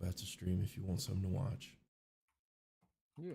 back to stream if you want something to watch. Yeah.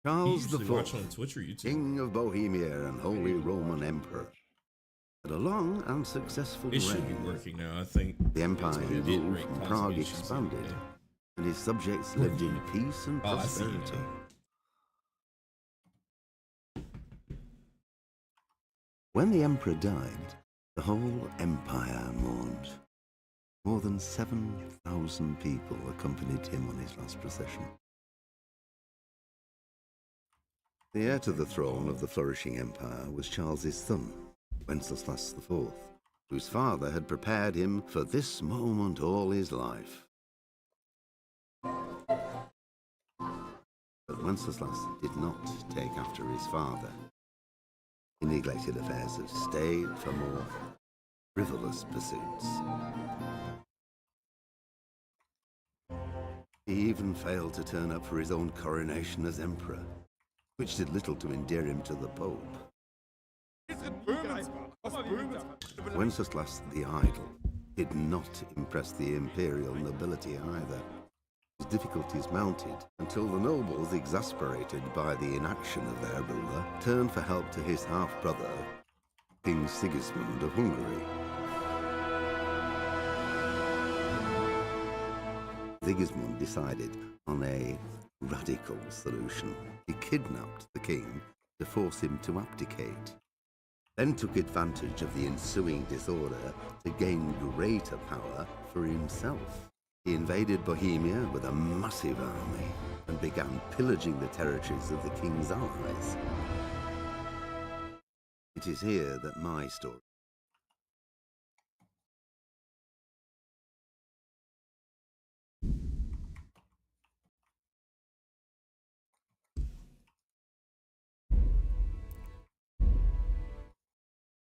Charles You usually watch IV, on Twitch or YouTube? King of Bohemia and Holy Roman Emperor, had a long and successful It should be reign. working now, I think. The empire he It's gonna ruled get from great Prague conservation expanded, someday. and his subjects lived in peace and Oh, I see you prosperity. now. When the emperor died, the whole empire mourned. More than 7,000 people accompanied him on his last procession. The heir to the throne of the flourishing empire was Charles's son, Wenceslas IV, whose father had prepared him for this moment all his life. But Wenceslas did not take after his father. He neglected affairs of state for more frivolous pursuits. He even failed to turn up for his own coronation as emperor, which did little to endear him to the Pope. Wenceslas the Idle did not impress the imperial nobility either. His difficulties mounted until the nobles, exasperated by the inaction of their ruler, turned for help to his half-brother, King Sigismund of Hungary. Sigismund decided on a radical solution. He kidnapped the king to force him to abdicate, then took advantage of the ensuing disorder to gain greater power for himself. He invaded Bohemia with a massive army and began pillaging the territories of the king's allies. It is here that my story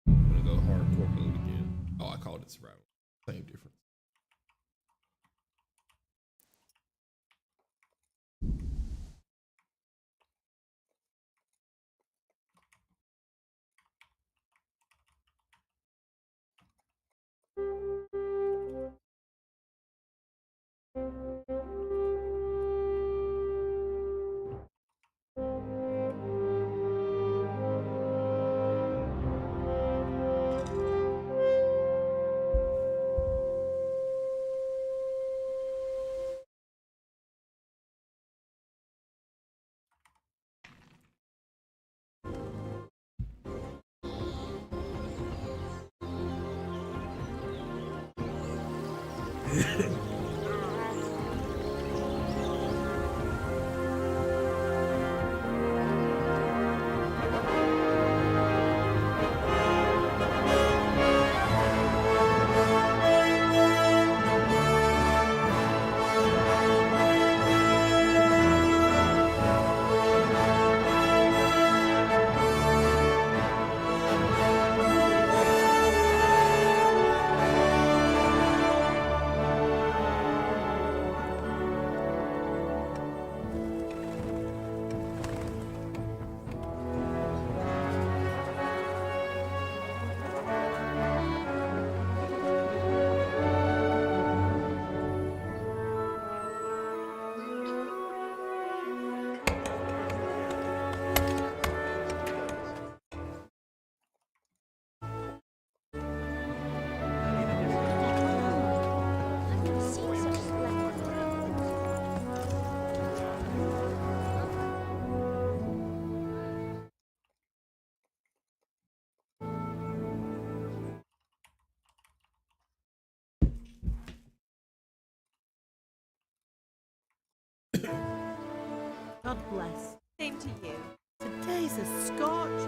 I'm gonna go hardcore mode again. Oh, I called it survival. Same difference. God bless. Same to you. Today's a scorcher.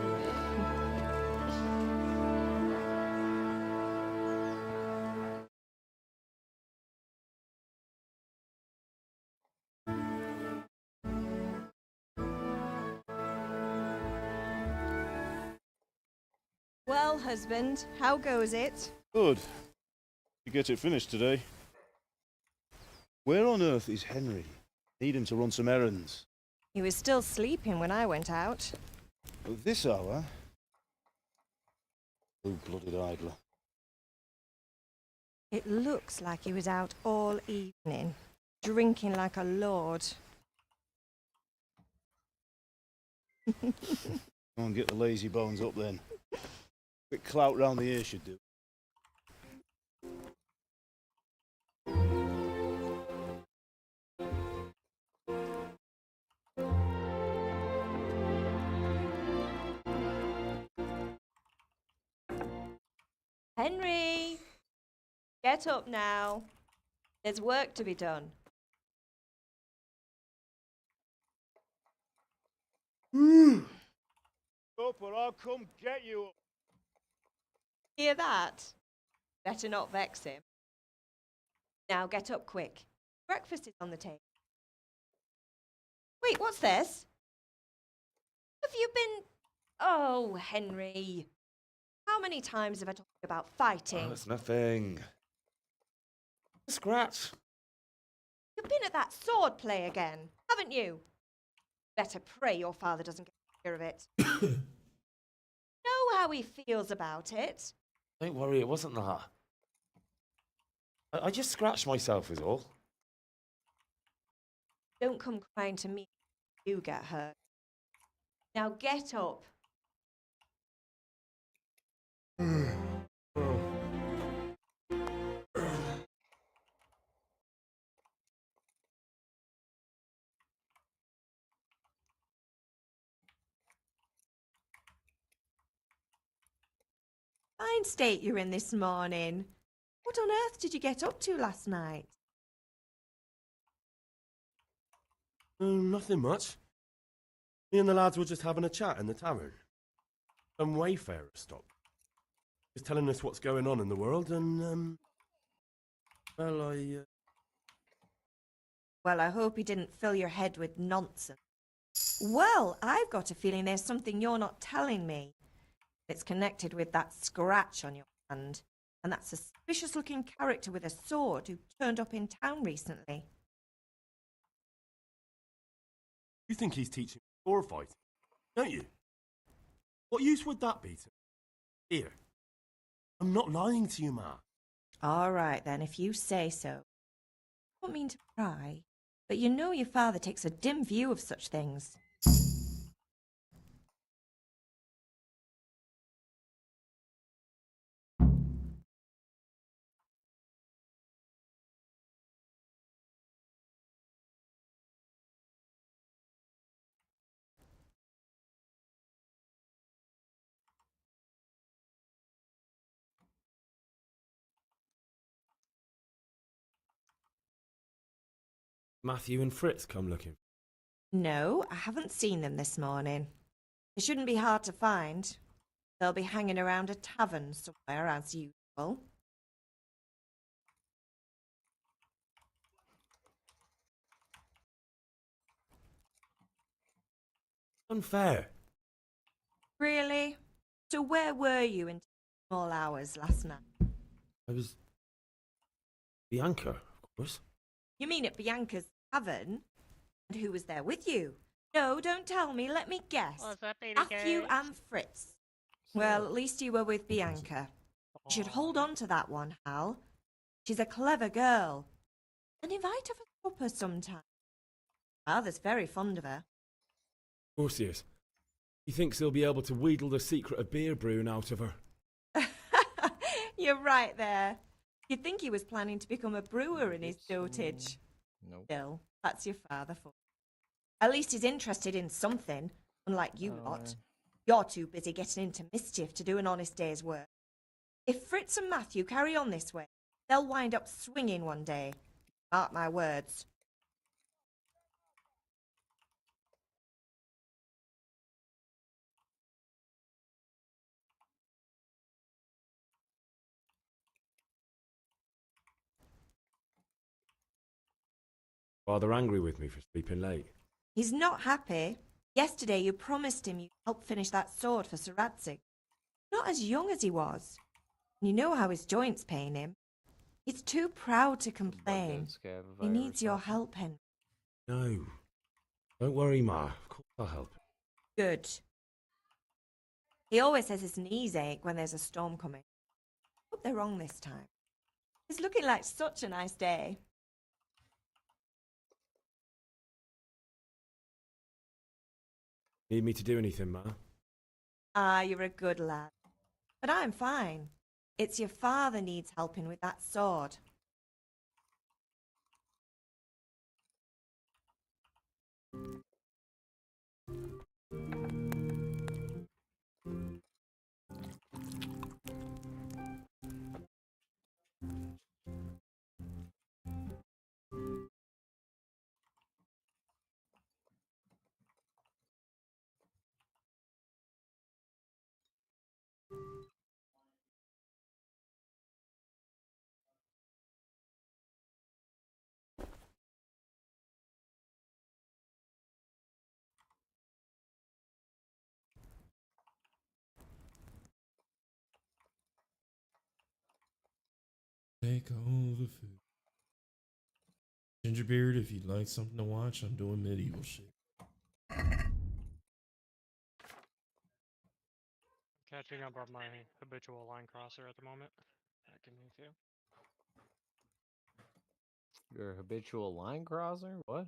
Well, husband, how goes it? Good. You get it finished today. Where on earth is Henry? Need him to run some errands. He was still sleeping when I went out. At this hour? Blue-blooded idler. It looks like he was out all evening, drinking like a lord. Go and get the lazy bones up then. Bit clout round the ear should do. Henry! Get up now. There's work to be done. Up or I'll come get you. Hear that? Better not vex him. Now get up quick. Breakfast is on the table. Wait, what's this? Have you been... Oh, Henry. How many times have I talked about fighting? Oh, it's nothing. A scratch. You've been at that sword play again, haven't you? Better pray your father doesn't get to hear of it. Know how he feels about it. Don't worry, it wasn't that. I just scratched myself is all. Don't come crying to me if you get hurt. Now get up. Fine state you're in this morning. What on earth did you get up to last night? Nothing much. Me and the lads were just having a chat in the tavern. Some wayfarer stopped. Just telling us what's going on in the world, and, well, Well, I hope he didn't fill your head with nonsense. Well, I've got a feeling there's something you're not telling me. It's connected with that scratch on your hand, and that suspicious-looking character with a sword who turned up in town recently. you think he's teaching sword fighting, don't you? What use would that be to me? Here. I'm not lying to you, Ma. All right, then, if you say so. I don't mean to pry, but you know your father takes a dim view of such things. Matthew and Fritz come looking. No, I haven't seen them this morning. They shouldn't be hard to find. They'll be hanging around a tavern somewhere, as usual. Unfair. Really? So where were you in small hours last night? I was... Bianca, of course. You mean at Bianca's tavern? And who was there with you? No, don't tell me. Let me guess. What's up, baby Matthew girl? and Fritz. Well, at least you were with Bianca. You should hold on to that one, Hal. She's a clever girl. And invite her for supper sometime. Father's very fond of her. Of course he is. He thinks he'll be able to wheedle the secret of beer brewing out of her. You're right there. You'd think he was planning to become a brewer in his dotage. Nope. Still, that's your father for. At least he's interested in something, unlike you lot. You're too busy getting into mischief to do an honest day's work. If Fritz and Matthew carry on this way, they'll wind up swinging one day. Mark my words. Rather angry with me for sleeping late. He's not happy. Yesterday you promised him you'd help finish that sword for Sir Radzig. Not as young as he was. You know how his joints pain him. He's too proud to complain. He needs your help, Henry. No. Don't worry, Ma. Of course I'll help. Good. He always says his knees ache when there's a storm coming. Hope they're wrong this time. It's looking like such a nice day. Need me to do anything, Ma? Ah, you're a good lad. But I'm fine. It's your father needs helping with that sword. Take over food. Gingerbeard, if you'd like something to watch, I'm doing medieval shit. Catching up on my habitual line crosser at the moment. Give me a few. You're a habitual line crosser? What?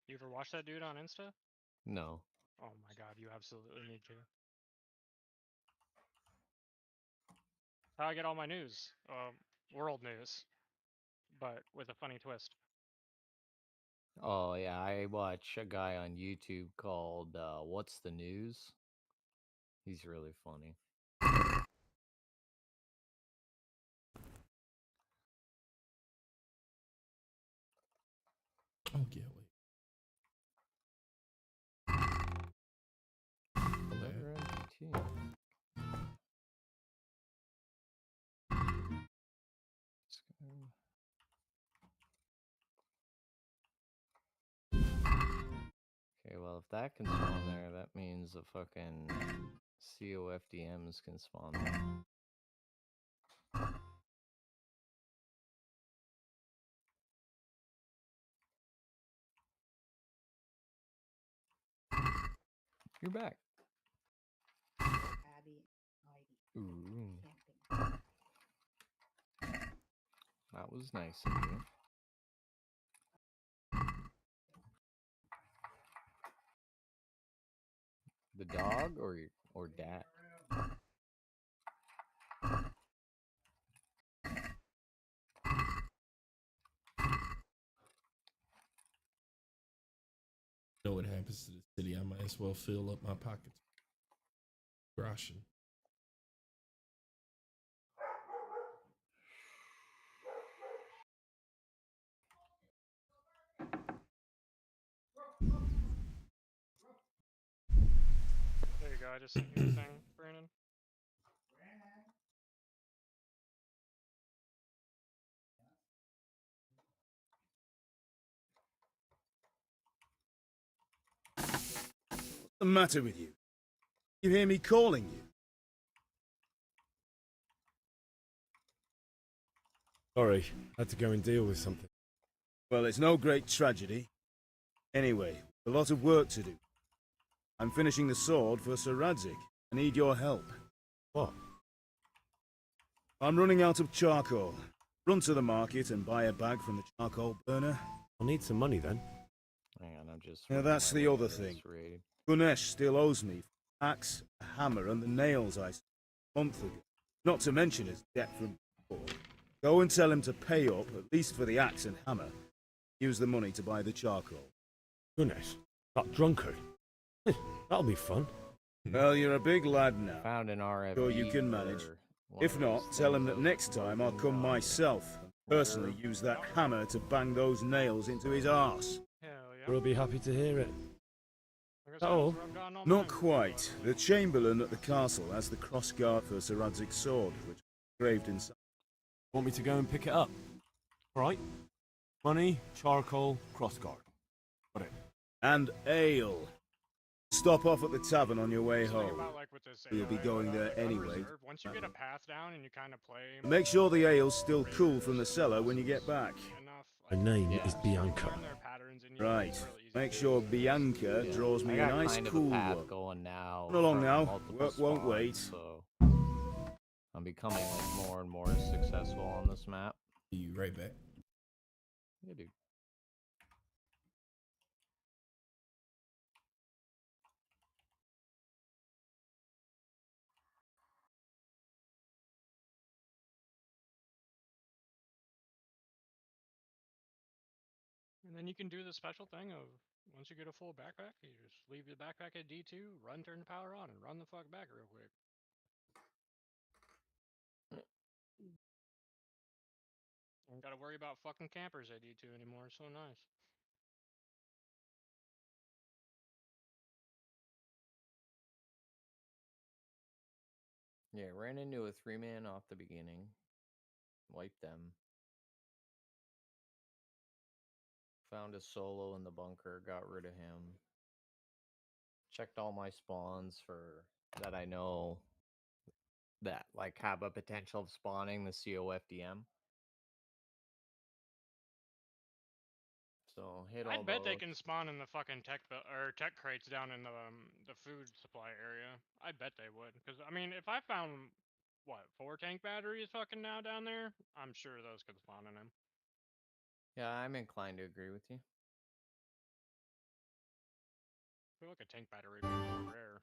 You ever watch that dude on Insta? No. Oh my god, you absolutely need to. How I get all my news. World news. But with a funny twist. Oh, yeah, I watch a guy on YouTube called What's the News? He's really funny. Oh, yeah, wait. Another MGT. Let's go. Okay, well, if that can spawn there, that means the fucking COFDMs can spawn there. You're back. Ooh. That was nice of you. The dog or dad? You know what happens to the city? I might as well fill up my pockets. Groshing. There you go, I just sent you the thing, Brandon. What's the matter with you? You hear me calling you? Sorry, had to go and deal with something. Well, it's no great tragedy. Anyway, a lot of work to do. I'm finishing the sword for Sir Radzig. I need your help. What? I'm running out of charcoal. Run to the market and buy a bag from the charcoal burner. I'll need some money then. Hang on, I'm just. Yeah, that's the other thing. Gunesh still owes me for the axe, a hammer, and the nails I sold a month ago. Not to mention his debt from before. Go and tell him to pay up, at least for the axe and hammer. Use the money to buy the charcoal. Goodness, that drunkard. That'll be fun. Well, you're a big lad now. Found an RFD. Sure you can manage. If not, tell him that next time I'll come myself and personally use that hammer to bang those nails into his arse. Hell yeah. We'll be happy to hear it. I guess Oh. that's where I'm going all Not mine. quite. The Chamberlain at the castle has the crossguard for Sir Radzig's sword, which is engraved inside. Want me to go and pick it up? All right. Money, charcoal, crossguard. Got it. And ale. Stop off at the tavern on your way Just think home. about, like, with this You'll be AOA, going there like, anyway. unreserved, once you get a path down and you kind of play. Make sure the ale's still cool from the cellar when you get back. Enough, My like, name Yeah. is Bianca. learn their patterns and you Right. it's really easy Make to sure do. Bianca Yeah. draws me I a got nice kind of cool a path one. going now. Run along from now. multiple Work won't spawns, wait. So I'm becoming like more and more successful on this map. See you right back. Yeah, dude. And then you can do the special thing of once you get a full backpack, you just leave the backpack at D2, run, turn the power on, and run the fuck back real quick. Don't gotta worry about fucking campers at D2 anymore. It's so nice. Yeah, ran into a 3-man off the beginning. Wiped them. Found a solo in the bunker, got rid of him. Checked all my spawns for that I know that like have a potential of spawning the COFDM. So hit all I bet they those. can spawn in the fucking tech crates down in the food supply area. I bet they would, because I mean, if I found what 4 tank batteries fucking now down there, I'm sure those could spawn in them. Yeah, I'm inclined to agree with you. I feel like a tank battery would be more rare.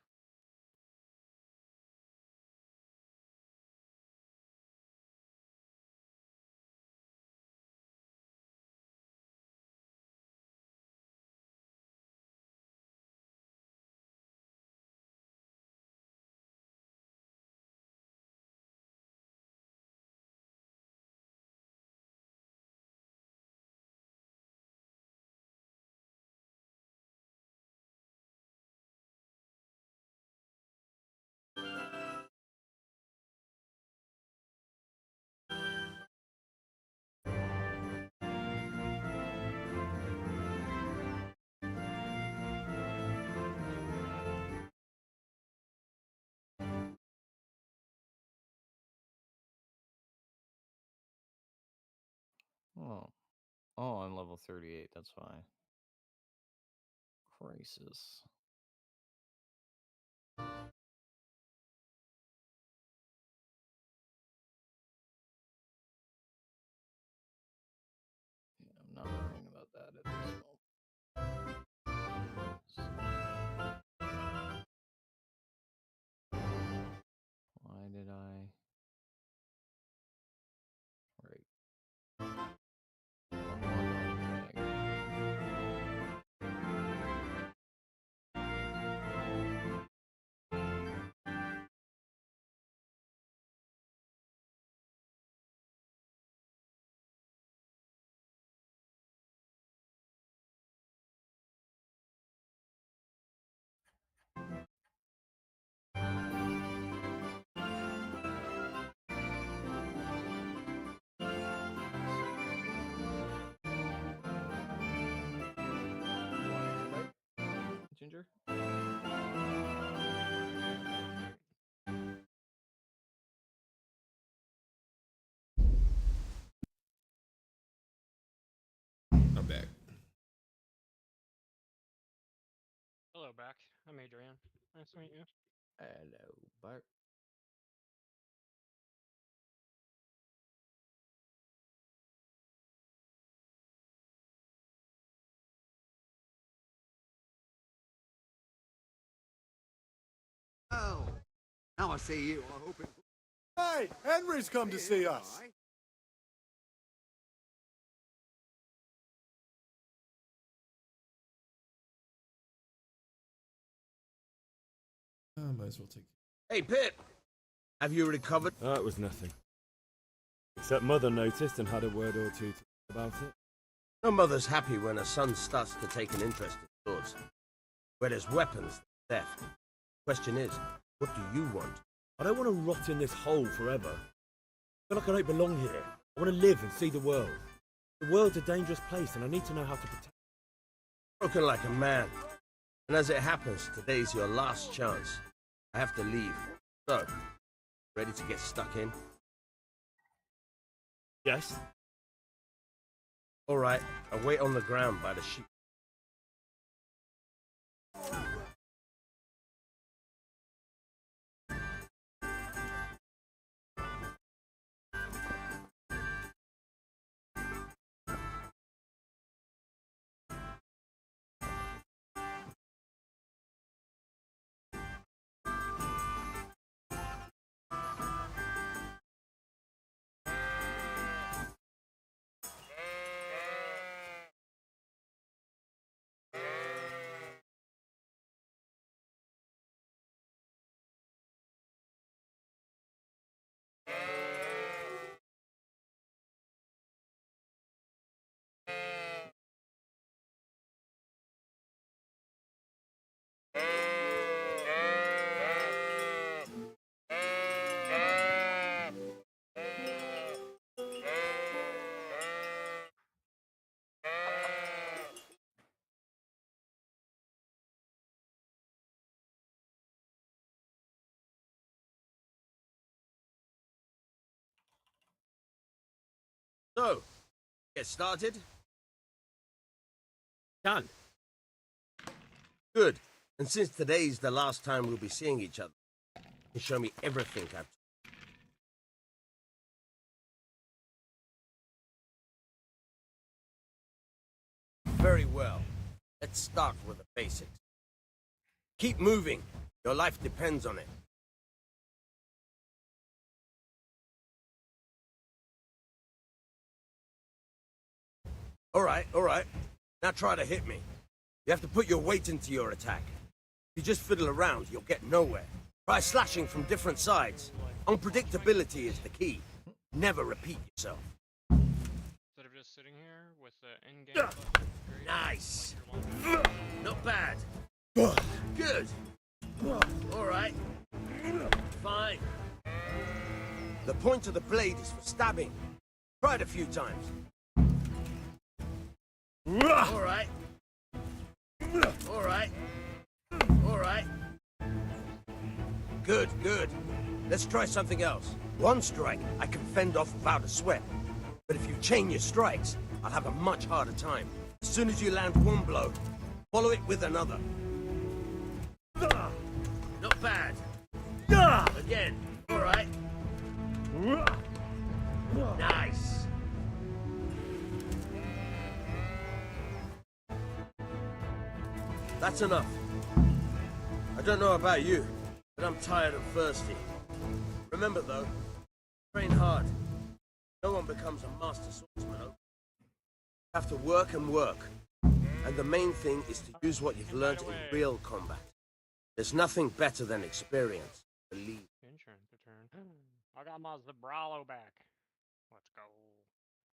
Oh. Oh, I'm level 38, that's why. Crisis. Yeah, I'm not worrying about that at this moment. Why did I? Right. One more thing. Ginger? I'm back. Hello, back. I'm Adrian. Nice to meet you. Hello, Bart. Oh, now I see you. I hope it. Hey, Henry's come to see us. I might as well take. Hey, Pip! Have you recovered? That was nothing. Except Mother noticed and had a word or two to about it. No mother's happy when her son starts to take an interest in swords. Where there's weapons, there's theft. Question is, what do you want? I don't want to rot in this hole forever. I feel like I don't belong here. I want to live and see the world. The world's a dangerous place, and I need to know how to protect. Broken like a man. And as it happens, today's your last chance. I have to leave. So, ready to get stuck in? Yes? All right, I'll wait on the ground by the sheep. So, get started? Can. Good. And since today's the last time we'll be seeing each other, you can show me everything I've... Very well. Let's start with the basics. Keep moving. Your life depends on it. All right. Now try to hit me. You have to put your weight into your attack. If you just fiddle around, you'll get nowhere. Try slashing from different sides. Unpredictability is the key. Never repeat yourself. Instead of just sitting here with the end game. Nice. Not bad. Good. All right. Fine. The point of the blade is for stabbing. Try it a few times. All right. Good. Let's try something else. One strike, I can fend off without a sweat. But if you chain your strikes, I'll have a much harder time. As soon as you land one blow, follow it with another. Not bad. Again. All right. Nice. That's enough. I don't know about you, but I'm tired and thirsty. Remember though, train hard. No one becomes a master swordsman. You have to work and work. And the main thing is to use what you've learned in real combat. There's nothing better than experience. Believe. Insurance return. I got my Zabralo back. Let's go.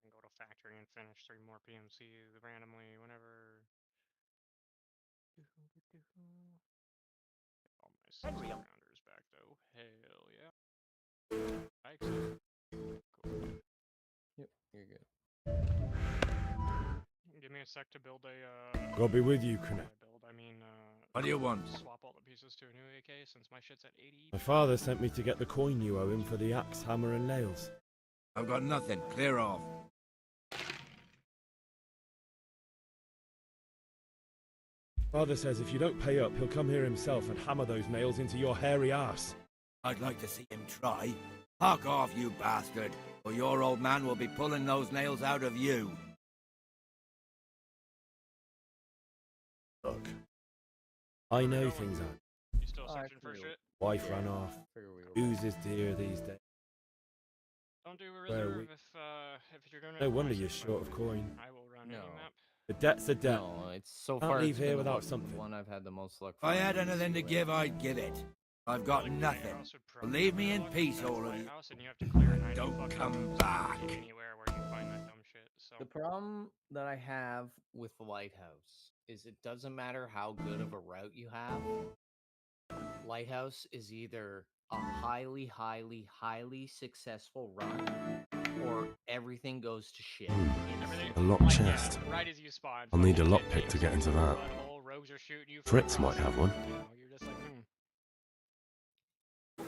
And go to factory and finish 3 more PMCs randomly whenever. Get all my 6 rounders back though. Hell yeah. I accept. Cool. Yep, you're good. Give me a sec to build a God be with you, Connect. What do you want? Swap all the pieces to a new AK since my shit's at 80. My father sent me to get the coin you owe him for the axe, hammer, and nails. I've got nothing. Clear off. Father says if you don't pay up, he'll come here himself and hammer those nails into your hairy ass. I'd like to see him try. Fuck off, you bastard, or your old man will be pulling those nails out of you. Look, I know things aren't. You still searching for shit? Wife ran off. Booze is dear these days. Don't do a Where reserve if you're doing it. No wonder you're short of coin. I will run No. any map. The debt's a debt. No, it's so Can't far. leave it's here been without the something. one I've had the most luck. If I had finding anything to anyway. give, I'd give it. I've got nothing. But leave me in peace, all of you. And you have to clear 90 Don't fucking come houses back. anywhere where you find that dumb shit. So The problem that I have with the Lighthouse is it doesn't matter how good of a route you have. Lighthouse is either a highly successful run or everything goes to shit. Everything, A locked chest. Yeah, right as you spawn. I'll need a fucking lockpick to get into shit that. butthole, rogues are shooting you from Fritz across might have one. You know, you're just like,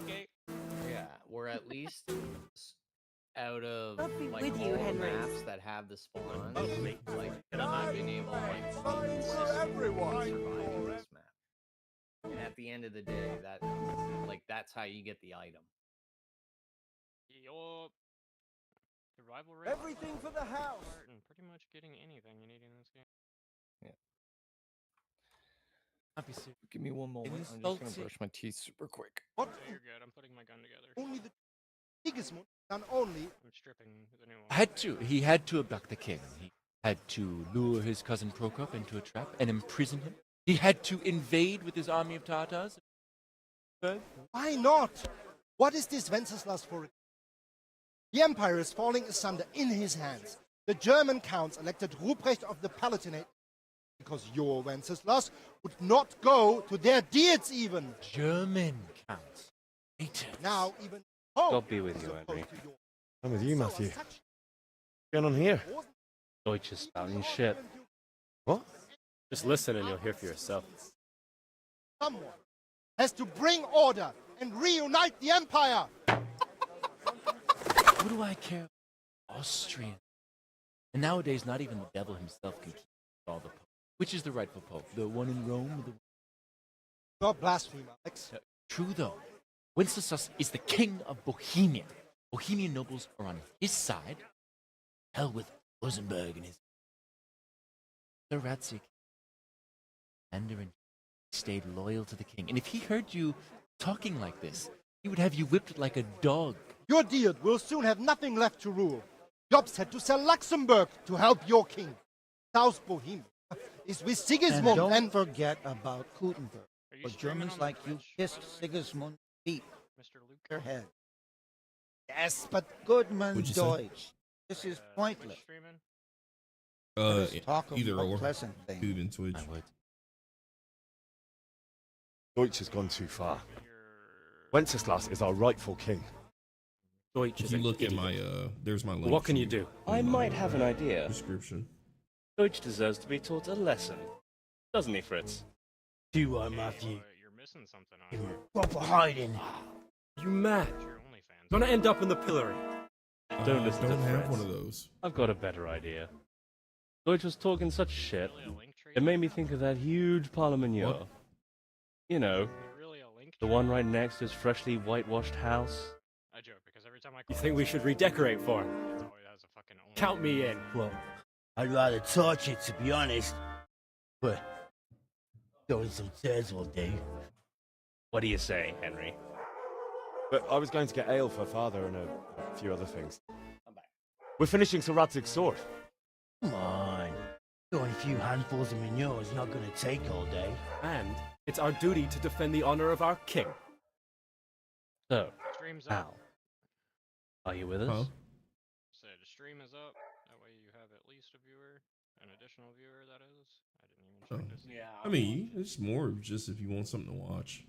Okay. Yeah, we're at least out of I'll be like with all you, the Henry. maps that have the spawns. Lovely. Like I've been able to like consistently survive in this map. And at the end of the day, that's how you get the item. Your survival rate. Everything for the house. And pretty much getting anything you need in this game. Give me one moment. I'm just gonna brush my teeth super quick. Oh, you're good. I'm putting my gun together. Only the Sigismund can only. I'm stripping the new one. He had to abduct the king. He had to lure his cousin Prokop into a trap and imprison him. He had to invade with his army of Tartars. Why not? What is this Wenceslas for? The empire is falling asunder in his hands. The German counts elected Ruprecht of the Palatinate because your Wenceslas would not go to their deeds even. German counts. Now even God be with you, Henry. I'm with you, Matthew. What's going on here? Deutsch is spouting shit. What? Just listen and you'll hear for yourself. Someone has to bring order and reunite the empire. What do I care? Austrian. And nowadays, not even the devil himself can keep all the pope. Which is the rightful pope? The one in Rome? Or the... You're blaspheming, Alex. True, though. Wenceslas is the king of Bohemia. Bohemian nobles are on his side. Hell with Rosenberg and his... The Ratsik. Mandarin stayed loyal to the king. And if he heard you talking like this, he would have you whipped like a dog. Your deed will soon have nothing left to rule. Jobs had to sell Luxembourg to help your king. South Bohemia is with Sigismund And don't forget about Gutenberg. Are you For streaming Germans on the like you Twitch, kissed Sigismund's feet, Mr. Luke? their head. Yes, but Goodman What'd you say? Deutsch. This is Twitch pointless. streaming? Let us talk of either more or. pleasant things. Dude and Twitch. I would. Deutsch has gone too far. Your... Wenceslas is our rightful king. Deutsch If is you an look at idiot. my there's my link. What can you tree do? in I my, might have an idea. Description. Deutsch deserves to be taught a lesson. Doesn't he, Fritz? Do what, Okay, Matthew? you're missing something on here. Proper hiding. You mad? It's your OnlyFans. Gonna end up in the pillory. Don't listen to Don't have Fritz. one of those. I've got a better idea. Deutsch was talking such shit. Really a link tree? It made me think of that huge Parliament. What? You know, You're really a link the tree? one right next to his freshly whitewashed house. I joke because every time I You call think it we should redecorate for him? it's always has a fucking only. Count me in. Well, I'd rather torch it, to be honest. But throwing some tears will do. What do you say, Henry? But I was going to get ale for father and a few other things. We're finishing Sir Radzig's sword. Come on. Throwing a few handfuls of manure is not going to take all day. And it's our duty to defend the honor of our king. So, Stream's Al, up. are you with us? Huh? So the stream is up. That way you have at least a viewer, an additional viewer. That is. I didn't even check Oh. to see. I mean, it's more of just if you want something to watch.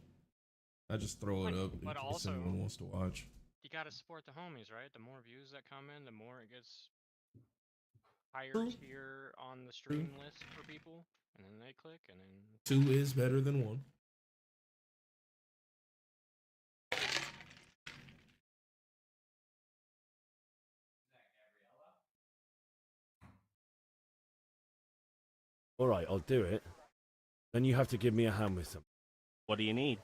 I just throw it But- up in but case also- anyone wants to watch. You gotta support the homies, right? The more views that come in, the more it gets higher True. tier on the stream list for people, and then they click, and then 2 is better than 1. All right, I'll do it. Then you have to give me a hand with something. What do you need?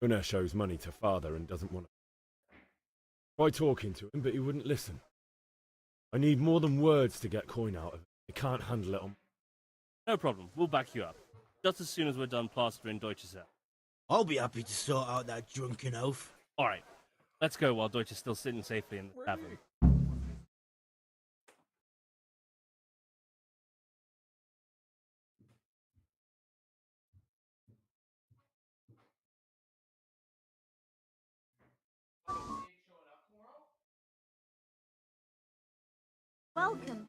Gunnar shows money to father and doesn't want to. Tried talking to him, but he wouldn't listen. I need more than words to get coin out of him. I can't handle it on. No problem. We'll back you up. Just as soon as we're done plastering Deutsch's out. I'll be happy to sort out that drunken oaf. All right. Let's go while Deutsch is still sitting safely in the tavern. Welcome.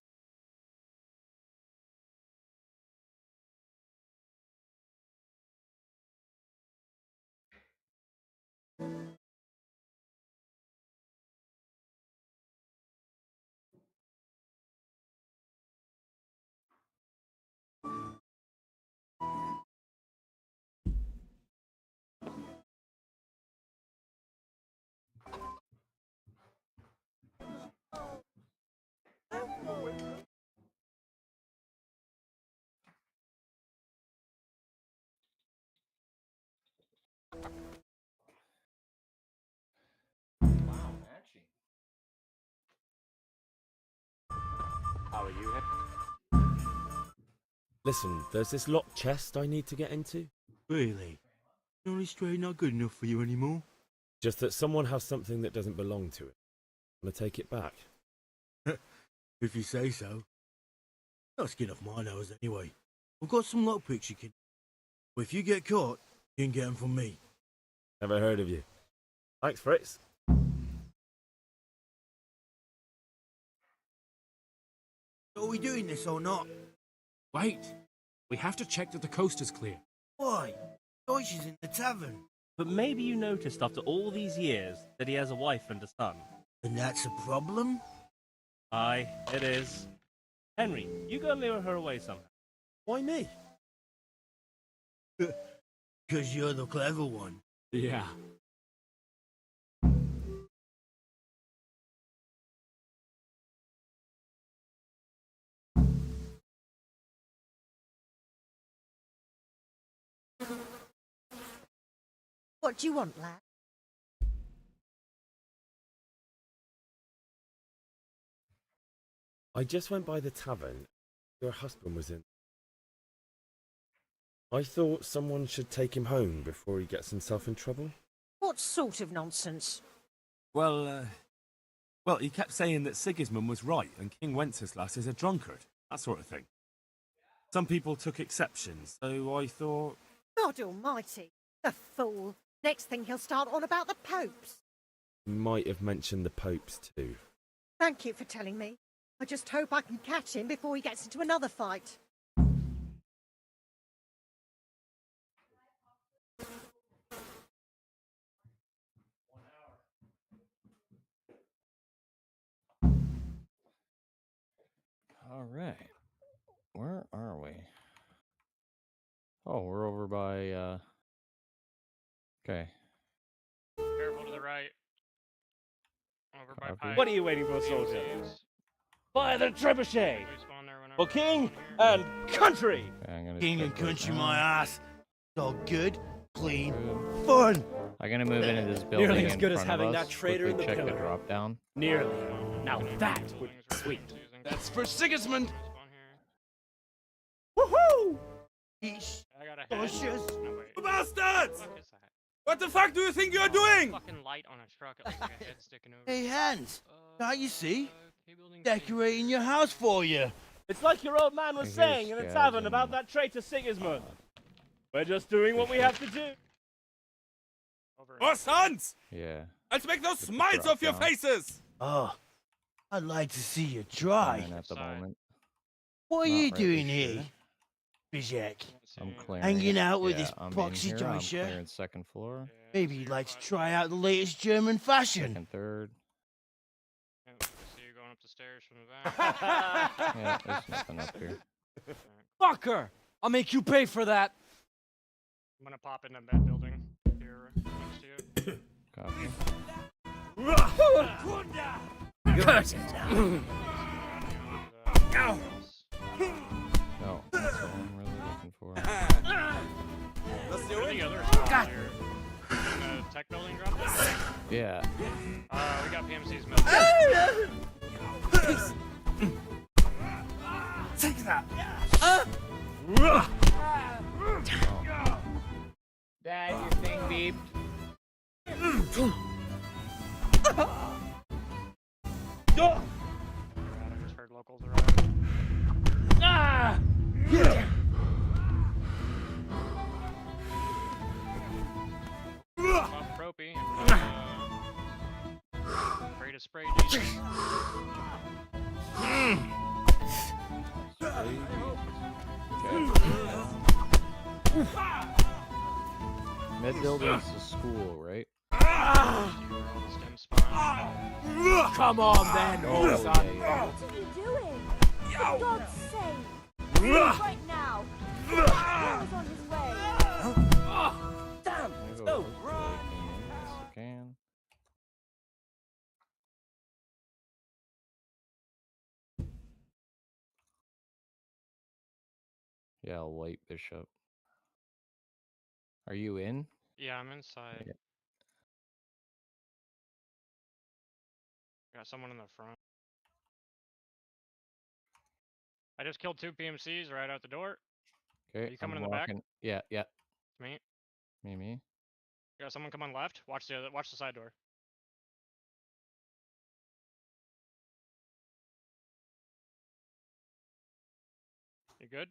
Listen, there's this locked chest I need to get into. Really? Only straight not good enough for you anymore? Just that someone has something that doesn't belong to it. I'm gonna take it back. If you say so. Not skin off my nose anyway. I've got some lockpicks you can... But if you get caught, you can get them from me. Never heard of you. Thanks, Fritz. Are we doing this or not? Wait. We have to check that the coast is clear. Why? Deutsch is in the tavern. But maybe you noticed after all these years that he has a wife and a son. And that's a problem? Aye, it is. Henry, you go and lure her away somehow. Why me? Because you're the clever one. Yeah. What do you want, lad? I just went by the tavern. Your husband was in. I thought someone should take him home before he gets himself in trouble. What sort of nonsense? Well, he kept saying that Sigismund was right and King Wenceslas is a drunkard. That sort of thing. Some people took exception, so I thought... God almighty, the fool. Next thing he'll start on about the popes. He might have mentioned the popes too. Thank you for telling me. I just hope I can catch him before he gets into another fight. All right. Where are we? Oh, we're over by, Okay. Careful to the right. Over by Copy. Pike. What are you waiting for, soldier? Fire the trebuchet! We spawn there whenever For we king spawn here. and country! Okay, I'm gonna King check and right country now. my ass. It's all good, clean, fun. I'm gonna move into this building Nearly as in good as front of having us, that traitor in quickly the check the pillar. drop down. Nearly. Now that would be sweet. That's for Sigismund. Spawn here. Woohoo! Yeesh. I got a hat. Delicious. No, wait. You bastards! What is that? What the fuck do you think you're doing? Fucking light on a truck. It looks like a head sticking over. Hey, Hans. Now you see? K-building Decorating your house for you. It's like your old man was Here's saying in the Gaz tavern and- about that traitor Sigismund. We're just doing what we have to do. over. Oh, sons! Yeah. Let's make those Get the smiles drop off your down. faces! Oh, I'd like to see you And try. then at the Side. moment, What are not you really doing sure. here, Bizek? I'm clearing. Hanging out with yeah, this I'm in proxy here, I'm Deutscher? clearing second floor, Maybe you'd like to try out the latest German fashion. second, third. See you going up the stairs from the back. Yeah, there's nothing up here. Fucker! I'll make you pay for that! I'm gonna pop in that building here next to you. Copy. No, that's all I'm really looking for. Let's do Where are it. the others spawn here? In the tech building drop down? Yeah. We got PMC's milk. Take that! Dad, your thing beeped. I just heard locals arrive. Propy. Ready to spray Jesus. Mid building's the school, right? Stem spawn. Come on, then, Oh, son! yeah, What are you doing? For God's sake! Leave right now! Paul's on his way! Damn! No, yes, I can. Yeah, white bishop. Are you in? Yeah, I'm inside. Yeah. Got someone in the front. I just killed 2 PMCs right out the door. Okay, Are you coming I'm in the back? walking. Yeah, yeah. Me. Me. You got someone come on left. Watch the side door. You good?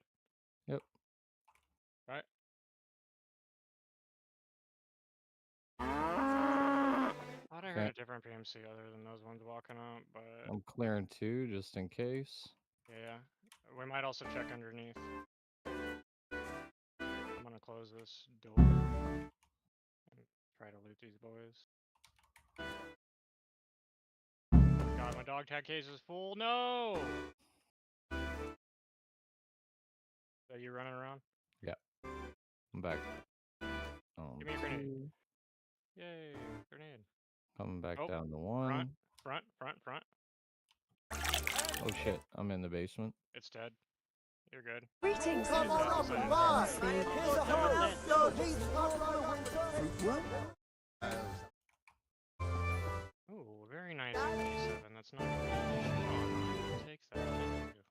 Yep. Right. Thought I heard Okay. a different PMC other than those ones walking up, but I'm clearing 2 just in case. yeah, we might also check underneath. I'm gonna close this door and try to loot these boys. God, my dog tag case is full. No! Are you running around? Yeah. I'm back. Give me a grenade. Yay, grenade. Coming back Oh, down to 1. front. Oh shit, I'm in the basement. It's dead. You're good. Greetings, Come on up and buy. Here's a whole so he's Ooh, very nice 87. That's not I'll take that. Thank you.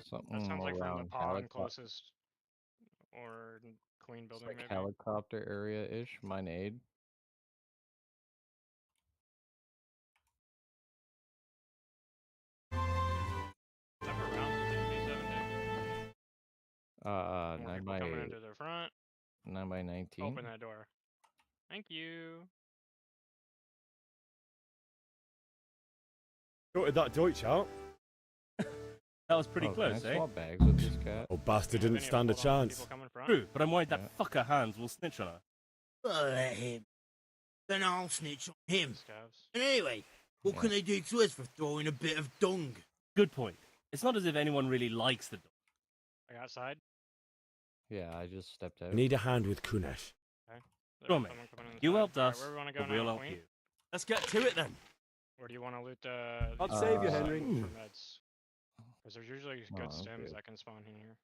Something That sounds like from the around pond closest, or Queen building like maybe. helicopter area-ish. Mine aid. Never around the 87 9 people by coming into the front. 9 by 19. Open that door. Thank you. Sorted that Deutsch out. That was pretty Can close, I eh? swap bags with this cat? Oh, bastard didn't stand a chance. True, but I'm worried that fucker Hans will snitch on her. Well, let him. Then I'll snitch on him. Scavs. And anyway, what can they do to us for throwing a bit of dung? Good point. It's not as if anyone really likes the dog. I got outside. Yeah, I just stepped out. I need a hand with Kunesh. Okay. Come on, you helped us, Where we want to go but now, we'll help Queen? you. Let's get to it then. Where do you want to loot the? I'd save you, Henry. For meds. Because there's usually good stims that can spawn in here.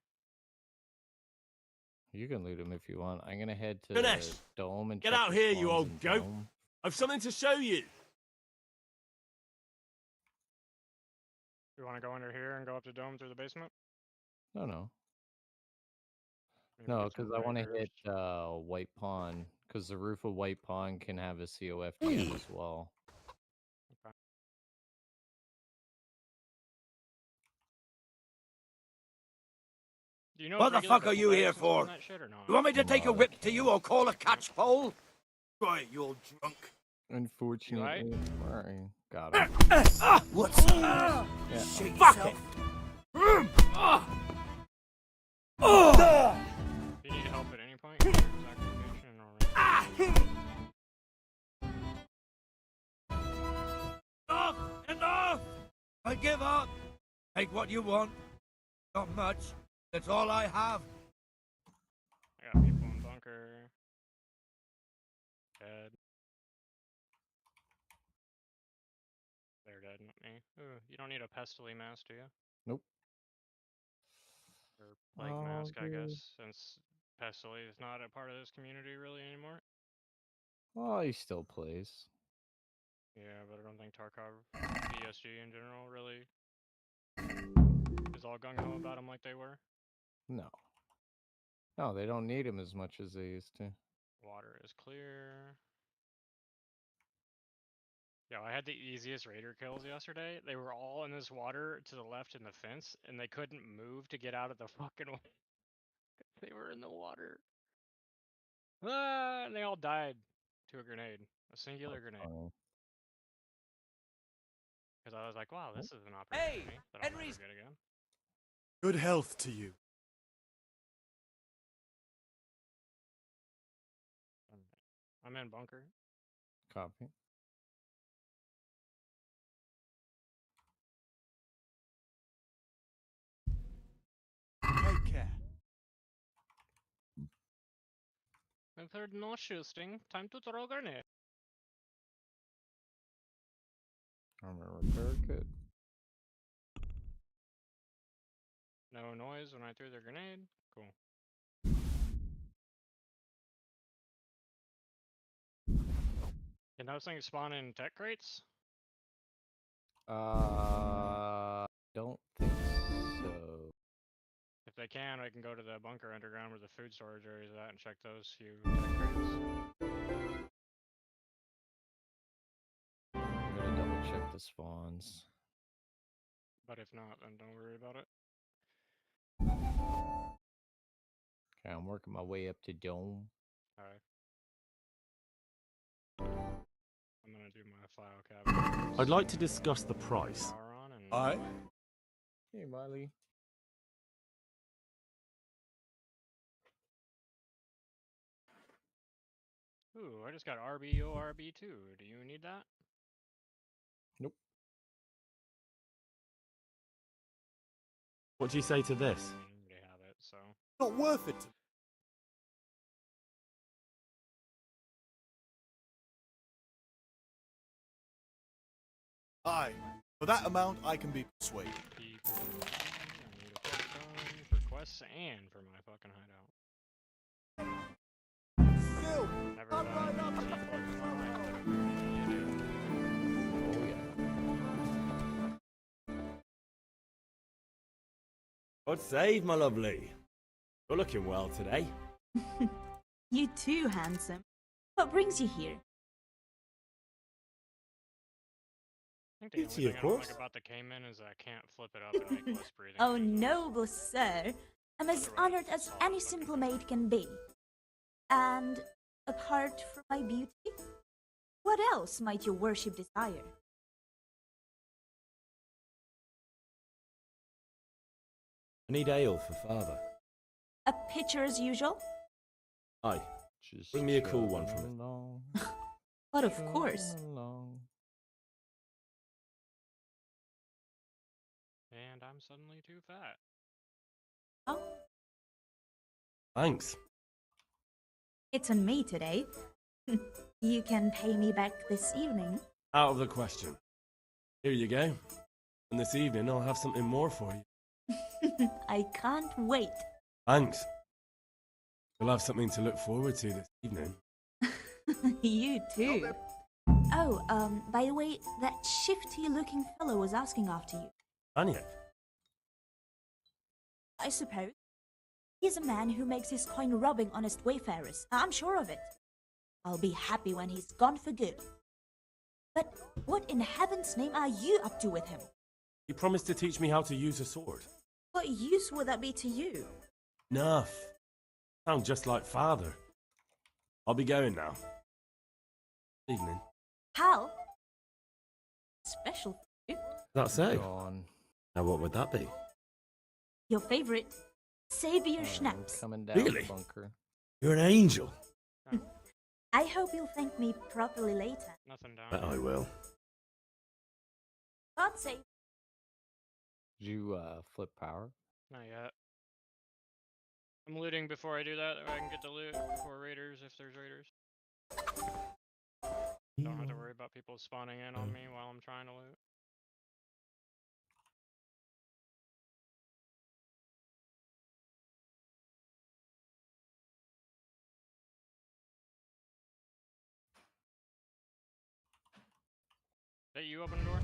You can loot him if you want. I'm gonna head to Ganesh, the dome and get check out the here, you spawns old in goat. dome. I've something to show you. You want to go under here and go up the dome through the basement? No. Maybe No, get some because I want to breakers. hit White Pond. Because the roof of White Pond can have a COFDM as well. Okay. Do you know What the regular fuck are double you bags here can spawn for? that shit or not? You want me to take a whip to you or call a catch pole? Right, you old drunk. Unfortunately, sorry. Got him. What's Yeah. Shit Fuck yourself. If you need help at any point, your exact location or Enough! I give up. Take what you want. Not much. That's all I have. I got people in bunker. Dead. They're dead, not me. Ooh, you don't need a pestily mask, do you? Nope. Or plague Oh, mask, I dude. guess, since pestily is not a part of this community really anymore. Oh, he still plays. Yeah, but I don't think Tarkov, ESG in general, really is all gung-ho about him like they were. No. No, they don't need him as much as they used to. Water is clear. Yo, I had the easiest raider kills yesterday. They were all in this water to the left in the fence, and they couldn't move to get out of the fucking way. They were in the water. Ah, and they all died to a grenade. A singular grenade. Funny. Because I was like, wow, this is an opportunity that I'll never get again. Good health to you. I'm in bunker. Copy. Take care. I've heard no shooting. Time to throw grenade. I'm a repair kit. No noise when I threw the grenade. Cool. Can those things spawn in tech crates? they can, I can go to the bunker underground where the food storage area is at and check those few tech crates. I'm gonna double check the spawns. But if not, then don't worry about it. Okay, I'm working my way up to Dome. Alright. I'm gonna do my file cabinet. I'd like to discuss the price. Power on and Aye. Hey, Miley. Ooh, I just got RBORB2. Do you need that? Nope. What do you say to this? I already have it, so. Not worth it. Aye. For that amount, I can be persuaded. People. I need a fuck for quests and for my fucking hideout. Phil, Never come thought right I'd up be to cheap the like front God save, my lovely. You're looking well today. You too, handsome. What brings you here? I think the only Beauty, thing of I don't course. like about the Cayman is I can't flip it up and make less breathing. Oh, noble sir. I'm as honored as any simple maid can be. And apart from my beauty, what else might your worship desire? I need ale for father. A pitcher as usual? Aye. Just Bring me a cool one from it. along, But of course. along. And I'm suddenly too fat. Oh, Thanks. it's on me today. You can pay me back this evening. Out of the question. Here you go. And this evening I'll have something more for you. I can't wait. Thanks. You'll have something to look forward to this evening. You too. Oh, by the way, that shifty-looking fellow was asking after you. Anya. I suppose. He's a man who makes his coin robbing honest wayfarers. I'm sure of it. I'll be happy when he's gone for good. But what in heaven's name are you up to with him? He promised to teach me how to use a sword. What use would that be to you? Enough. Sound just like father. I'll be going now. Evening. Hal? Special for you. That's so. Gone. Now what would that be? Your favorite, Savior I'm Schnapps. coming down Really? the bunker. You're an angel. I hope you'll thank me properly later. Nothing down. Bet I will. God save. Did you flip power? Not yet. I'm looting before I do that. I can get the loot before raiders if there's raiders. Don't have to worry about people spawning in on me while I'm trying to loot. That you open the door?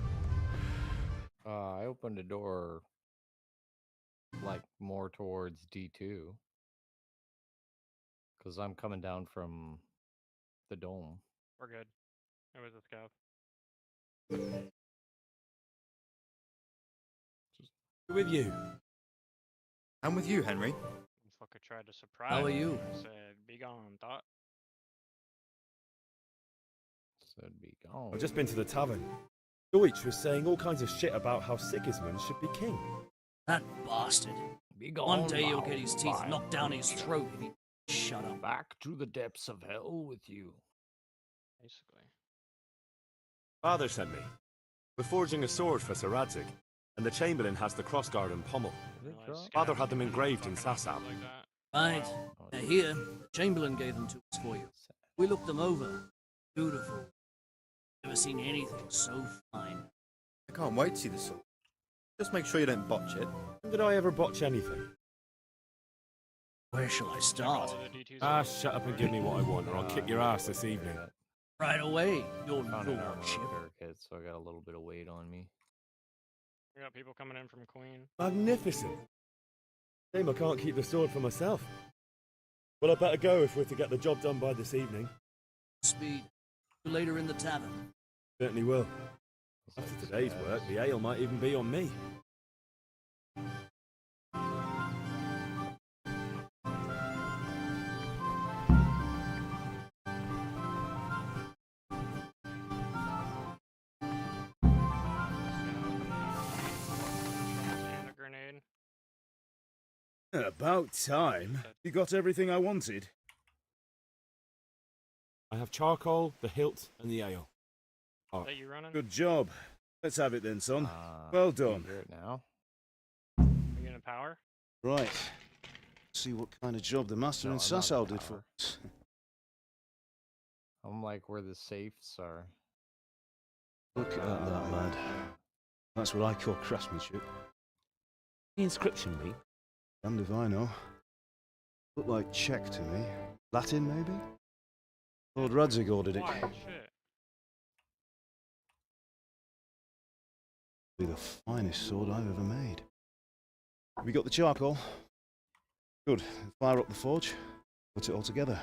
I opened a door like more towards D2 because I'm coming down from the dome. We're good. It was a scout. With you. I'm with you, Henry. Fucker tried to surprise How are me. you? I said, be gone, thought. Said be gone. I've just been to the tavern. Deutsch was saying all kinds of shit about how Sigismund should be king. That bastard. Be gone. One day he'll thou get his teeth vile knocked down his creature. throat if he shut up. Back to the depths of hell with you. Basically. Father sent me. We're forging a sword for Sir Radzig, and the Chamberlain has the crossguard and pommel. Father had them engraved in Sassab. Right. They're here. The Chamberlain gave them to us for you. We looked them over. Beautiful. Never seen anything so fine. I can't wait to see the sword. Just make sure you don't botch it. When did I ever botch anything? Where shall I start? Ah, shut up and give me what I want, or I'll kick your ass this evening. Right away, your Found an armor lordship. repair kit, so I got a little bit of weight on me. We got people coming in from Queen. Magnificent. Shame I can't keep the sword for myself. Well, I better go if we're to get the job done by this evening. Speed. Later in the tavern. Certainly will. After today's work, the ale might even be on me. And a grenade. About time. You got everything I wanted. I have charcoal, the hilt, and the ale. Is that you running? Good job. Let's have it then, son. Well done. Hear it now. Are you gonna power? Right. See what kind of job the master No, in I'm not Sasau in did for power. us. I'm like where the safes are. Look at that, lad. That's what I call craftsmanship. The inscription mean? Damned if I know. Looked like Czech to me. Latin, maybe? Lord Radzig ordered it. Wild shit. Be the finest sword I've ever made. Have you got the charcoal? Good. Fire up the forge. Put it all together.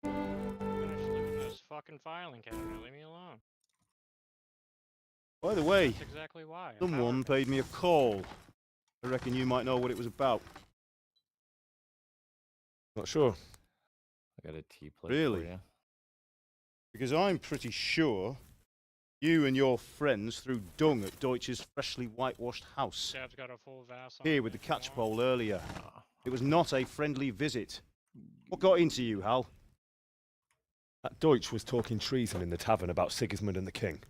Finish looting this fucking filing cabinet. Leave me alone. By the way, That's exactly why. someone paid me a call. I reckon you might know what it was about. Not sure. I got a tea plate Really? for you. Because I'm pretty sure you and your friends threw dung at Deutsch's freshly whitewashed house. Dad's got a full vase on Here it with the if you want. catchpole earlier. It was not a friendly visit. What got into you, Hal? That Deutsch was talking treason in the tavern about Sigismund and the king.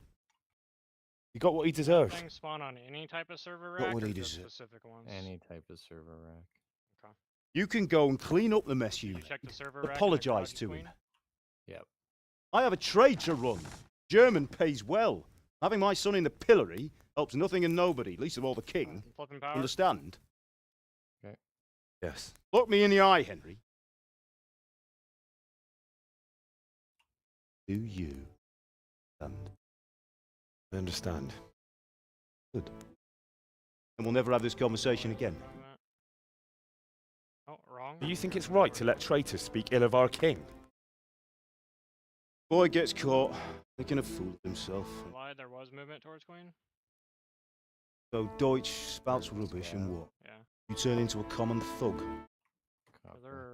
He got what he deserved. Things spawn on any type of server rack What would or he just deserve? specific ones? Any type of server rack. Okay. You can go and clean up the mess you You made. check the server rack in the Apologise garage to queen? him. Yep. I have a trade to run. German pays well. Having my son in the pillory helps nothing and nobody, least of all the king. Flipping power? Understand? Okay. Yes. Look me in the eye, Henry. Do you understand? I understand. Good. And we'll never have this conversation again. Oh, wrong. Do you think it's right to let traitors speak ill of our king? Boy gets caught, making a fool of himself. Why there was movement towards queen? So Deutsch spouts rubbish and what? Yeah. You turn into a common thug. They're,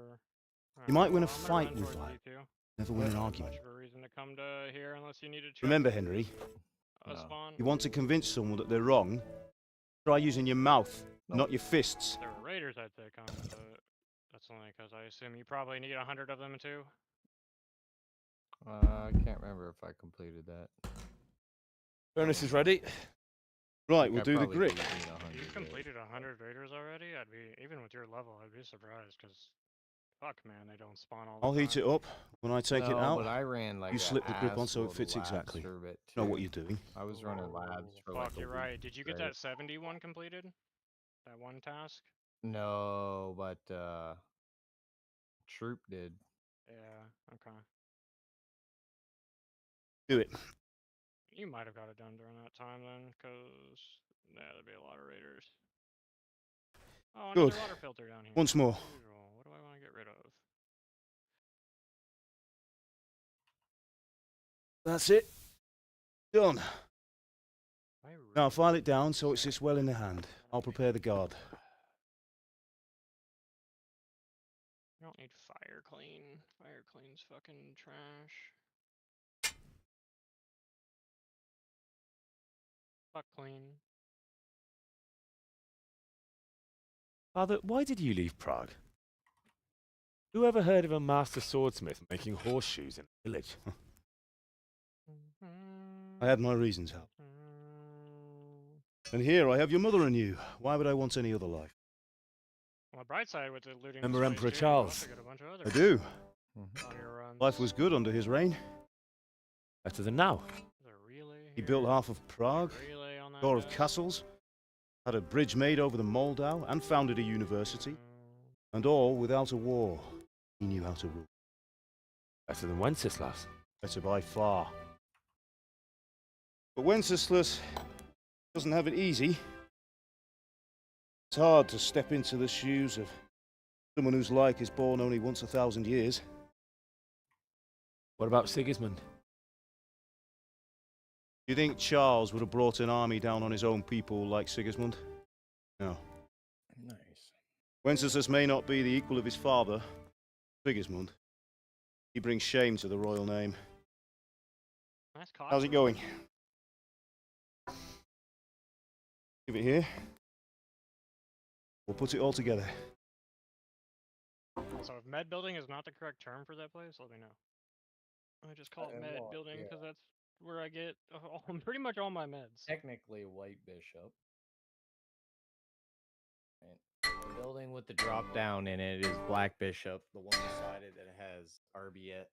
You might win a well, I'm gonna fight run with towards that. you two. Never win an Not argument. much of a reason to come to here unless you need to check Remember, Henry, a spawn. you want to convince someone that they're wrong, try using your mouth, not your fists. If there were raiders, I'd say come, but that's only because I assume you probably need 100 of them too. I can't remember if I completed that. Furnace is ready. Right, I we'll do the probably grit. did need 100 You've days. completed 100 raiders already? I'd be, even with your level, I'd be surprised, because, fuck man, they don't spawn all the I'll heat it up. When I take it No, out, but I ran like you a slip the grip on so it assload fits of labs exactly. for a bit, Know what too. you're doing. I was running labs for like Fuck, a you're week right. Did you get straight. that 71 completed? That one task? No, but Troop did. Yeah, okay. Do it. You might have got it done during that time then, because, yeah, there'd be a lot of raiders. Oh, another Good. water filter down here. Once more. Usual. What do I want to get rid of? That's it. Done. I Now file it down so it sits well in the hand. I'll prepare the guard. I don't need fire clean. Fire clean's fucking trash. Fuck clean. Father, why did you leave Prague? Who ever heard of a master swordsmith making horseshoes in a village? I had my reasons, Hal. And here I have your mother and you. Why would I want any other life? On the bright side with the looting. Remember this Emperor place, too, you also Charles? get a bunch of other I do. on your runs. Life was good under his reign. Better than now. There's a relay He here. built half of Prague, Relay on that door of bed. castles, had a bridge made over the Moldau, and founded a university. And all without a war. He knew how to rule. Better than Wenceslas. Better by far. But Wenceslas doesn't have it easy. It's hard to step into the shoes of someone whose like is born only once 1,000 years. What about Sigismund? You think Charles would have brought an army down on his own people like Sigismund? No. Nice. Wenceslas may not be the equal of his father, Sigismund. He brings shame to the royal name. Nice How's it going? Give it here. We'll put it all together. Also, if med building is not the correct term for that place, let me know. I just call it med well, building yeah. because that's where I get pretty much all my meds. Technically, White Bishop. Right. The building with the drop down in it is Black Bishop. The one beside it that has RBA,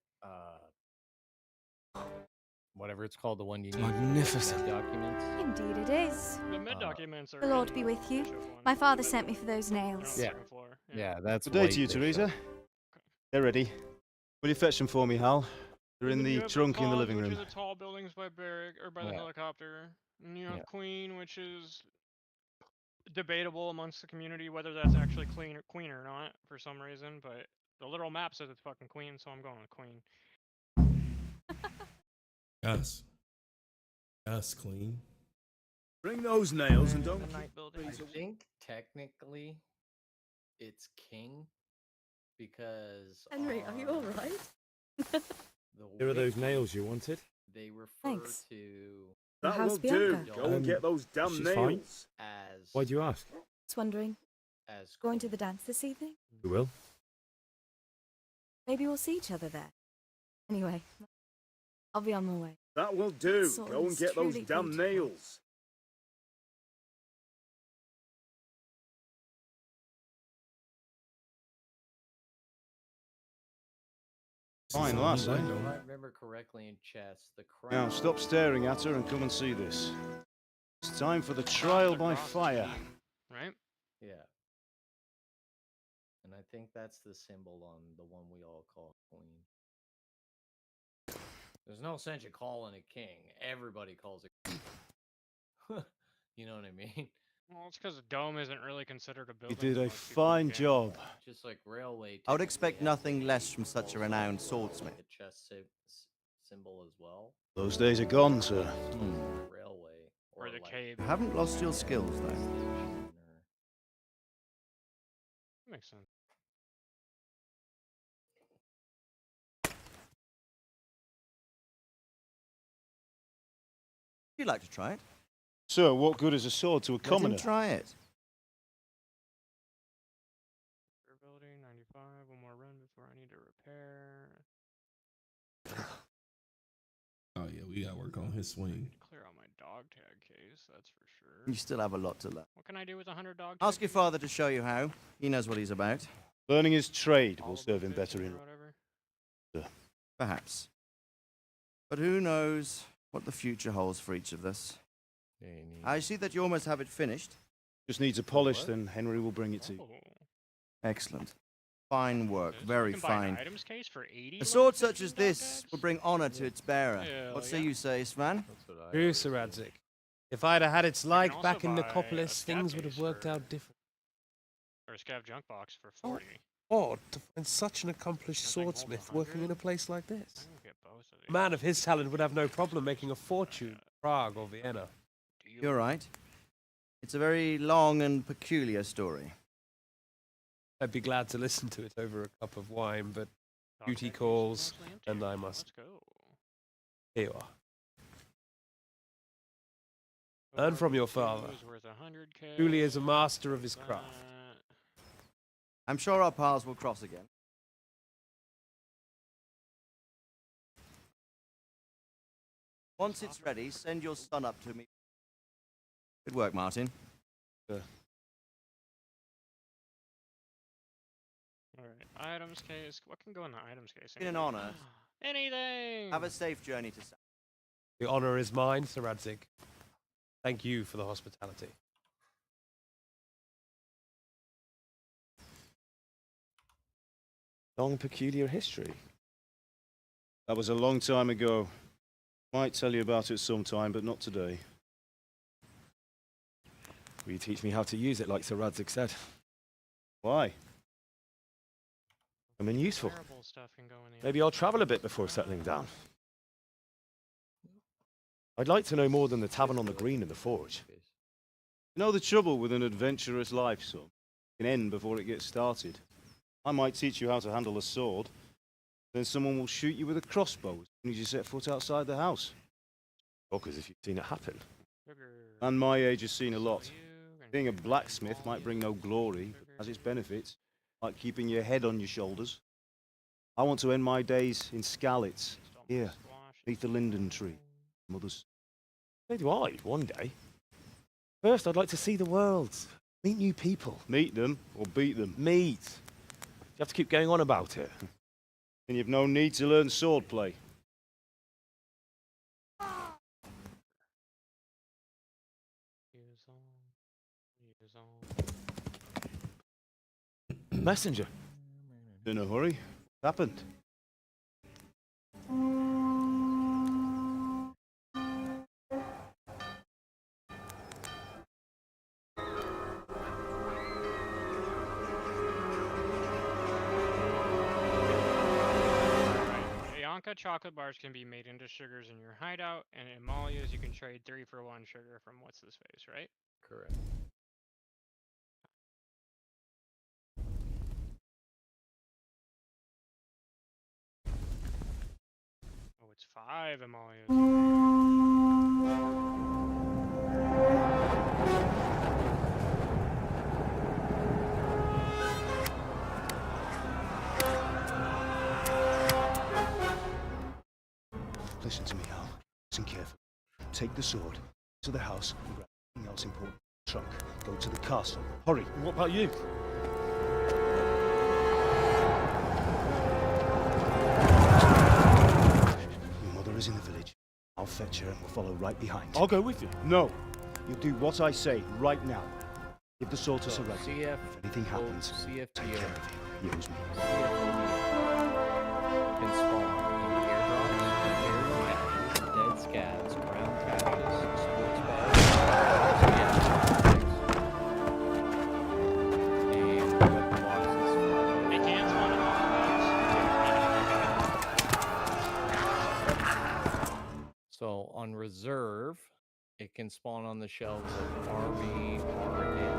whatever it's called, the one you need. Magnificent. Documents. Indeed it is. The med documents are. The Lord be with you. My father sent me for those nails. Yeah. Yeah, that's Good day White to you, Bishop. Teresa. They're ready. Will you fetch them for me, Hal? They're in the trunk in the living room. Which is the tall buildings by barrack or by the Yeah. helicopter. And you have Yeah. Queen, which is debatable amongst the community whether that's actually Queen or not for some reason. But the literal map says it's fucking Queen, so I'm going with Queen. Yes. Yes, clean. Bring those nails and don't. Night building. I think technically it's King because Henry, are you all right? Here are those nails you wanted. They refer Thanks. to That How's will do. Bianca? Go and get those damn she's nails. fine. as Why'd you ask? Just wondering. as Going to the dance this evening? We will. Maybe we'll see each other there. Anyway, I'll be on my way. That will do. Sword Go and is get those truly damn beautiful. nails. Fine lass, eh? If I remember correctly in chess, the crown. Now stop staring at her and come and see this. It's time for the trial by fire. Right? Yeah. And I think that's the symbol on the one we all call Queen. There's no sense in calling it King. Everybody calls it King. You know what I mean? Well, it's because Dome isn't really considered a You building. did so a most people fine can't. job. Just like railway. I would technically expect has nothing the less from such a also renowned like swordsmith. a chess symbol as well. Those days are gone, sir. Railway Or the like cave. You haven't lost your skills, though. station or Makes sense. Would you like to try it? Sir, what good is a sword to a Let him commoner? try it. Durability 95. One more run before I need to repair. Oh yeah, we gotta work on his swing. Clear out my dog tag case, that's for sure. You still have a lot to learn. What can I do with 100 dog tags? Ask your father to show you how. He knows what he's about. Learning his trade will serve him better in. Or whatever. Perhaps. But who knows what the future holds for each of us. I see that you almost have it finished. Just needs a polish, then Henry will bring it to you. Oh. Excellent. Fine work. Very You can buy an fine. items case for 80. A sword such as this will bring honor to its bearer. Hell What say yeah. you say, Svan? True, Sir Radzik. If I'd have had its like also back in buy a Nicopolis, things would case have worked for- out different. Or a scav junk box for 40. Odd to find such an accomplished Nothing holds swordsmith working in 100. a place like this. I can get both of A these. man of his talent would have no problem making a fortune in Prague or Vienna. You're right. It's a very long and peculiar story. I'd be glad to listen to it over a cup of wine, but Dog duty tag case is calls, mostly empty. and I must. Let's go. Here you are. Learn from your father. Is worth 100K. Truly is a master of his That. craft. I'm sure our paths will cross again. Once it's ready, send your son up to me. Good work, Martin. Alright, items case. What can go in the items case? In an honor. Anything! Have a safe journey to. The honor is mine, Sir Radzik. Thank you for the hospitality. Long, peculiar history. That was a long time ago. Might tell you about it sometime, but not today. Will you teach me how to use it like Sir Radzig said? Why? I mean, useful. Terrible stuff can go in the Maybe I'll travel a bit before settling down. I'd like to know more than the tavern on the green and the forge. You know the trouble with an adventurous life, son? It can end before it gets started. I might teach you how to handle a sword, then someone will shoot you with a crossbow as soon as you set foot outside the house. Talk as if you've seen it happen. And my age has seen a lot. Being a blacksmith might bring no glory, but has its benefits, like keeping your head on your shoulders. I want to end my days in Skalitz, here, beneath the linden tree. Mother's. So do I, one day. First, I'd like to see the world, meet new people. Meet them or beat them? Meet. You have to keep going on about it. And you've no need to learn swordplay. Messenger. In a hurry. What happened? Bianca chocolate bars can be made into sugars in your hideout, and in Amalia's you can trade 3 for 1 sugar from what's this face, right? Correct. Oh, it's 5 Amalia's. Listen to me, Al. Listen carefully. Take the sword to the house and grab anything else important. Trunk. Go to the castle. Hurry. And what about you? Your mother is in the village. I'll fetch her and we'll follow right behind. I'll go with you. No. You'll do what I say right now. Give the sword to Sir Radzig. CF. If anything happens, CFTO. take care of him. Use me. Can spawn in airdrops, dead scabs, ground caches, sports bags, and weapon boxes. They can spawn in So on reserve, it can spawn on the shelves of army, art, and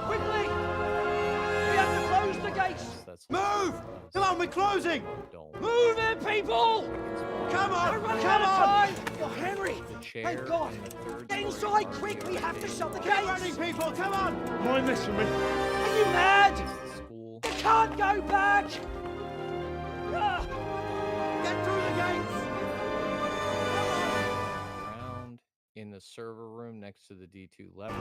Quickly! We have to close the gates! Move! Come on, we're closing! Move it, people! Come on! We're running out of time! Oh, Henry! Thank God! Get inside, quick! We have to shut the gates! Get running, people! Come on! Mind this from me. Are you mad? You can't go back! Get through the gates! Around in the server room next to the D2 lever.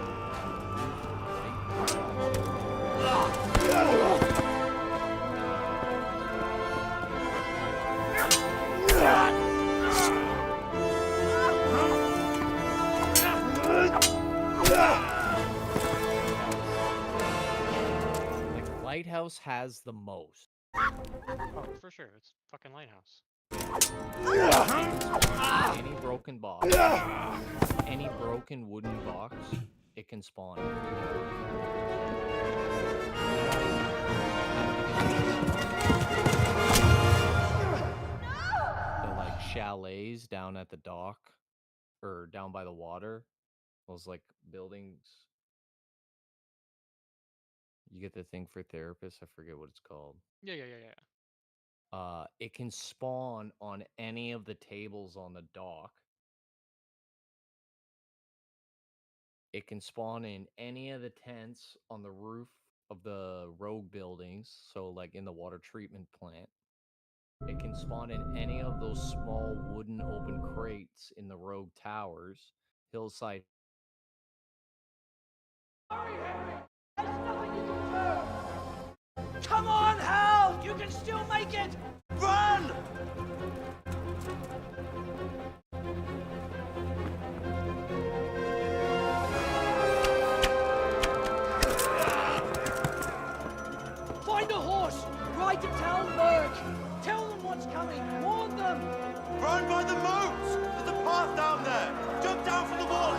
The lighthouse has the most. Oh, for sure. It's fucking lighthouse. Any broken box, any broken wooden box, it can spawn. The like chalets down at the dock or down by the water, those like buildings. You get the thing for therapists. I forget what it's called. Yeah. It can spawn on any of the tables on the dock. It can spawn in any of the tents on the roof of the rogue buildings, so like in the water treatment plant. It can spawn in any of those small wooden open crates in the rogue towers, hillside. Come on, Hal! You can still make it! Run! Find a horse! Ride to Talberg! Tell them what's coming! Warn them! Run by the moat! There's a path down there! Jump down from the wall,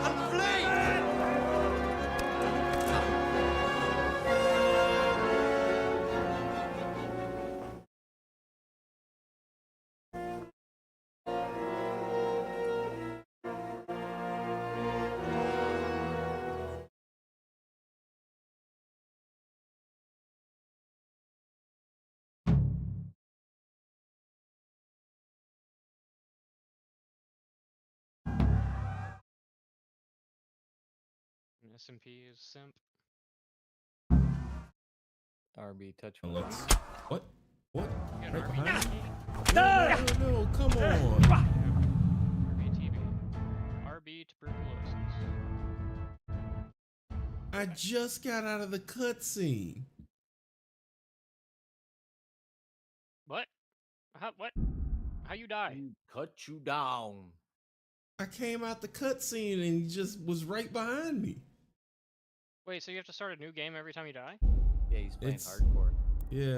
SMP is simp. RB touch. Let's. What? What? You got Right RB behind me? TV? No, come on. RB TV. RB tuberculosis. I just got out of the cutscene. What? What? How you die? Cut you down. I came out the cutscene and he just was right behind me. Wait, so you have to start a new game every time you die? Yeah, he's playing It's- hardcore. Yeah.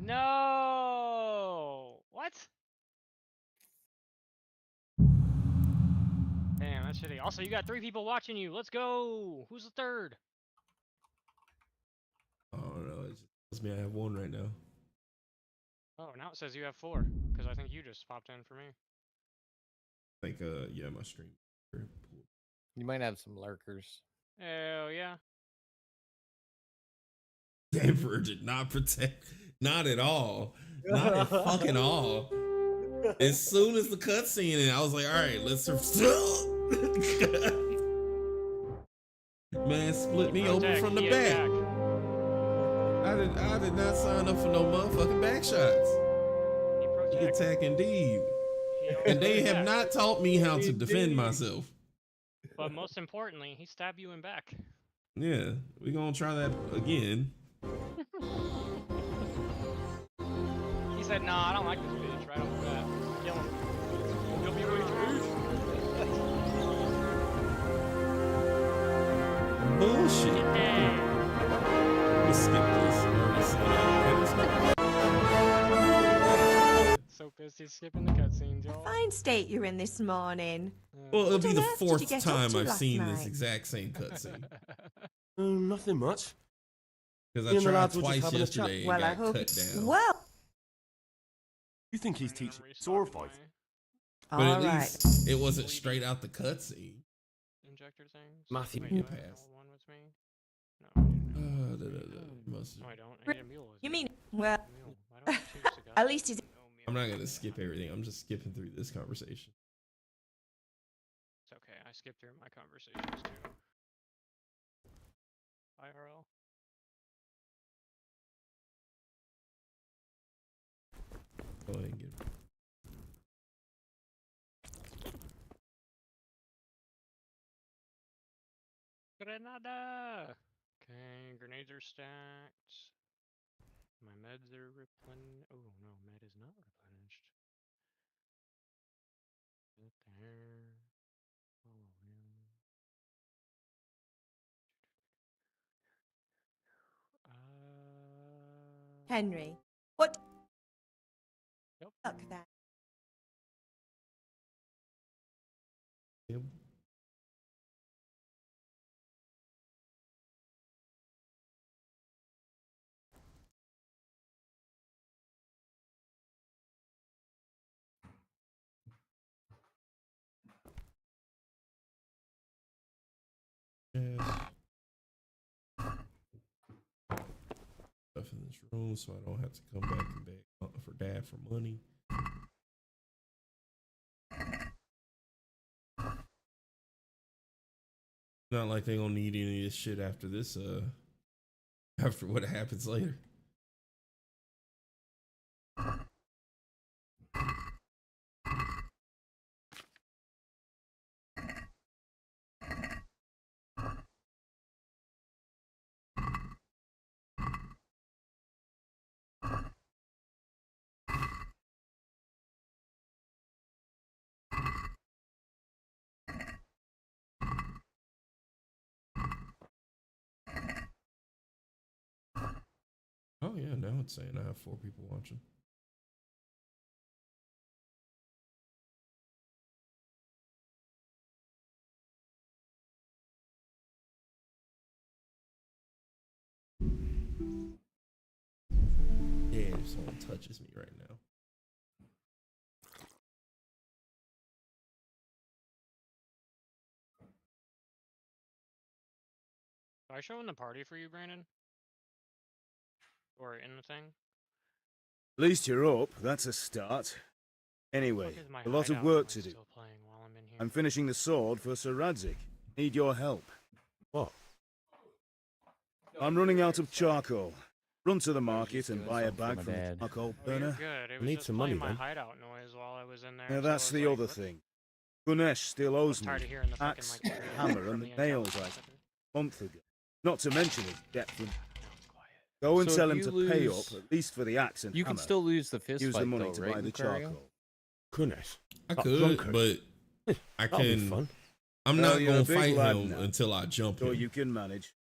No. What? Damn, that's shitty. Also, you got 3 people watching you. Let's go. Who's the third? I don't know. It just tells me I have 1 right now. Oh, now it says you have 4. Because I think you just popped in for me. I think, yeah, my stream. You might have some lurkers. Hell yeah. Denver did not protect. Not at all. Not at fucking all. As soon as the cutscene ended, I was like, all right, let's. Man, split me open from the back. I did not sign up for no motherfucking back shots. He attack indeed. And they have not taught me how to defend myself. But most importantly, he stabbed you in back. Yeah, we're gonna try that again. He said, nah, I don't like this bitch right off the bat. Kill him. Kill me away, dude. Bullshit. Let's skip this. So pissed he's skipping the cutscenes, y'all. Fine state you're in this morning. Well, it'll be What the on earth did you 4th get up time to I've last seen this night? exact same cutscene. Nothing much. Because Me I and the tried lads were just twice having a chat. yesterday and Well, I got hope. cut down. Well, You think he's teaching sword fight? But all at right. least it wasn't straight out the cutscene. Injector things. Matthew. Wait, You do I have passed. one with me? No, I didn't. Must- No, I don't. I need a mule with You me. mean, well, Mule. Why don't I choose the guy? at least he's. I'm not gonna skip everything. I'm just skipping through this conversation. It's okay. I skipped through my conversations too. IRL. Go ahead and get it. Grenada! Okay, grenades are stacked. My meds are replenished. Oh no, med is not replenished. Right there. Follow him. Henry. What? Yep. Fuck that. Yep. Yes. Stuff in this room so I don't have to come back and beg for dad for money. Not like they gonna need any of this shit after this, after what happens later. Oh yeah, now it's saying I have 4 people watching. Yeah, if someone touches me right now. Do I show in the party for you, Brandon? Or in the thing? At least you're up. That's a start. Anyway, Fuck is my a lot of hideout work noise to do. still playing while I'm in here? I'm finishing the sword for Sir Radzik. Need your help. What? I'm running out of charcoal. Run to the market and buy a bag from the dad. charcoal Oh, you're burner. good. It I was need just some playing money my then. hideout noise while I was in there. Yeah, so that's I the was other like, thing. Ganesh still owes me tired of hearing the fucking, axe, like, hammer, from and the the nails intelligence I center. a month ago. Not to mention his debt from. Go and So tell if him to you pay lose- up, at least for the axe and You hammer. can still lose the fist Use fight the money though, to right, buy the Lucario? charcoal. Goodness. I That could, drunkard. but I That'll be can. fun. I'm Well, not you're a gonna big fight lad him now. until I jump Sure him. you can manage.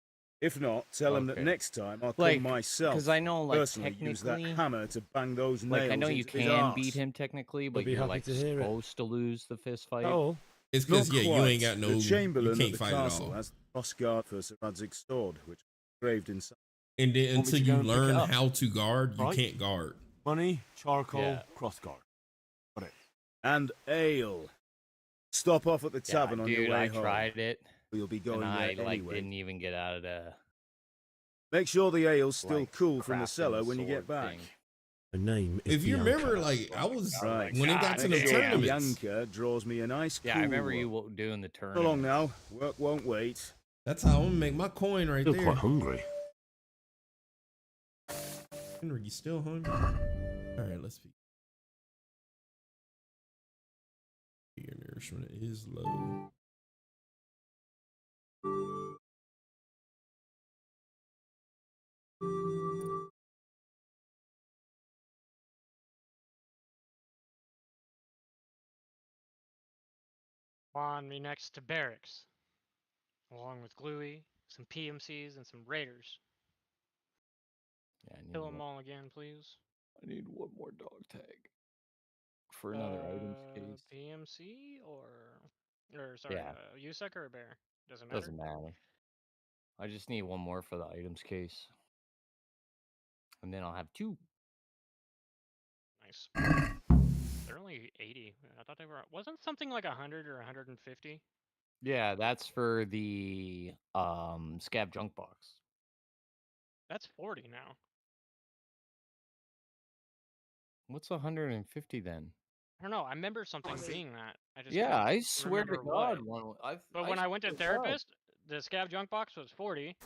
If not, tell him that Okay. next time I'll Like, come myself. 'cause I know, like, personally use that technically- hammer to bang those nails Like, I know you into his can beat arse. him technically, but be you're happy like to hear it. supposed to lose the fist fight. Oh, It's because Not you quite. ain't got no. The You Chamberlain can't at the fight at castle all. has the cross guard for Sir Radzig's sword, which is engraved inside. And then Want me until to you go and pick it learn up? how to guard, you Right. can't guard. money, charcoal, Yeah. crossguard. Got it. And ale. Stop off at the Yeah, tavern on dude, your way I home. tried it, You'll be going and I there like anyway. didn't even get out of the Make sure the ale's still like, cool from the crafting cellar when you get sword back. thing. The name is If you remember, Bianca. like I was Right. when it got to the Make sure tournaments. Bianca draws me a nice Yeah, cool I remember one. you doing the So long tournament. now. Work won't wait. That's how I'm gonna make my coin right Still there. quite hungry. Henry, you still hungry? All right, let's see. Your nourishment is low. On me next to barracks, along with Gluey, some PMCs, and some raiders. Yeah, I need, Kill them one, all again, please. I need one more dog tag for another items case. PMC or sorry, Yeah. USEC or a bear? Doesn't matter. Doesn't matter. I just need one more for the items case, and then I'll have two. Nice. They're only 80. I thought they were. Wasn't something like 100 or 150? Yeah, that's for the scav junk box. That's 40 now. What's 150 then? I don't know. I remember something being that. I just Yeah, couldn't I swear to remember God, what. one. But when I went to swear God. therapist, the scav junk box was 40,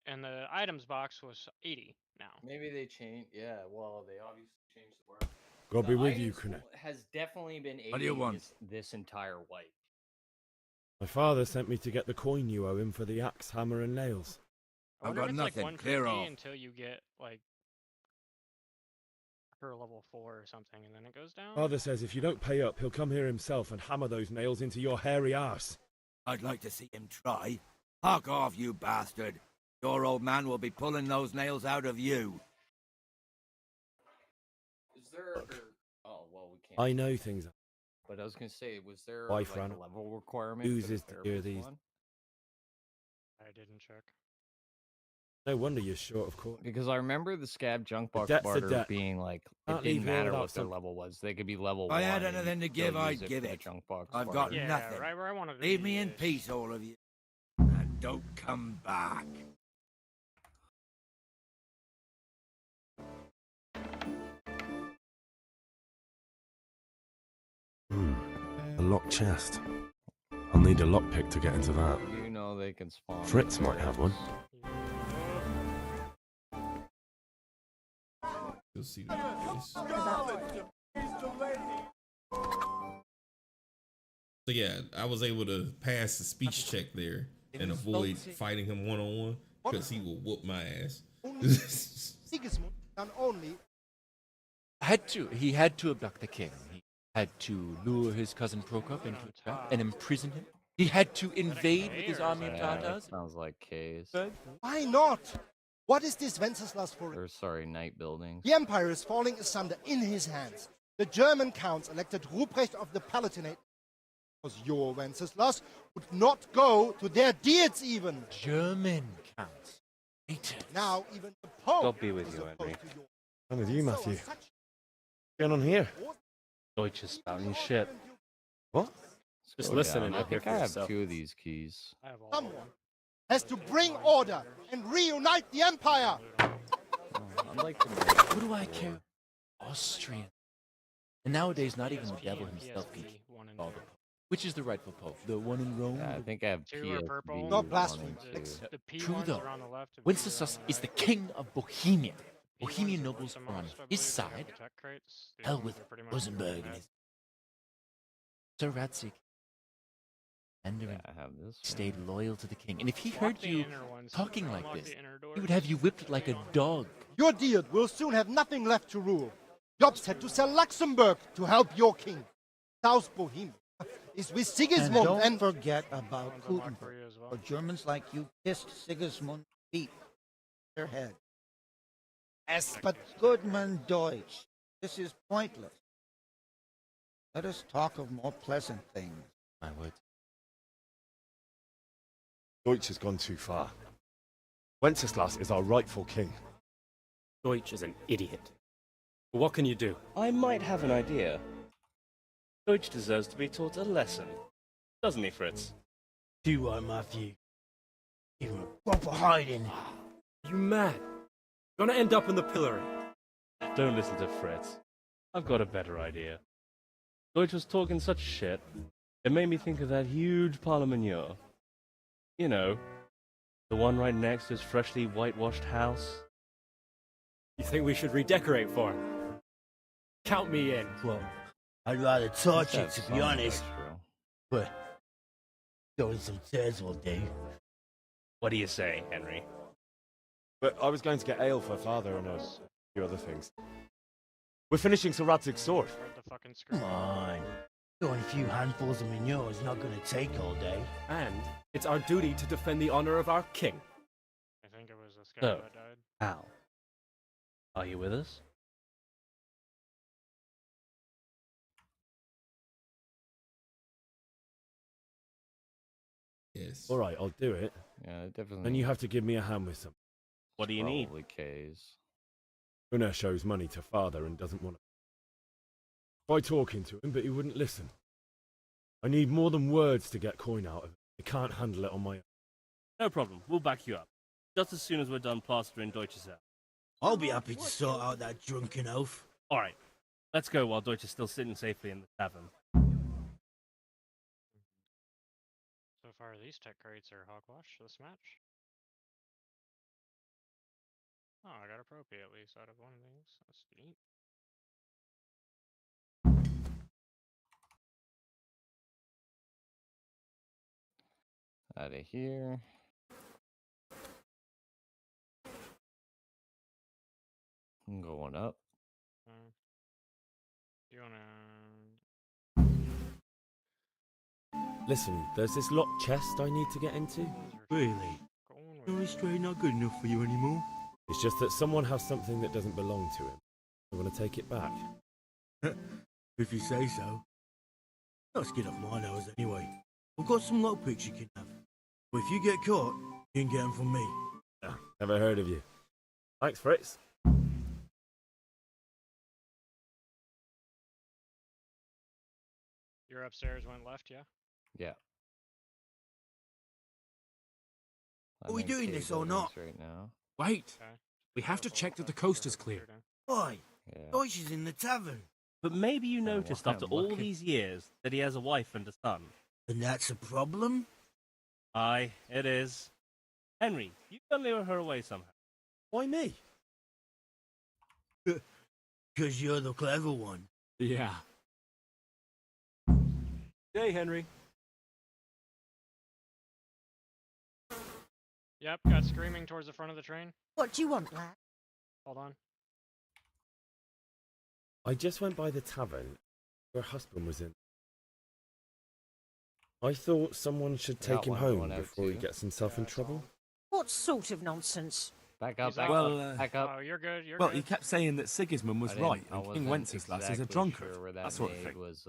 and the items box was 80 now. Maybe they changed. Yeah, well, they obviously changed the word. God The be with you, items Kuna. has definitely been 80 What do you want? this entire wipe. My father sent me to get the coin you owe him for the axe, hammer, and nails. I I've wonder got if it's nothing. like Clear 150 off. until you get like for level 4 or something, and then it goes down. Father says if you don't pay up, he'll come here himself and hammer those nails into your hairy arse. I'd like to see him try. Hark off, you bastard. Your old man will be pulling those nails out of you. Is there? Oh well, we can't. I know things. But I was gonna say, was there Wife like ran a level requirement? for the oozes to hear therapist these. one? I didn't check. No wonder you're short of court. Because I remember the scab junk box debt's a barter debt. being like, it Can't didn't leave here matter without what their some- level was. They could be level If I 1. had and anything to still give, use I'd it give for the it. Junk box I've barter. got Yeah, nothing. right where I wanted to Leave be me in is- peace, all of you. And don't come back. A locked chest. I'll need a lockpick to get into that. You know they can spawn. Fritz might have one. You'll see the face. So yeah, I was able to pass the speech check there and avoid fighting him one on one because he will whoop my ass. Sigismund can only He had to abduct the king. He had to lure his cousin Prokop into a trap and imprison him. He had to invade with his army of Yeah, that Tartars. sounds like K's. Why not? What is this Wenceslas for? Or sorry, night buildings. The empire is falling asunder in his hands. The German counts elected Ruprecht of the Palatinate because your Wenceslas would not go to their deeds even. German counts. Now even the Pope God be with is you, opposed Henry. to your- I'm with you, Matthew. So What's going on here? Deutsche spouting shit. What? Just Slow listening down. I up here think for I have yourself. 2 of these keys. I have all Someone has to bring order and reunite the empire. I'd like to know. What do I care? Austrian. And nowadays, not even the devil himself can PSP 1 and all 2. the Which is the rightful pope? The one in Rome? Yeah, I think I have Two are PSV purple. Not blasphemy. wanting to- The P True ones though. are on the left. And Wenceslas is the king of Bohemia. P Bohemian ones are worth nobles the are on most, I his believe. They have side. the tech crates. The Hell other with ones are pretty much Rosenberg and red. his Sir Radzik. Yeah, I have this. Stayed loyal to the king. And if he Lock heard the you inner ones. talking like Unlock this, the inner he would doors. have you whipped like a dog. Your Diet will soon have nothing left to rule. Jobs had to sell Luxembourg to help your king. South Bohemia is with And Sigismund don't forget about One's unlocked for Gutenberg. you as well. For Germans like you kissed Sigismund's feet, their head. Yes, But Goodman Deutsch, this is pointless. Let us talk of more pleasant things. I would. Deutsch has gone too far. Wenceslas is our rightful king. Deutsch is an idiot. But what can you do? I might have an idea. Deutsch deserves to be taught a lesson. Doesn't he, Fritz? Too right, Matthew. Give him a proper hiding. You mad? Gonna end up in the pillory. Don't listen to Fritz. I've got a better idea. Deutsch was talking such shit, it made me think of that huge parliament. You know, the one right next to his freshly whitewashed house. You think we should redecorate for him? Count me in. Well, I'd rather torch it, That's to be some honest. extra. But throwing some tears will do. What do you say, Henry? But I was going to get ale for father and a few other things. We're finishing Sir Radzig's sword. Read the fucking script. Come on. Throwing a few handfuls of manure is not going to take all day. And it's our duty to defend the honor of our king. I think it was this guy So, that died. Al, are you with us? Yes. All right, I'll do it. Yeah, definitely. Then you have to give me a hand with something. What do you need? Probably K's. Gunnar shows money to father and doesn't want to. Tried talking to him, but he wouldn't listen. I need more than words to get coin out of it. I can't handle it on my own. No problem. We'll back you up. Just as soon as we're done plastering Deutsch's out. I'll be happy to sort out that drunken oaf. All right. Let's go while Deutsch is still sitting safely in the tavern. So far, these tech crates are hogwash this match. Oh, I got a pro P at least out of one of these. That's neat. Out of here. I'm going up. You wanna? Listen, there's this locked chest I need to get into. Really? Your straight not good enough for you anymore? It's just that someone has something that doesn't belong to him. I want to take it back. If you say so. Not skin off my nose anyway. I've got some lockpicks you can have. But if you get caught, you can get them from me. Ah, never heard of you. Thanks, Fritz. You're upstairs, went left, yeah? Yeah. Are we doing this or not? Right now. Wait. Okay. We have to check that the coast is clear. Why? Yeah. Deutsch is in the tavern. But maybe you well, noticed I'm after all looking. these years that he has a wife and a son. And that's a problem? Aye, it is. Henry, you can lure her away somehow. Why me? Because you're the clever one. Yeah. Hey, Henry. Yep, got screaming towards the front of the train. What do you want, lad? Hold on. I just went by the tavern. Her husband was in. I thought someone should Got take him one home going out before he too. gets himself in trouble. What sort of nonsense? Back up, He's back out. up, back up. Oh, you're good. You're Well, good. he kept saying that Sigismund was I didn't- right I and King wasn't Wenceslas is a exactly drunkard. sure where that that sort of maid thing. was.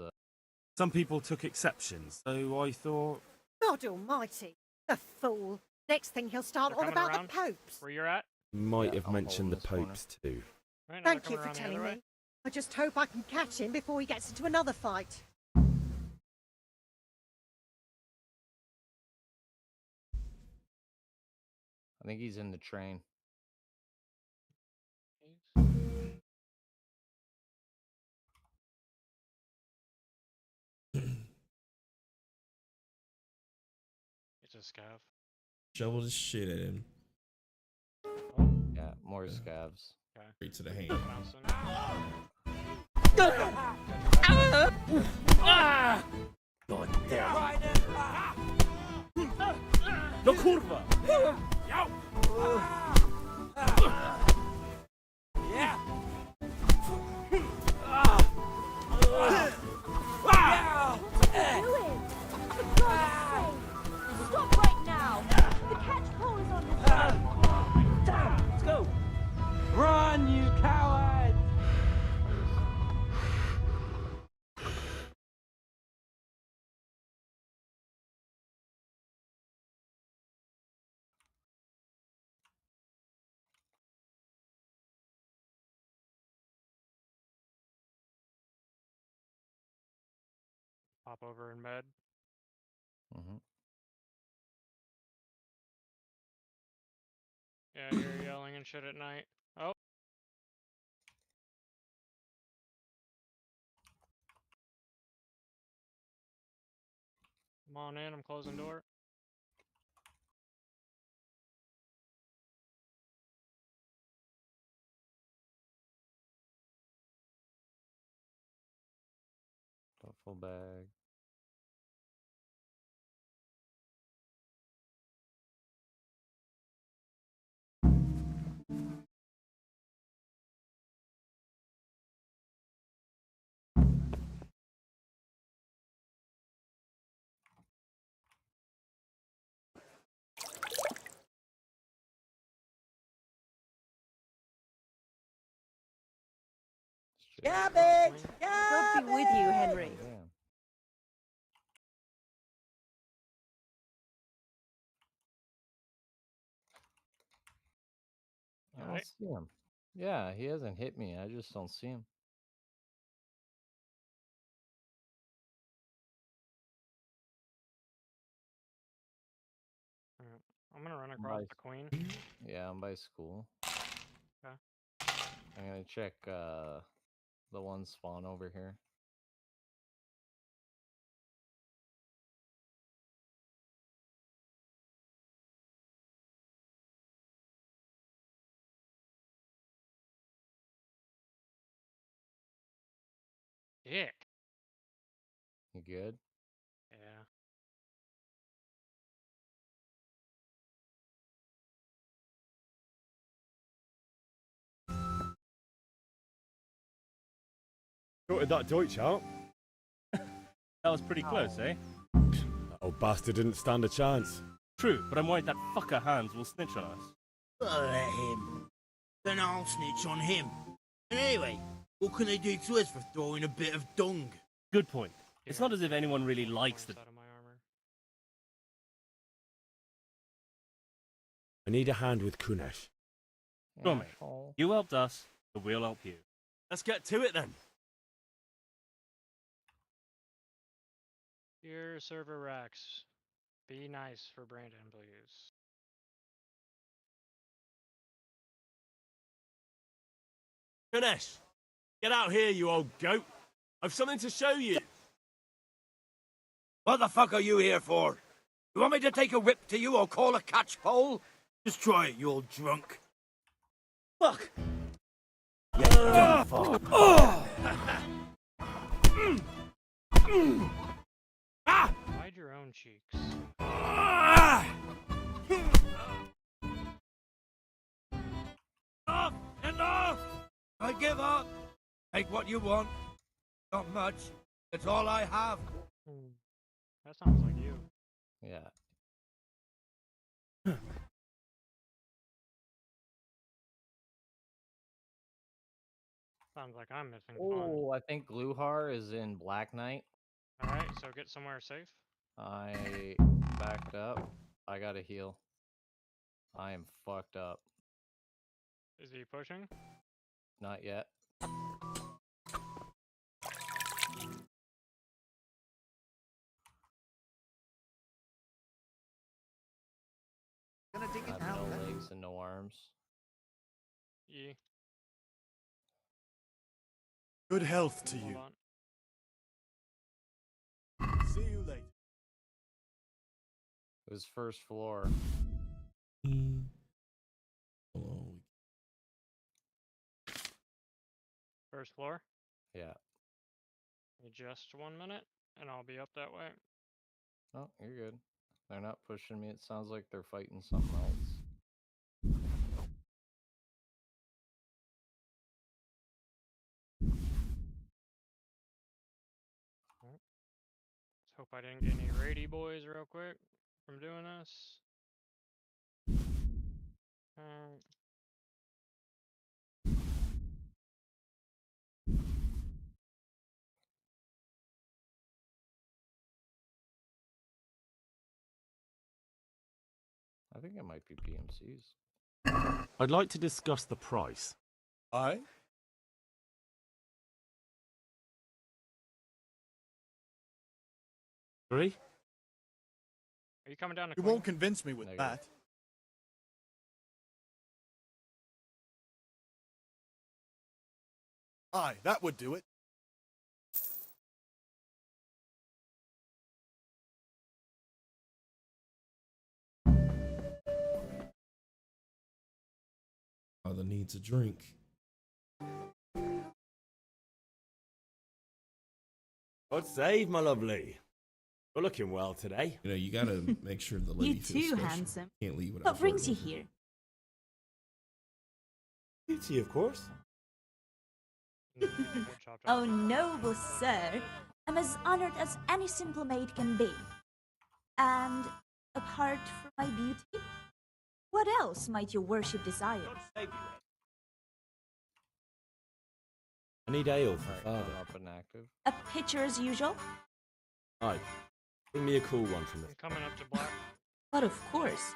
Some people took exceptions, so I thought. God almighty. The fool. Next thing he'll start They're on coming about around. the popes. Where you're at? Might Yeah, have I'll mentioned the hold this corner. popes too. Right, now they're Thank you coming for around the telling other me. way. I just hope I can catch him before he gets into another fight. I think he's in the train. just scav. Shovel the shit at him. Yeah, more scabs. Okay. Straight to the hand. Bouncing. God damn. No kurwa! Yeah. Stop right now! The catch pole is on the side! Damn! Let's go! Run, you coward! Pop over in med. Mm-hmm. Yeah, I hear yelling and shit at night. Oh. Come on in, I'm closing door. Duffel bag. Garbage! God be with you, Henry. Damn. I don't Alright. see him. Yeah, he hasn't hit me. I just don't see him. Alright. I'm gonna run I'm across by the queen. Yeah, I'm by school. Okay. I'm gonna check the one spawn over here. Dick. You good? Yeah. Sorted that Deutsch out. That was pretty close, eh? That old bastard didn't stand a chance. True, but I'm worried that fucker Hans will snitch on us. Let him. Then I'll snitch on him. And anyway, what can they do to us for throwing a bit of dung? Good point. It's not as if anyone really likes the... Out of my armor. I need a hand with Kunesh. Sure, mate. You helped us, so we'll help you. Let's get to it then. Dear server Rex, be nice for Brandon, please. Ganesh, get out here, you old goat. I've something to show you. What the fuck are you here for? You want me to take a whip to you or call a catch pole? Just try it, you old drunk. Fuck! Hide your own cheeks. Enough! Enough! I give up! Take what you want. Not much. It's all I have. That sounds like you. Yeah. Sounds like I'm missing fun. Oh, I think Gluhar is in Black Knight. Alright, so get somewhere safe. I backed up. I gotta heal. I am fucked up. Is he pushing? Not yet. Gonna dig I it have out. no legs and no arms. Yeah. Good health to Hold you. on. See you later. It was first floor. First floor? Yeah. Just 1 minute, and I'll be up that way. Oh, you're good. They're not pushing me. It sounds like they're fighting something else. Let's hope I didn't get any raidy boys real quick from doing this. I think it might be PMCs. I'd like to discuss the price. Aye? Three? Are you coming down to You Queen? won't convince me with that. Aye, that would do it. Father needs a drink. God save, my lovely. You're looking well today. You know, you gotta make sure the lady You feels too, special. handsome. Can't leave without What brings you flirting. here? Beauty, of course. Oh, noble sir. I'm as honored as any simple maid can be. And apart from my beauty, what else might your worship desire? I need ale for Alright, father. I'm up and active. A pitcher as usual? Aye. Bring me a cool one from the... Coming up to black. But of course.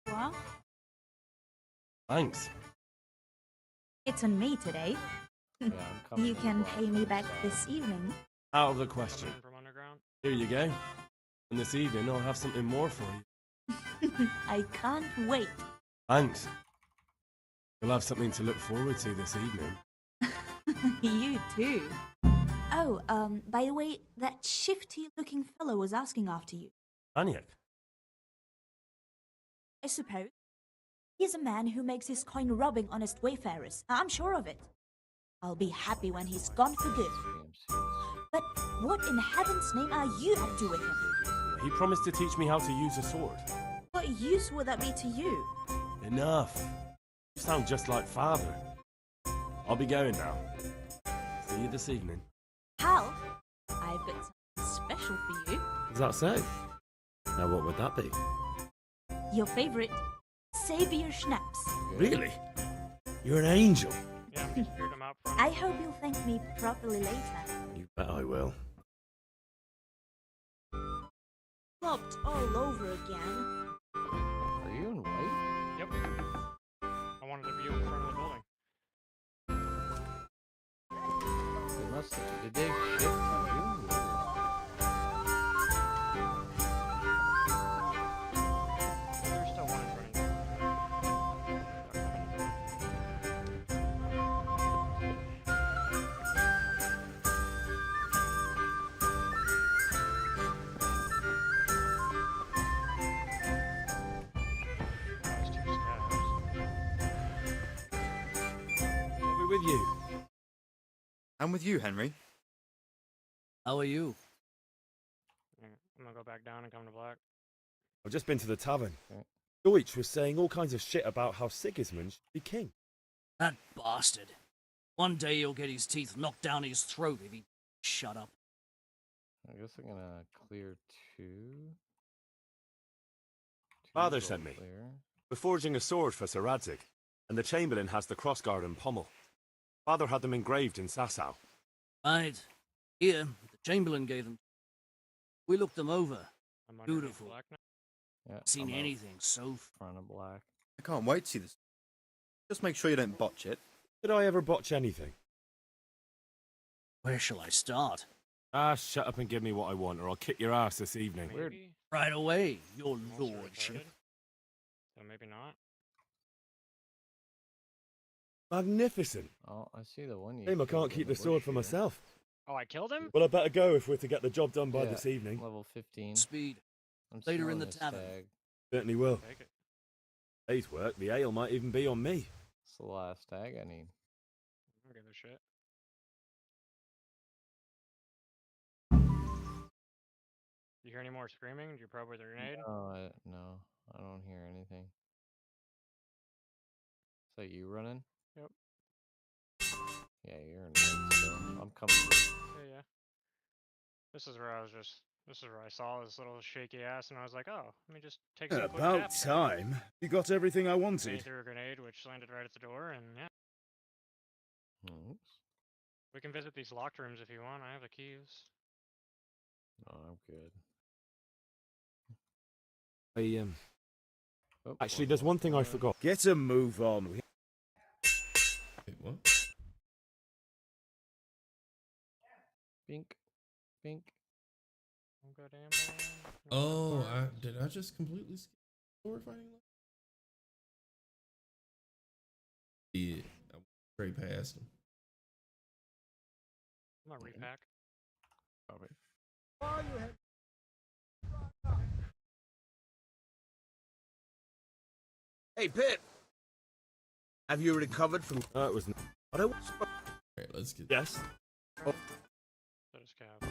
Well, Thanks. it's on me today. coming You in can black pay me back this evening. Out of the question. From underground. Here you go. And this evening I'll have something more for you. I can't wait. Thanks. You'll have something to look forward to this evening. You too. Oh, by the way, that shifty-looking fellow was asking after you. Aniak. I suppose. He's a man who makes his coin robbing honest wayfarers. I'm sure of it. I'll be happy when he's gone for good. But what in heaven's name are you up to with him? He promised to teach me how to use a sword. What use would that be to you? Enough. You sound just like father. I'll be going now. See you this evening. Hal, I've got something special for you. Is that so? Now what would that be? Your favorite, Savior Schnapps. Really? You're an angel. Yeah, I'm just cleared him out front. I hope you'll thank me properly later. You bet I will. Flopped all over again. Are you in white? Yep. I wanted to view in front of the building. They must have. Did they shift to you? There's still one in front of you. There's two scabs. I'll be with you. I'm with you, Henry. How are you? Yeah, I'm gonna go back down and come to black. I've just been to the tavern. Deutsch was saying all kinds of shit about how Sigismund should be king. That bastard. One day he'll get his teeth knocked down his throat if he shut up. I guess I'm gonna clear two. Father Two's sent all me. clear. We're forging a sword for Sir Radzig, and the Chamberlain has the crossguard and pommel. Father had them engraved in Sasau. Right. Here, the Chamberlain gave them. We looked them over. I'm underneath Beautiful. black now. Yeah, Seen I'm out anything so front of black. I can't wait to see this. Just make sure you don't botch it. Did I ever botch anything? Where shall I start? Ah, shut up and give me what I want, or I'll kick your ass this evening. Maybe. Right away, your Almost lordship. retarded. So maybe not. Magnificent. Oh, I see the one you. Shame I can't killed in keep the bush sword for here. myself. Oh, I killed him? Well, I better go if we're to get the job done by Yeah, this evening. Level 15. Speed. I'm Later in smelling the this tavern. stag. Certainly will. Take it. Day's work, the ale might even be on me. It's the last stag I need. I don't give a shit. You hear any more screaming? Did you probe with a grenade? No, I don't hear anything. Is that you running? Yep. Yeah, you're in right still. I'm coming through. Yeah. This is where I saw this little shaky ass, and I was like, oh, let me just take some quick About taps. time. You got everything I They wanted. threw a grenade, which landed right at the door, and yeah. Oops. We can visit these locked rooms if you want. I have the keys. No, I'm good. Actually, there's one thing I forgot. Get a move on. Wait, what? Bink. Bink. Oh, did I just completely skip sword fighting? Yeah, I went straight past him. I'm gonna repack. Probably. Hey, Pip. Have you recovered from... It was... Alright, let's get... Yes? So does Cav.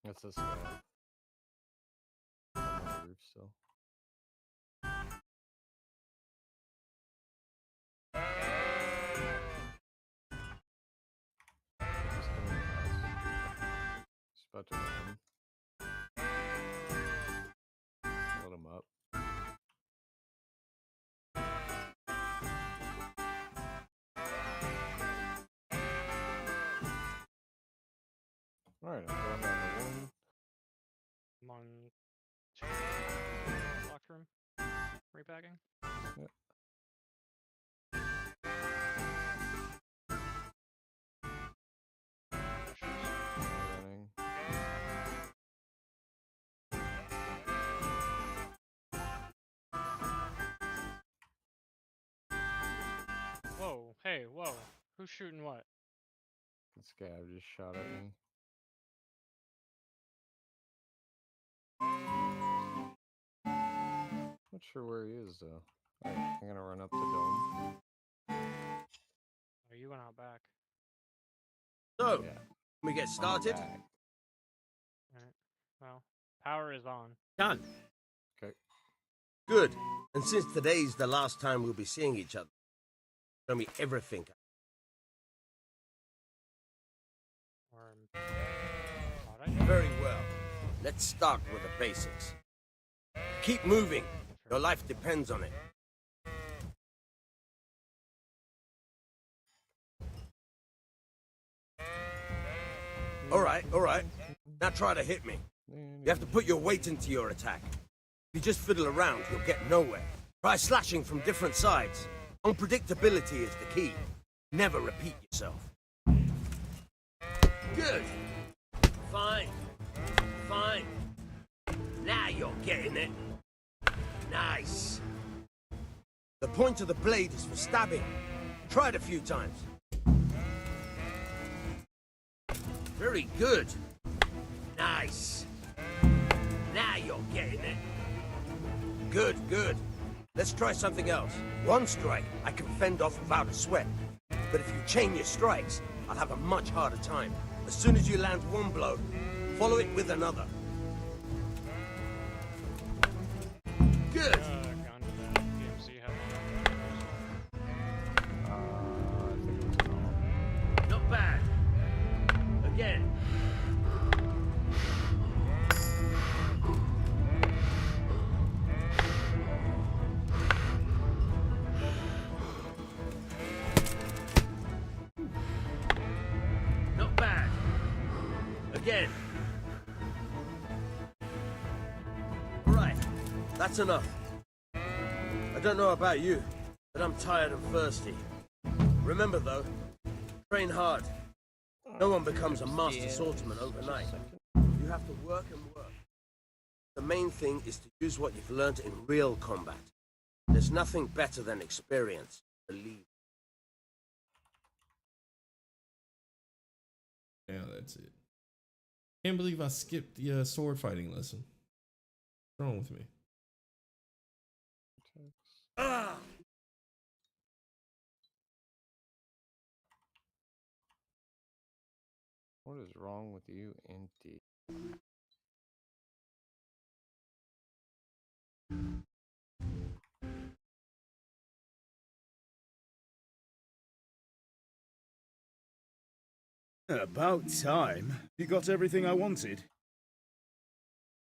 That's this guy. I'm on the roof still. He's coming in the house. He's about to run. Let him up. Alright, I'm going down to one. I'm on 2. Locked room. Repacking. Yep. Running. Whoa, hey, whoa. Who's shooting what? This guy just shot at me. Not sure where he is though. Alright, I'm gonna run up the dome. Oh, you went out back. So, Yeah. can we get started? Alright. Well, power is on. Done. Okay. Good. And since today's the last time we'll be seeing each other, show me everything. Very well. Let's start with the basics. Keep moving. Your life depends on it. All right. Now try to hit me. You have to put your weight into your attack. If you just fiddle around, you'll get nowhere. Try slashing from different sides. Unpredictability is the key. Never repeat yourself. Good. Fine. Now you're getting it. Nice. The point of the blade is for stabbing. Try it a few times. Very good. Nice. Now you're getting it. Good. Let's try something else. One strike I can fend off without a sweat. But if you chain your strikes, I'll have a much harder time. As soon as you land one blow, follow it with another. Good. Not bad. Again. Not bad. Again. Right. That's enough. I don't know about you, but I'm tired and thirsty. Remember though, train hard. No one becomes a master swordsman overnight. You have to work and work. The main thing is to use what you've learned in real combat. There's nothing better than experience. Believe. Yeah, that's it. Can't believe I skipped the sword fighting lesson. What's wrong with me? What is wrong with you, Inti? About time. You got everything I wanted.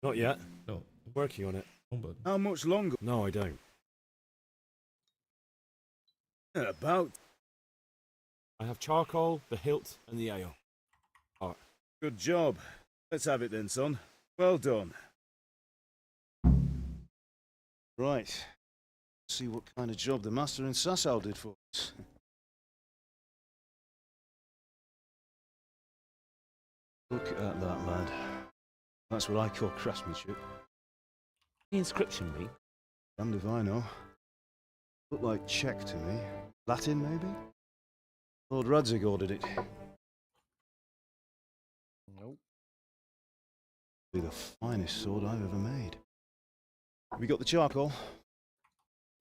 Not yet. No. I'm working on it. How much longer? No, I don't. About. I have charcoal, the hilt, and the ale. All right. Good job. Let's have it then, son. Well done. Right. See what kind of job the master in Sasau did for us. Look at that, lad. That's what I call craftsmanship. The inscription mean? Damned if I know. Looked like Czech to me. Latin, maybe? Lord Radzig ordered it. Nope. Be the finest sword I've ever made. We got the charcoal.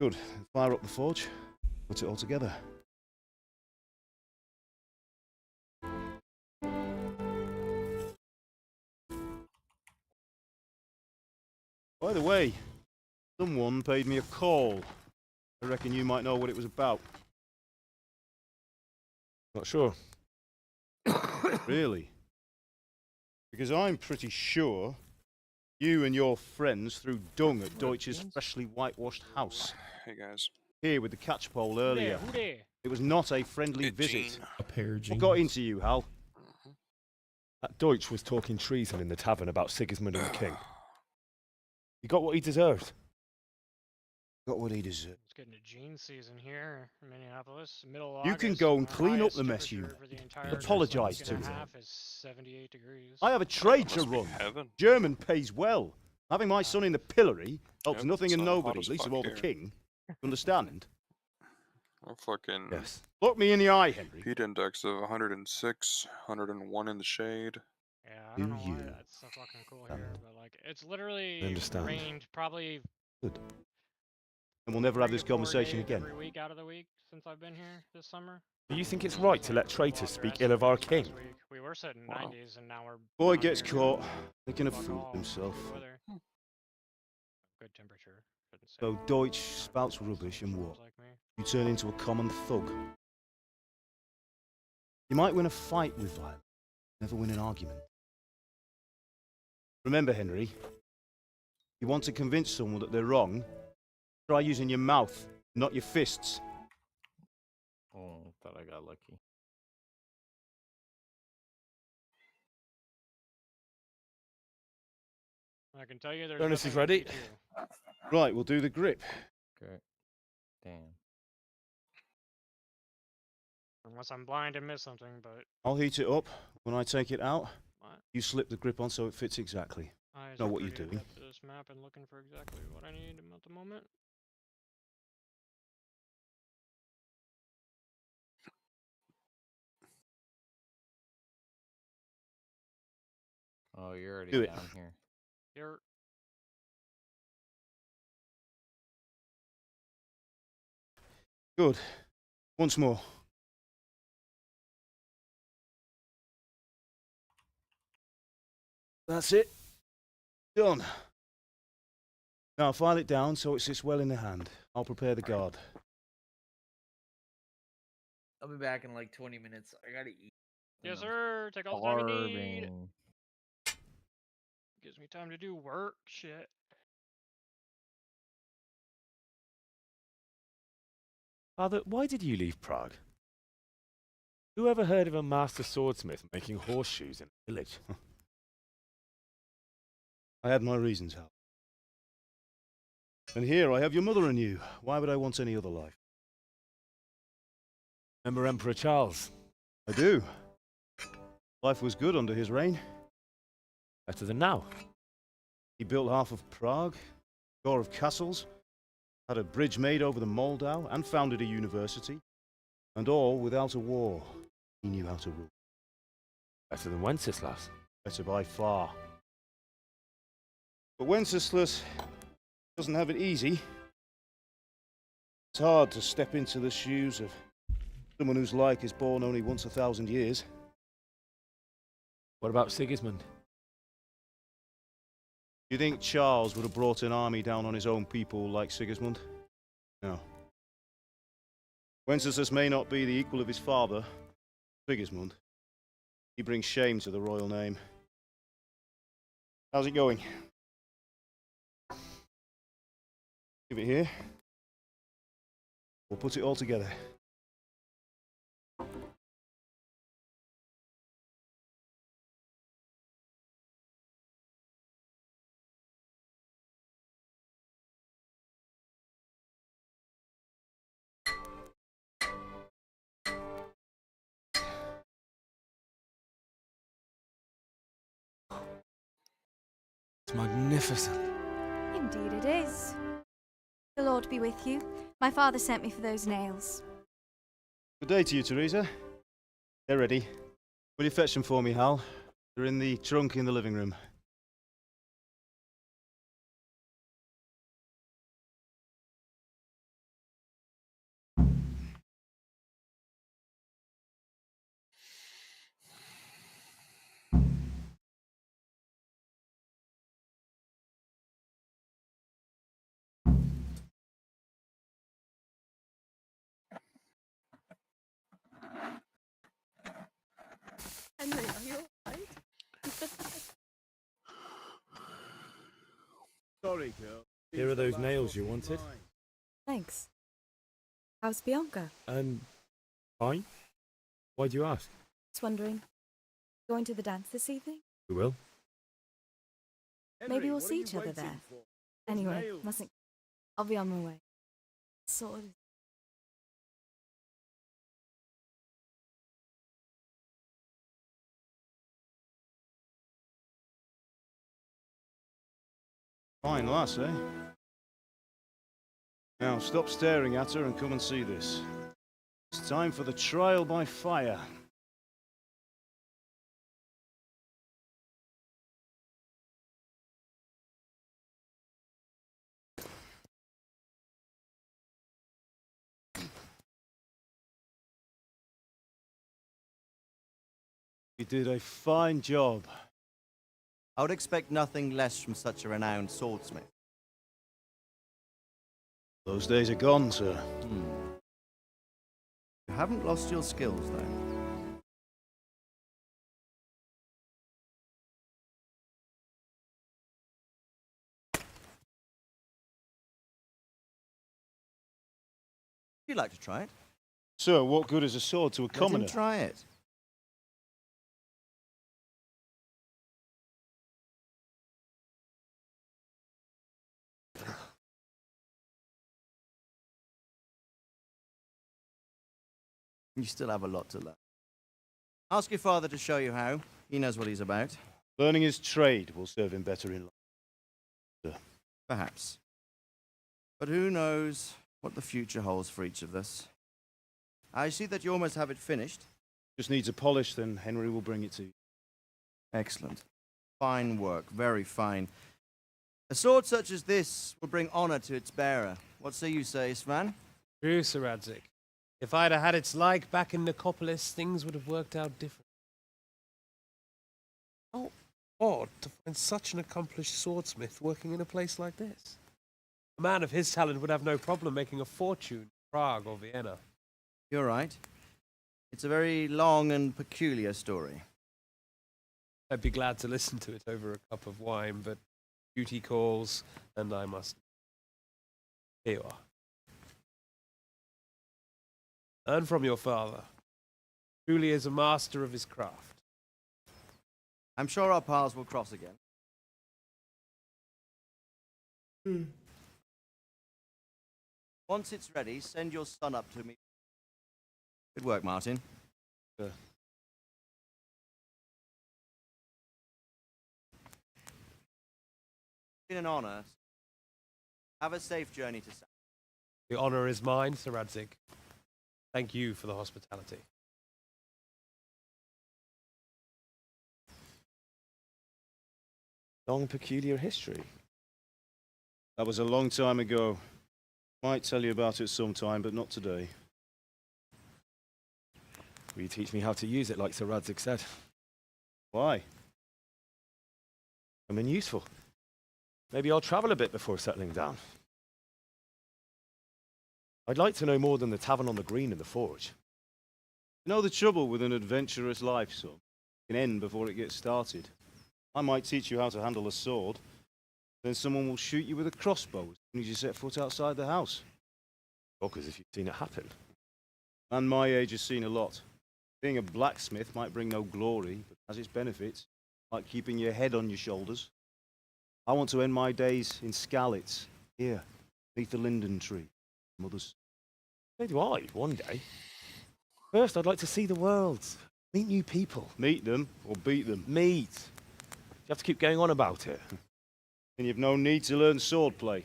Good. Fire up the forge. Put it all together. By the way, someone paid me a call. I reckon you might know what it was about. Not sure. Really? Because I'm pretty sure you and your friends threw dung at Deutsch's freshly whitewashed house. Hey guys. Here with the catchpole earlier. Who there? It was not a friendly visit. A pair of jeans. What got into you, Hal? That Deutsch was talking treason in the tavern about Sigismund and the king. He got what he deserved. Got what he deserved. It's getting to jean season here in Minneapolis. Middle of You can August, go and the clean up highest the mess you temperature for the entire apologise week to and a them. half is 78 degrees. I have a trade to Must be run. heaven. German pays well. Having my son in the pillory helps Yep, nothing it's and hot nobody, as least of fuck all the here. king. Understand? I'm fucking Yes. Look me in the eye, Henry. heat index of 106, 101 in the shade. Yeah, I don't know why that's so fucking cool here, but like it's literally understand. rained probably Good. And we'll never have 3 this to 4 conversation days again. every week out of the week since I've been here this summer. Do you think it's right to let traitors speak ill of our king? Last week we were sitting 90s and now we're Boy down gets here caught, making a fuck fool all of himself. good weather. Good temperature. Shouldn't say. So Deutsch spouts rubbish and what? Like me. You turn into a common thug. You might win a fight with violence, never win an argument. Remember, Henry, you want to convince someone that they're wrong, try using your mouth, not your fists. Oh, thought I got lucky. I can tell you there's Furnace is nothing ready. to do. Right, we'll do the grip. Okay. Damn. Unless I'm blind and miss something, but I'll heat it up. When I take it out, What? you slip the grip on so it fits exactly. eyes Know are what you're pretty doing. adept at this map and looking for exactly what I need at the moment. Oh, you're already Do it. down here. Here. Good. Once more. That's it. Done. Now file it down so it sits well in the hand. I'll prepare the guard. I'll be back in like 20 minutes. I gotta eat. Yes, sir. Take all the time you need. Starving. Gives me time to do work. Shit. Father, why did you leave Prague? Who ever heard of a master swordsmith making horseshoes in a village? I had my reasons, Hal. And here I have your mother and you. Why would I want any other life? Remember Emperor Charles? I do. Life was good under his reign. Better than now. He built half of Prague, a score of castles, had a bridge made over the Moldau, and founded a university. And all without a war. He knew how to rule. Better than Wenceslas. Better by far. But Wenceslas doesn't have it easy. It's hard to step into the shoes of someone whose like is born only once 1,000 years. What about Sigismund? You think Charles would have brought an army down on his own people like Sigismund? No. Wenceslas may not be the equal of his father, Sigismund. He brings shame to the royal name. How's it going? Give it here. We'll put it all together. It's magnificent. Indeed it is. The Lord be with you. My father sent me for those nails. Good day to you, Teresa. They're ready. Will you fetch them for me, Hal? They're in the trunk in the living room. Henry, are you alright? Sorry, girl. Here are those nails you wanted. Thanks. How's Bianca? Fine. Why do you ask? Just wondering. Going to the dance this evening? We will. Maybe we'll see each other there. Anyway, mustn't. I'll be on my way. Sort of. Fine lass, eh? Now stop staring at her and come and see this. It's time for the trial by fire. You did a fine job. I would expect nothing less from such a renowned swordsmith. Those days are gone, sir. You haven't lost your skills, though. Would you like to try it? Sir, what good is a sword to a commoner? Let him try it. You still have a lot to learn. Ask your father to show you how. He knows what he's about. Learning his trade will serve him better in life, sir. Perhaps. But who knows what the future holds for each of us. I see that you almost have it finished. Just needs a polish, then Henry will bring it to you. Excellent. Fine work, very fine. A sword such as this will bring honor to its bearer. What say you, Svan? True, Sir Radzik. If I'd have had its like back in Nicopolis, things would have worked out different. How odd to find such an accomplished swordsmith working in a place like this. A man of his talent would have no problem making a fortune in Prague or Vienna. You're right. It's a very long and peculiar story. I'd be glad to listen to it over a cup of wine, but duty calls, and I must. Here you are. Learn from your father. Truly is a master of his craft. I'm sure our paths will cross again. Once it's ready, send your son up to me. Good work, Martin. Sir. It's been an honor. Have a safe journey to Sam. The honor is mine, Sir Radzig. Thank you for the hospitality. Long, peculiar history. That was a long time ago. Might tell you about it sometime, but not today. Will you teach me how to use it like Sir Radzig said? Why? I mean, useful. Maybe I'll travel a bit before settling down. I'd like to know more than the tavern on the green and the forge. You know the trouble with an adventurous life, son? It can end before it gets started. I might teach you how to handle a sword, then someone will shoot you with a crossbow as soon as you set foot outside the house. Talk as if you've seen it happen. Man my age has seen a lot. Being a blacksmith might bring no glory, but has its benefits, like keeping your head on your shoulders. I want to end my days in Skalitz, here, beneath the linden tree. Mother's. So do I, one day. First, I'd like to see the world. Meet new people. Meet them, or beat them? Meet. You have to keep going on about it. Then you've no need to learn swordplay.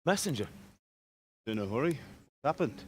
Messenger. In a hurry. What happened?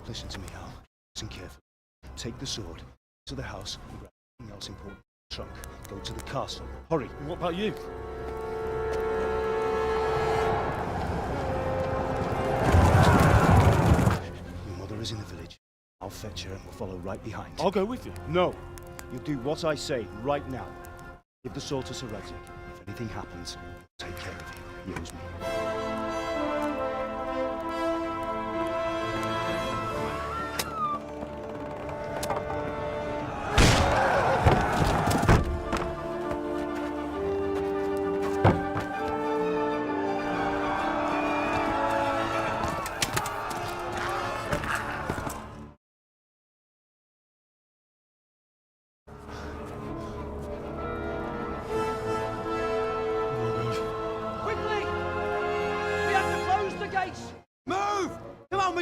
Listen to me, Hal. Listen carefully. Take the sword to the house and grab anything else important. Trunk. Go to the castle. Hurry. And what about you? Your mother is in the village. I'll fetch her and we'll follow right behind. I'll go with you. No. You'll do what I say right now. Give the sword to Sir Radzig. If anything happens, he'll take care of you. He owes me.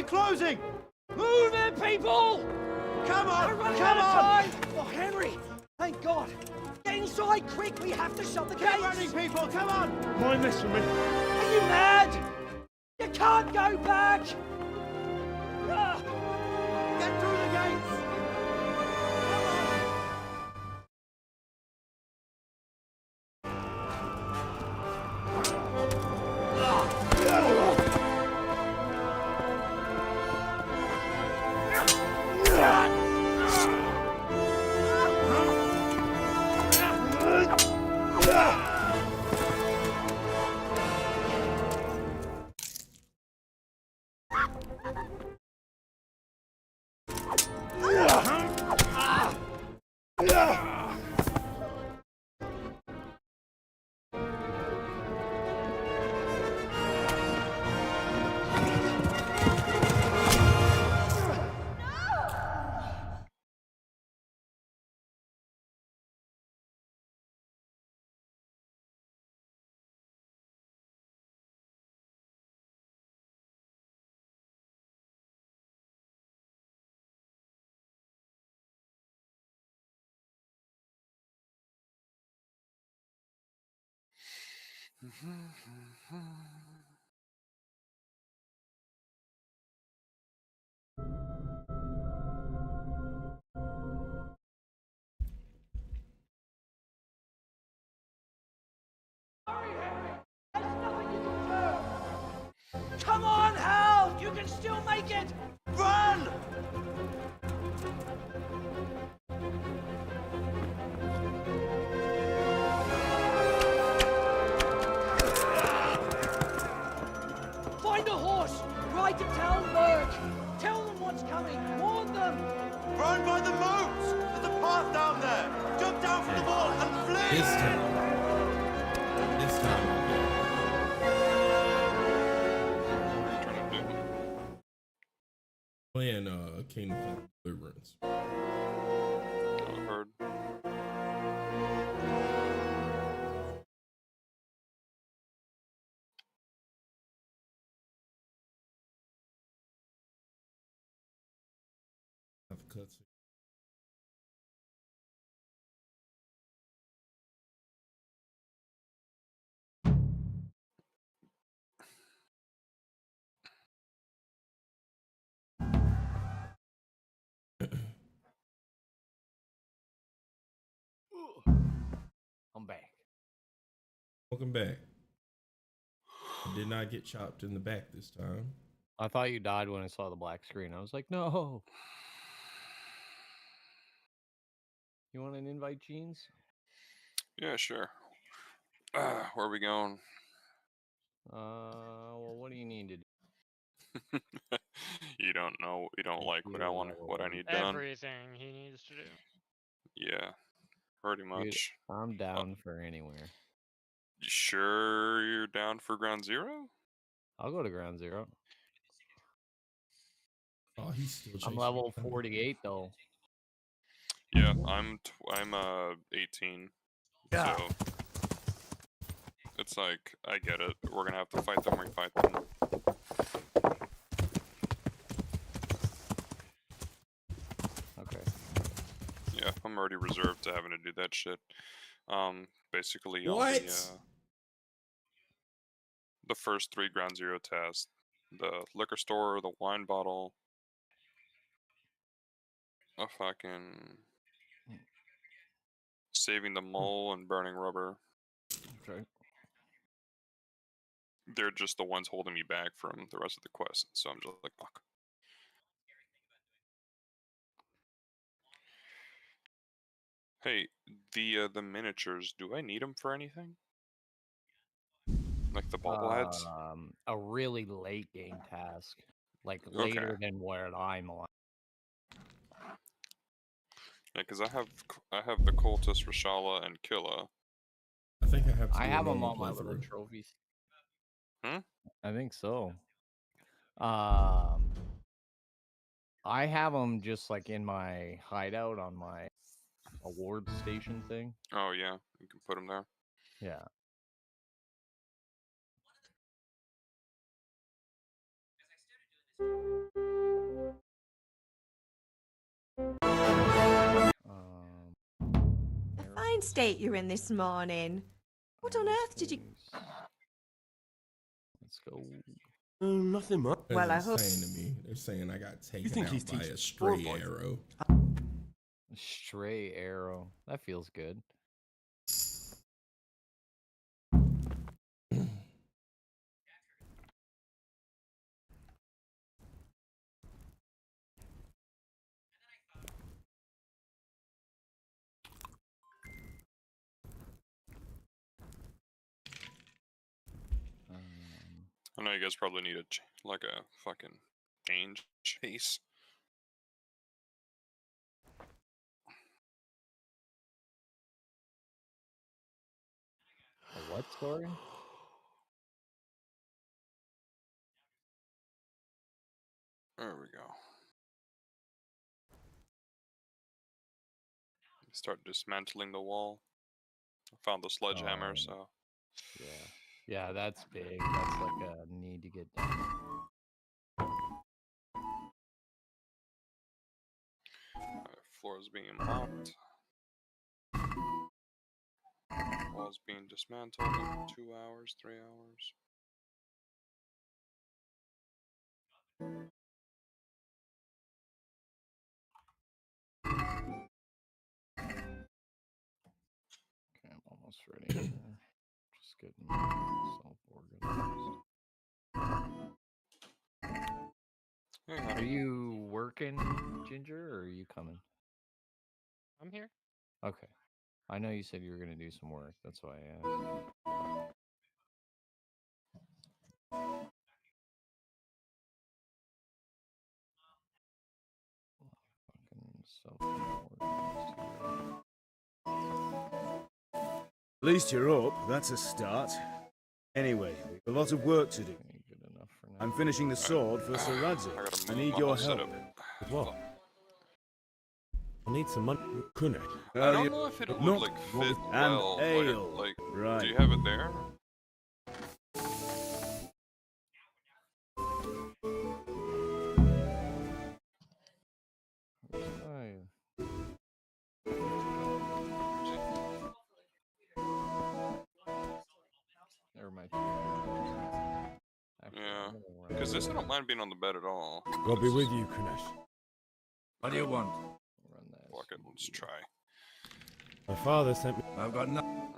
Closing! Move it, people! Come on! Come on! Oh, Henry! Thank God! Get inside, quick! We have to shut the gates! Get running, people! Come on! Mind this for me. Are you mad? You can't go back! Get through the gates! Come on, Hal! You can still make it! Run! path down there! Jump down from the wall and flee! This time. Playing Kingdom Come Deliverance. Heard. Have a cutscene. I'm back. Welcome back. I did not get chopped in the back this time. I thought you died when I saw the black screen. I was like, no. You want an invite, Jeans? Yeah, sure. Where are we going? Well, what do you need to do? You don't know. You don't like what I want. What I need done. Everything he needs to do. Yeah, pretty Dude, much. I'm down for anywhere. You sure you're down for Ground Zero? I'll go to Ground Zero. Oh, he's still chasing. I'm level 48 though. Yeah, I'm 18. Yeah. So it's like I get it. We're gonna have to fight them. We fight them. Okay. Yeah, I'm already reserved to having to do that shit. Basically all What? the first 3 Ground Zero tasks: the liquor store, the wine bottle, a fucking saving the mole, and burning rubber. Okay. They're just the ones holding me back from the rest of the quest, so I'm just like, fuck. Hey, the miniatures, do I need them for anything? Like the bobbleheads? A really late game task. Like later than where I'm on. Yeah, because I have the cultist, Rashala, and Killa. I think I have to I do have a them normal on my little playthrough. trophies. Hmm? I think so. I have them just like in my hideout on my award station thing. Oh yeah, you can put them there. Yeah. A fine state you're in this morning. What on earth did you... Let's go. Nothing much. Well, I They're hope... saying to me, they're saying I got taken think out he's by teaching a stray boys? arrow. Stray arrow. That feels good. I know you guys probably need like a fucking change pace. A what story? There we go. Start dismantling the wall. I found the sledgehammer, so. Yeah. Yeah, that's big. That's like a need to get done. Floor is being mopped. Wall's being dismantled in 2 hours, 3 hours. Okay, I'm almost ready here. Just getting myself organized. Are you working, Ginger, or are you coming? I'm here. Okay. I know you said you were going to do some work. That's why I asked. Fucking self-organized here. At least you're up. That's a start. Anyway, we've a lot of work to do. I'm finishing the sword for Sir Radzik. I need your help. With what? I need some money. Kunek. I don't know if it would like fit and well. ale. Like, Right. do you have it there? Never mind. Yeah, because this I don't mind being on the bed at all. I'll be with you, Kunesh. What do you want? Fuck it, let's try. My father sent me. I've got nothing.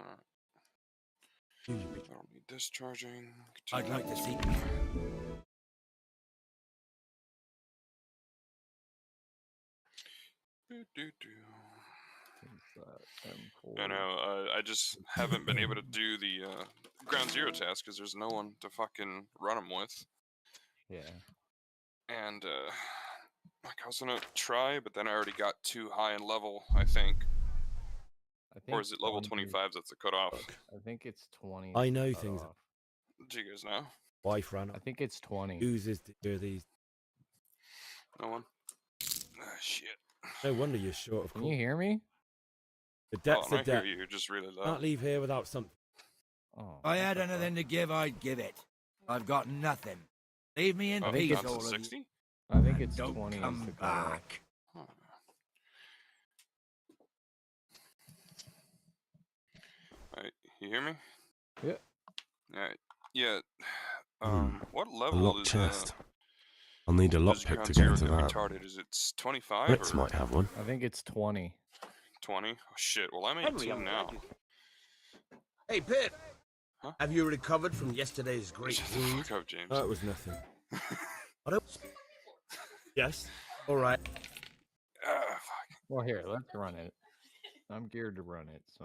I don't need discharging. I'd like to see. I know, I just haven't been able to do the ground zero task because there's no one to fucking run them with. Yeah. And like I was gonna try, but then I already got too high in level, I think. Or is it level 25 that's the cutoff? I think it's 20. I know things. Do you guys know? Wife ran. I think it's 20. Oozes to do these. No one? Ah, shit. No wonder you're short of. Can you hear me? Oh, The depth's I the hear depth. you, you're just really low. Can't leave here without something. Oh. If I had anything to give, I'd give it. I've got nothing. Leave me in Oh, peace, gone to all of you. 60? I think it's Don't 20. is come the cutoff. back. Huh. Alright, you hear me? Yeah. Alright, yeah. What A level locked is chest. I'll need a does lockpick ground to zero get into get that. retarded? Is it 25 Ritz or might have one. I think it's 20. 20? Oh shit, well I'm Henry, 18 I'm now. glad Hey, Pip. Huh? Have you recovered from yesterday's great Shut the wound? fuck up, James. That was nothing. Yes. All right. Fuck. Well, here, let's run it. I'm geared to run it, so.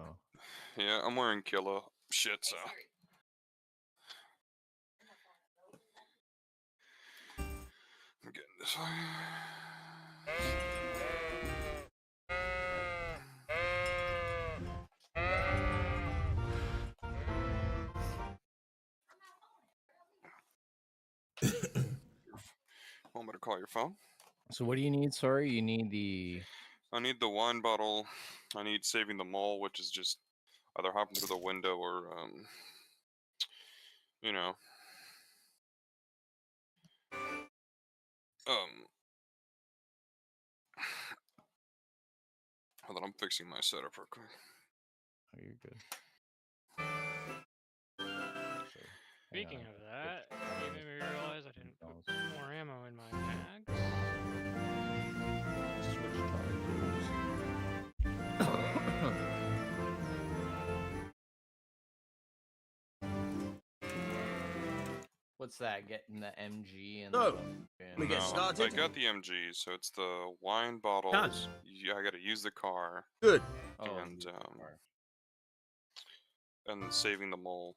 Yeah, I'm wearing killer shit, so. I'm getting this way. Want me to call your phone? So what do you need? Sorry, you need the. I need the wine bottle. I need saving the mole, which is just either hopping through the window or, you know. Hold on, I'm fixing my setup real quick. Oh, you're good. Speaking of that, you made me realize I didn't put more ammo in my mags. Switch What's that? Getting the MG and So, the we get started? I got the MG, so it's the wine bottles. Yeah, I gotta use the car. Good. And saving the mole.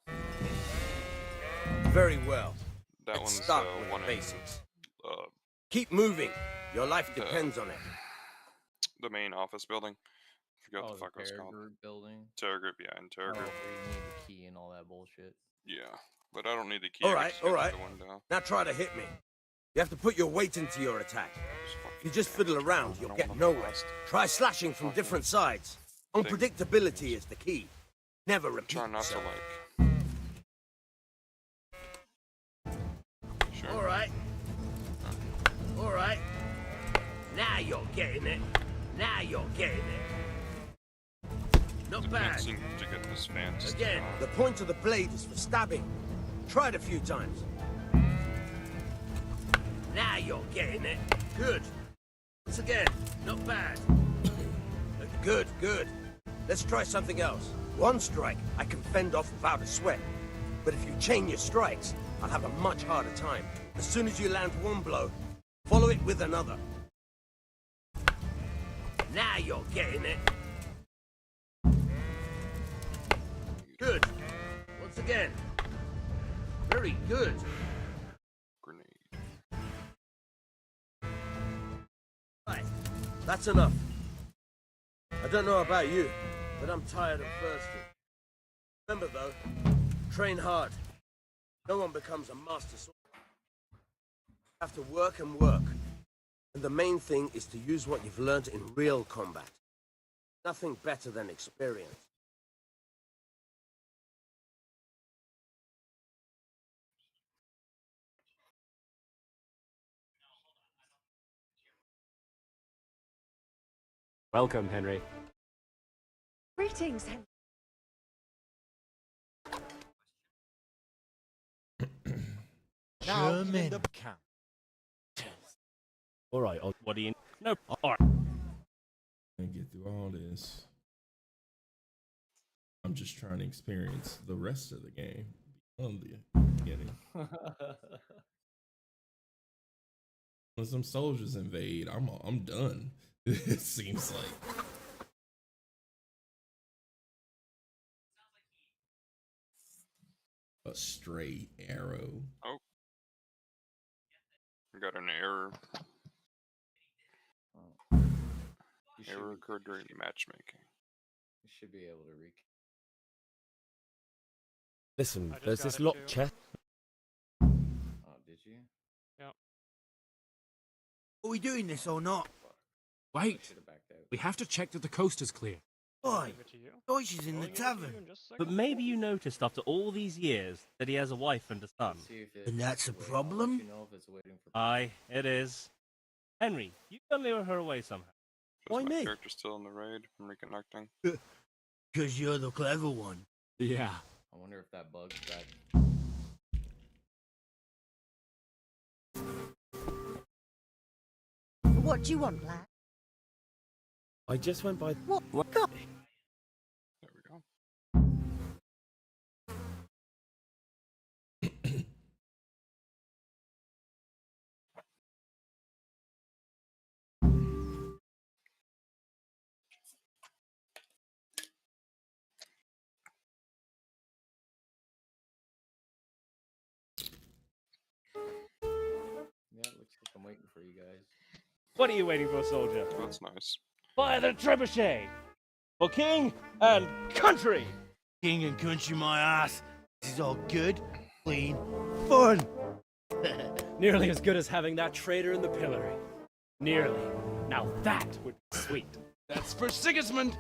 Very well. That Let's one's start with one the in, basics. Keep moving. Your life depends on it. The main office building. Forgot Oh, the fuck it was Terror called. Group building. Terror Group, yeah, and Terror Oh, Group. where you need the key and all that bullshit. Yeah, but I don't need the key. All I right, just all get right. the window. Now try to hit me. You have to put your weight into your attack. If you just fiddle around, you'll get nowhere. Try slashing from different sides. Unpredictability is the key. Never repeat Try not to yourself. Sure. All right. All right. Now you're getting it. Now you're getting it. Not I bad. can't seem to get this fan to stay Again, on. the point of the blade is for stabbing. Try it a few times. Now you're getting it. Good. Once again, not bad. Good, good. Let's try something else. One strike I can fend off without a sweat. But if you chain your strikes, I'll have a much harder time. As soon as you land one blow, follow it with another. Now you're getting it. Good. Once again. Very good. Grenade. Right. That's enough. I don't know about you, but I'm tired and thirsty. Remember though, train hard. No one becomes a master swordsman. You have to work and work. And the main thing is to use what you've learned in real combat. Nothing better than experience. Welcome, Henry. Greetings, Henry. Now in the camp. All right. What do you? No. All right. And get through all this. I'm just trying to experience the rest of the game beyond the beginning. When some soldiers invade, I'm done. It seems like. A straight arrow. Oh. I got an error. Error occurred during matchmaking. You should be able to Listen, there's this locked chest. Oh, did you? Yep. Are we doing this or not? Wait. We have to check that the coast is clear. Why? Deutsch is in the tavern. But maybe you noticed after all these years that he has a wife and a son. And that's a problem? Aye, it is. Henry, you can lure her away somehow. Why me? Character still in the raid from reconnecting. Because you're the clever one. Yeah. I wonder if that bug's back. What do you want, lad? I just went by. What? There we go. Yeah, it looks like I'm waiting for you guys. What are you waiting for, soldier? Oh, that's nice. Fire the trebuchet! For king and country! King and country, my ass. This is all good, clean, fun. Nearly as good as having that traitor in the pillory. Nearly. Now that would be sweet. That's for Sigismund.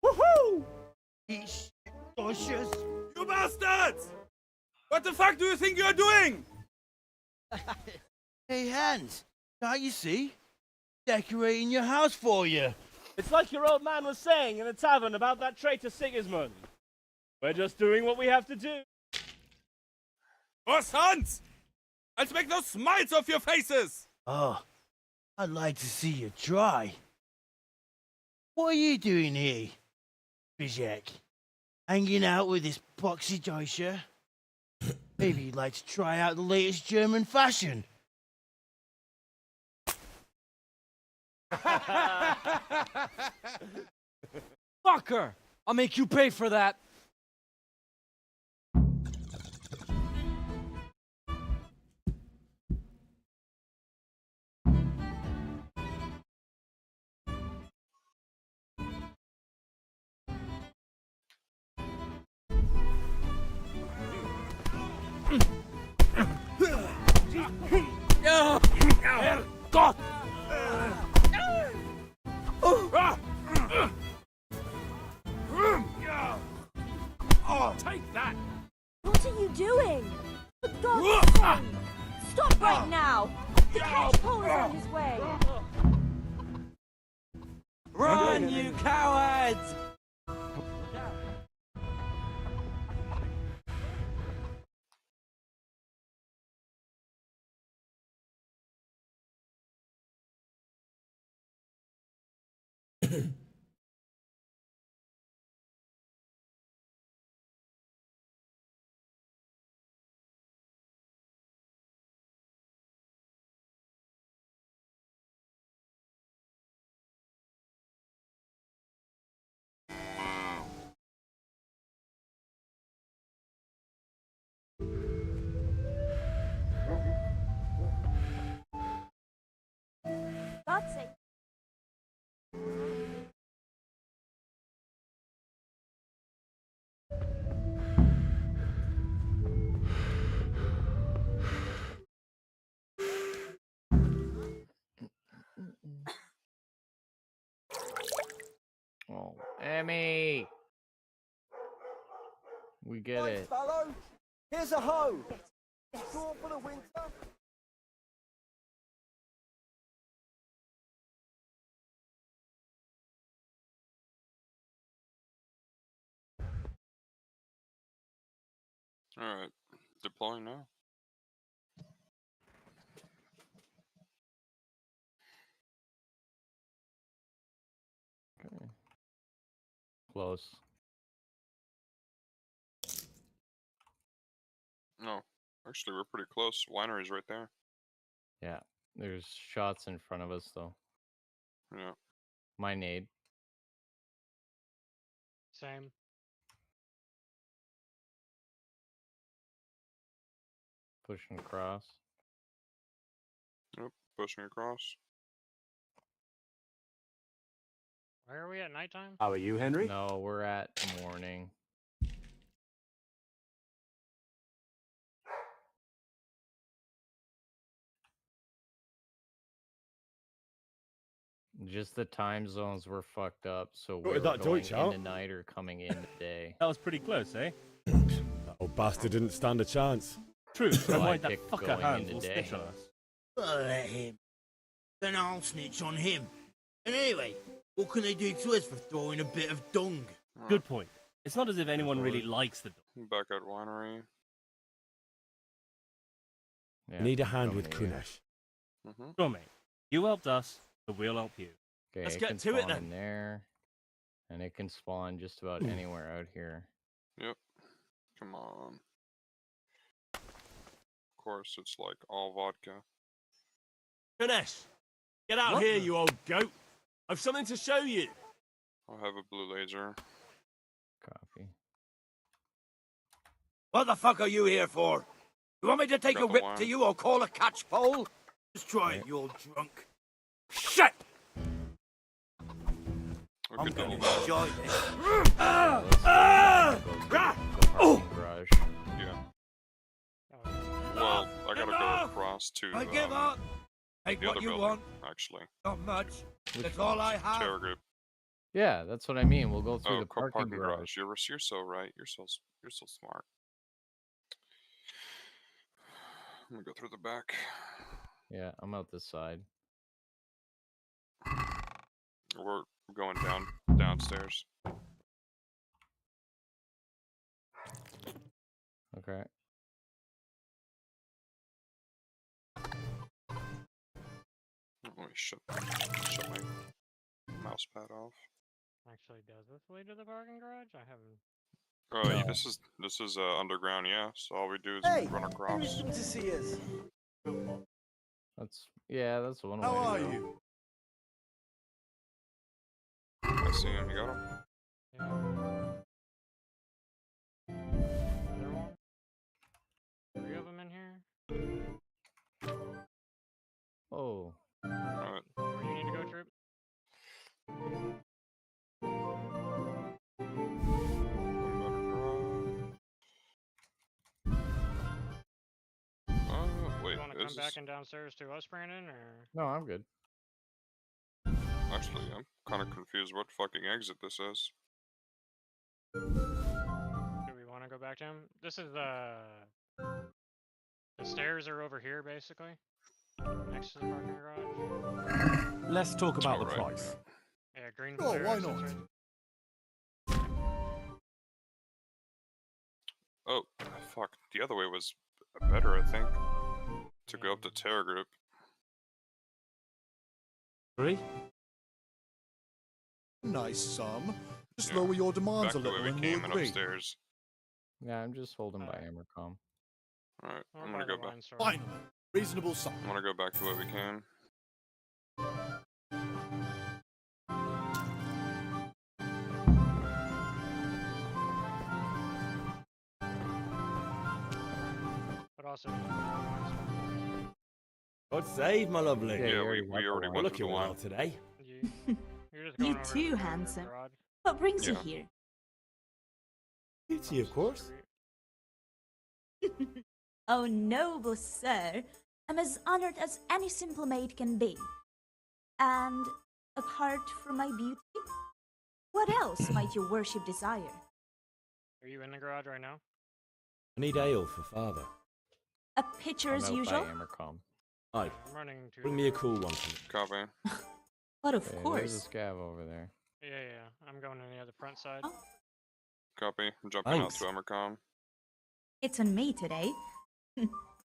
Woohoo! It's delicious. You bastards! What the fuck do you think you're doing? Hey, Hans, can't you see? Decorating your house for you. It's like your old man was saying in the tavern about that traitor Sigismund. We're just doing what we have to do. Oh, sons! Let's make those smiles off your faces! Oh, I'd like to see you try. What are you doing here, Bizek? Hanging out with this boxy Deutscher? Maybe you'd like to try out the latest German fashion. Fucker! I'll make you pay for that. Gott! Take that! What are you doing? For God's sake! Stop right now! The catchpole is on his way! Run, you cowards! God's sake! Oh, Emmy! We get it. Fellow, here's a hoe. Short for the winter. Alright, deploying now. Okay. Close. No, actually, we're pretty close. Winery's right there. Yeah, there's shots in front of us, though. Yeah. My nade. Same. Pushing across. Yep, pushing across. Where are we at nighttime? How are you, Henry? No, we're at morning. Just the time zones were fucked up, so What we're did that going Deutsch in out? the night or coming in the day. That was pretty close, eh? That old bastard didn't stand a chance. True, So I avoid that picked fucker going Hans into will day. snitch on us. Well, let him. Then I'll snitch on him. And anyway, what can they do to us for throwing a bit of dung? Good point. It's not as if anyone really likes the dog. Back at Winery. Yeah, Need a hand with coming here. Kunesh. Sure, mate. You helped us, so we'll help you. Okay, Let's it get can to it spawn then. in there, and it can spawn just about anywhere out here. Yep. Come on. Of course, it's like all vodka. Ganesh, get out What? here, you old goat. I've something to show you. I'll have a blue laser. Copy. What the fuck are you here for? You want me to take Got a the whip wine. to you or call a catch pole? Just try it, you old drunk. Shit! We I'm could gonna double back. enjoy this. Oh! Garage. Yeah. Well, I gotta go across to I give up. Take the what other you building, want. actually. Not much. That's all I have. Terror group. Yeah, that's what I mean. We'll go through Oh, the parking garage. You're so right. You're so smart. I'm gonna go through the back. Yeah, I'm out this side. We're going downstairs. Okay. Let me shut my mouse pad off. Actually, does this lead to the parking garage? I haven't. Oh, yeah, No. this is underground. Yeah. So all we do is Hey, run across. good to see us. That's one way How to are go. you? I see him. You got him. Another one? 3 of them in here? Oh. Alright. Where you need to go, Troop? Wait, You want to come is back this... and downstairs to us, Brandon, or? No, I'm good. Actually, I'm kind of confused what fucking exit this is. Do we want to go back to him? This is the stairs are over here, basically, next to the parking garage. Let's talk about the Alright. price. Yeah, green. Oh, flare why exits not? right- Oh, fuck. The other way was better, I think. To go up to Terror Group. 3? Nice sum. Just Yeah. lower your demands Back a the way little we and came we'll and agree. upstairs. Yeah, I'm just holding by Hammercom. Alright, Or I'm by gonna the go back. wine store. Finally, reasonable sum. I'm gonna go back to where we came. But also, the wine store. God save, my lovely. Yeah, we already went Looking through the well wine. today. You're just You going over to too, the handsome. garage. What brings you Yeah. here? Beauty, of course. Oh, noble sir, I'm as honored as any simple maid can be. And apart from my beauty, What else might your worship desire? Are you in the garage right now? I need ale for father. A pitcher as I'm out usual? by Amercom. Aye. I'm running to. Bring me a cool one. For me. Copy. But of Hey, there's course. a scav over there. Yeah. I'm going to the other front side. Copy. I'm jumping out to Emercom. It's on me today.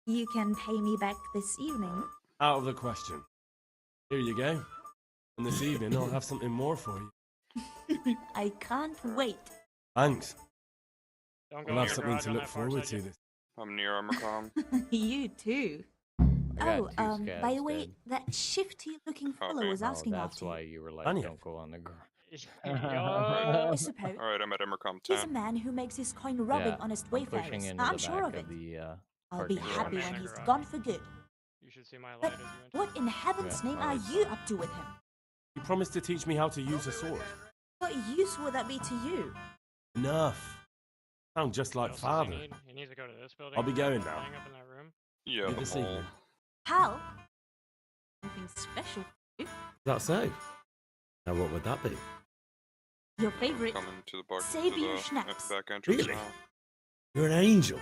You can pay me back this evening. Out of the question. Here you go. And this evening I'll have something more for you. I can't wait. Thanks. Don't go We'll in have your something garage to on look that far forward side to yet. this. I'm near Emercom. You too. I got two By scabs the way, dead. that shifty-looking fellow was Oh, asking that's after why you. you were like, Anya. don't go on the ground. I suppose. Alright, I'm at Emercom 10. He's a man who makes his coin robbing Yeah, honest I'm pushing wayfarers. into I'm the sure back of it. the I'll be parking happy garage. when in the he's garage. gone for good. You should see my light But as you enter. what in heaven's Yeah, name I are like you up to with him? You promised to teach me how to use a sword. What use would that be to you? Enough. Sound just What like else does father. he need? He needs to go to this building. I'll be going Hang now. up in that room. Yeah, See the this mole. evening. Hal? Something special for you? That's so. Now what would that be? Your favorite? Coming to the bar. Save to your the schnapps. back entrance Really? now. You're an angel.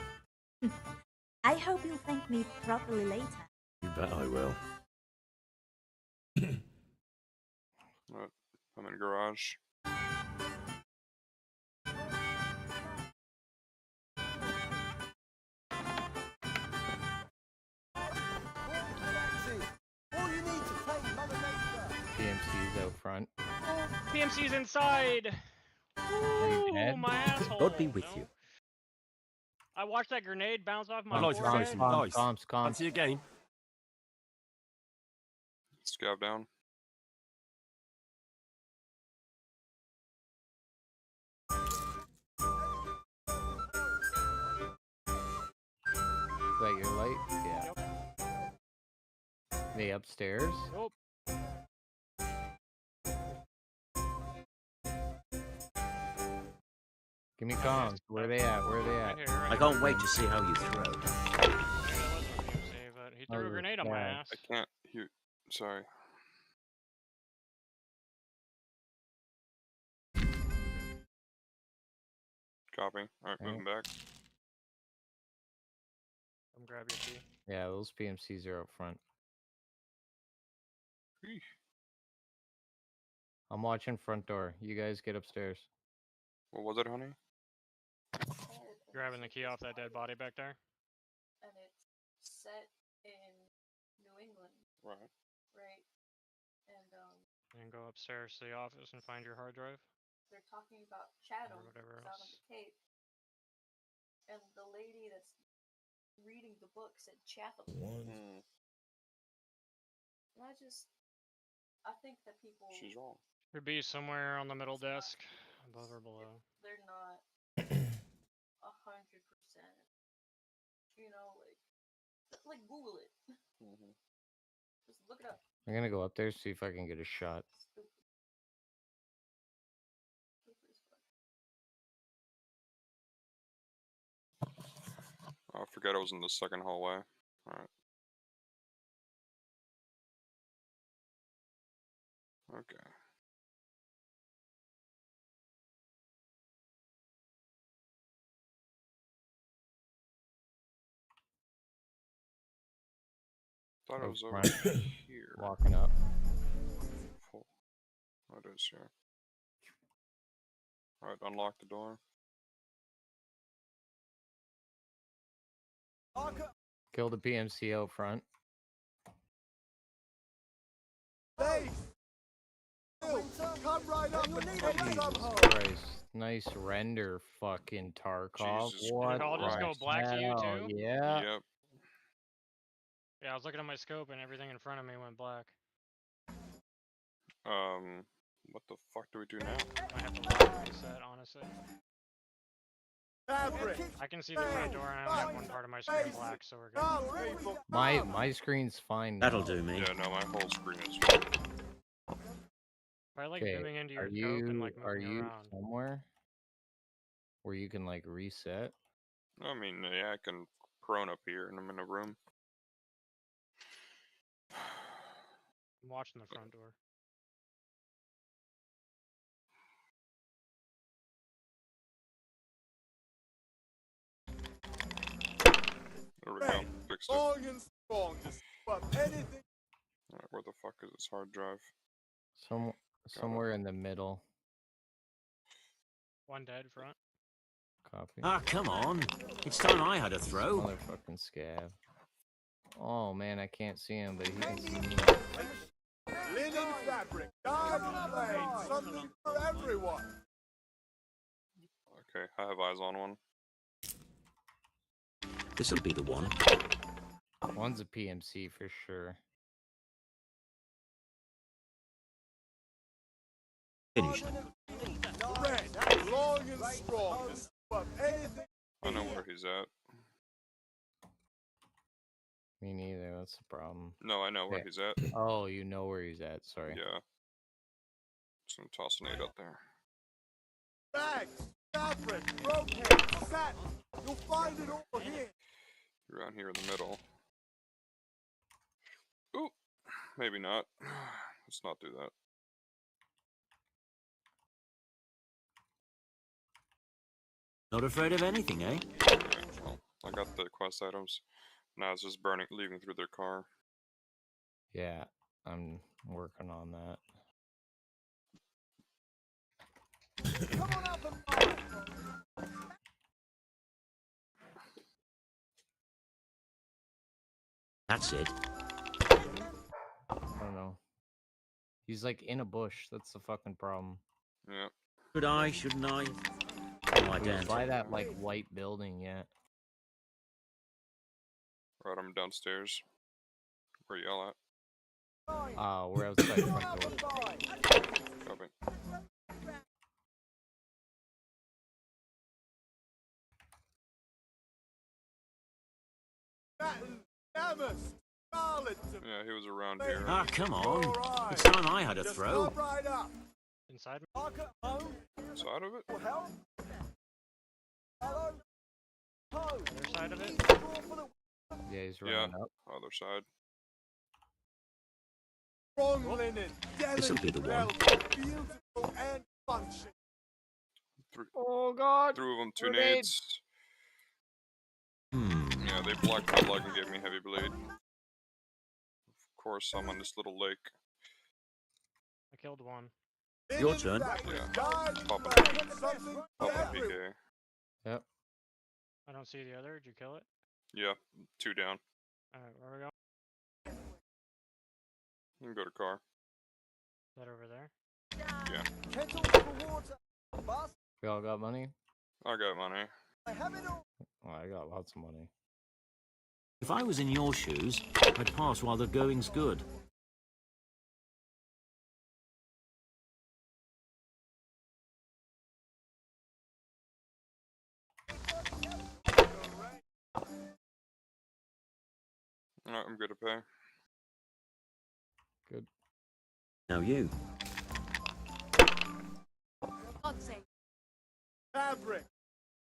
I hope you'll thank me properly later. You bet I will. Right, I'm in the garage. PMC's out front. PMC's inside. you dead? Ooh, my asshole. God be with No. you. I watched that grenade bounce off my I'd like to throw forehead. some dice. Comms. Fancy a game? Scav down. Is that your light? Yeah. They upstairs? Nope. Give me comms. Where they at? Where they at? I can't wait to see how you throw. Yeah, that wasn't a PMC, but he threw a you're grenade on my bad. ass. I can't hear. Sorry. Copy. Alright, Okay. moving back. Come grab your key. Yeah, those PMCs are up front. Eesh. I'm watching front door. You guys get upstairs. What was it, honey? Grabbing the key off that dead body back there. And it's set in New England, Right. right? And And go upstairs to the office and find your hard drive. they're talking about Chatham whatever out on else. the Cape. And the lady that's reading the book said Chatham. Mm, And I think that people she's wrong. Should be somewhere on the middle desk, above or below. they're not 100%. You know, like Google it. Mm-hmm. Just look it up. I'm gonna go up there, see if I can get a shot. Stupid. Stupid as fuck. Oh, I forgot I was in the second hallway. Alright. Okay. Thought it Out was over front. here. Walking up. Oh, it is here. Alright, unlock the door. Kill the PMC out front. Come right up and take Jesus some home. Christ. Nice render, fucking Tarkov. Jesus What Did it all just go the black to you hell? too? Yeah. Yep. Yeah, I was looking at my scope and everything in front of me went black. What the fuck do we do now? I have to lock reset, honestly. Fabric. I can see the front door and I only have one part of my screen black, so we're good. My screen's fine now. That'll do me. Yeah, no, my whole screen is. If I like Okay, zooming into your are scope and like are moving you around. somewhere where you can like reset? I mean, yeah, I can prone up here and I'm in a room. I'm watching the front door. fixed it. Long and strong, just but anything. Alright, where the fuck is this hard drive? Somewhere in the middle. One dead front. Copy. Ah, come on. It's time I had a throw. Motherfucking scab. Oh man, I can't see him, but he can see me. Linen fabric, dyed and plain, something for everyone. Okay, I have eyes on one. This'll be the one. One's a PMC for sure. Finished. Red, long and strong, just but anything. I know where he's at. Me neither, that's the problem. No, I know where he's at. Oh, you know where he's at, sorry. Yeah. So I'm tossing it up there. Bags, fabric, brocade, satin. You'll find it all here. Around here in the middle. Ooh, maybe not. Let's not do that. Not afraid of anything, eh? Okay, well, I got the quest items. Now it's just leaving through their car. Yeah, I'm working on that. Come on up and fight. That's it. I don't know. He's like in a bush, that's the fucking problem. Yeah. Should I? Shouldn't I? Oh, I don't. By that like white building yet. Right, I'm downstairs. Where y'all at? We're outside the front door. Copy. Yeah, he was around here. Ah, come on. It's time I had a throw. Inside me? Side of it? Other side of it? Yeah, he's running up. Other side. Strong linen, This'll be the one. beautiful and function. Oh god! Threw them 2 Grenade. nades. Yeah, they blocked my leg and gave me heavy bleed. Of course, I'm on this little lake. I killed one. Your turn. Yeah. Pop a PK. Yep. I don't see the other. Did you kill it? Yeah, 2 down. Alright, where are we going? You can go to car. Is that over there? Yeah. Kettles for water. We all got money? I got money. I have it all. Oh, I got lots of money. If I was in your shoes, I'd pass while the going's good. Alright, I'm good to pay. Good. Now you. Fabric,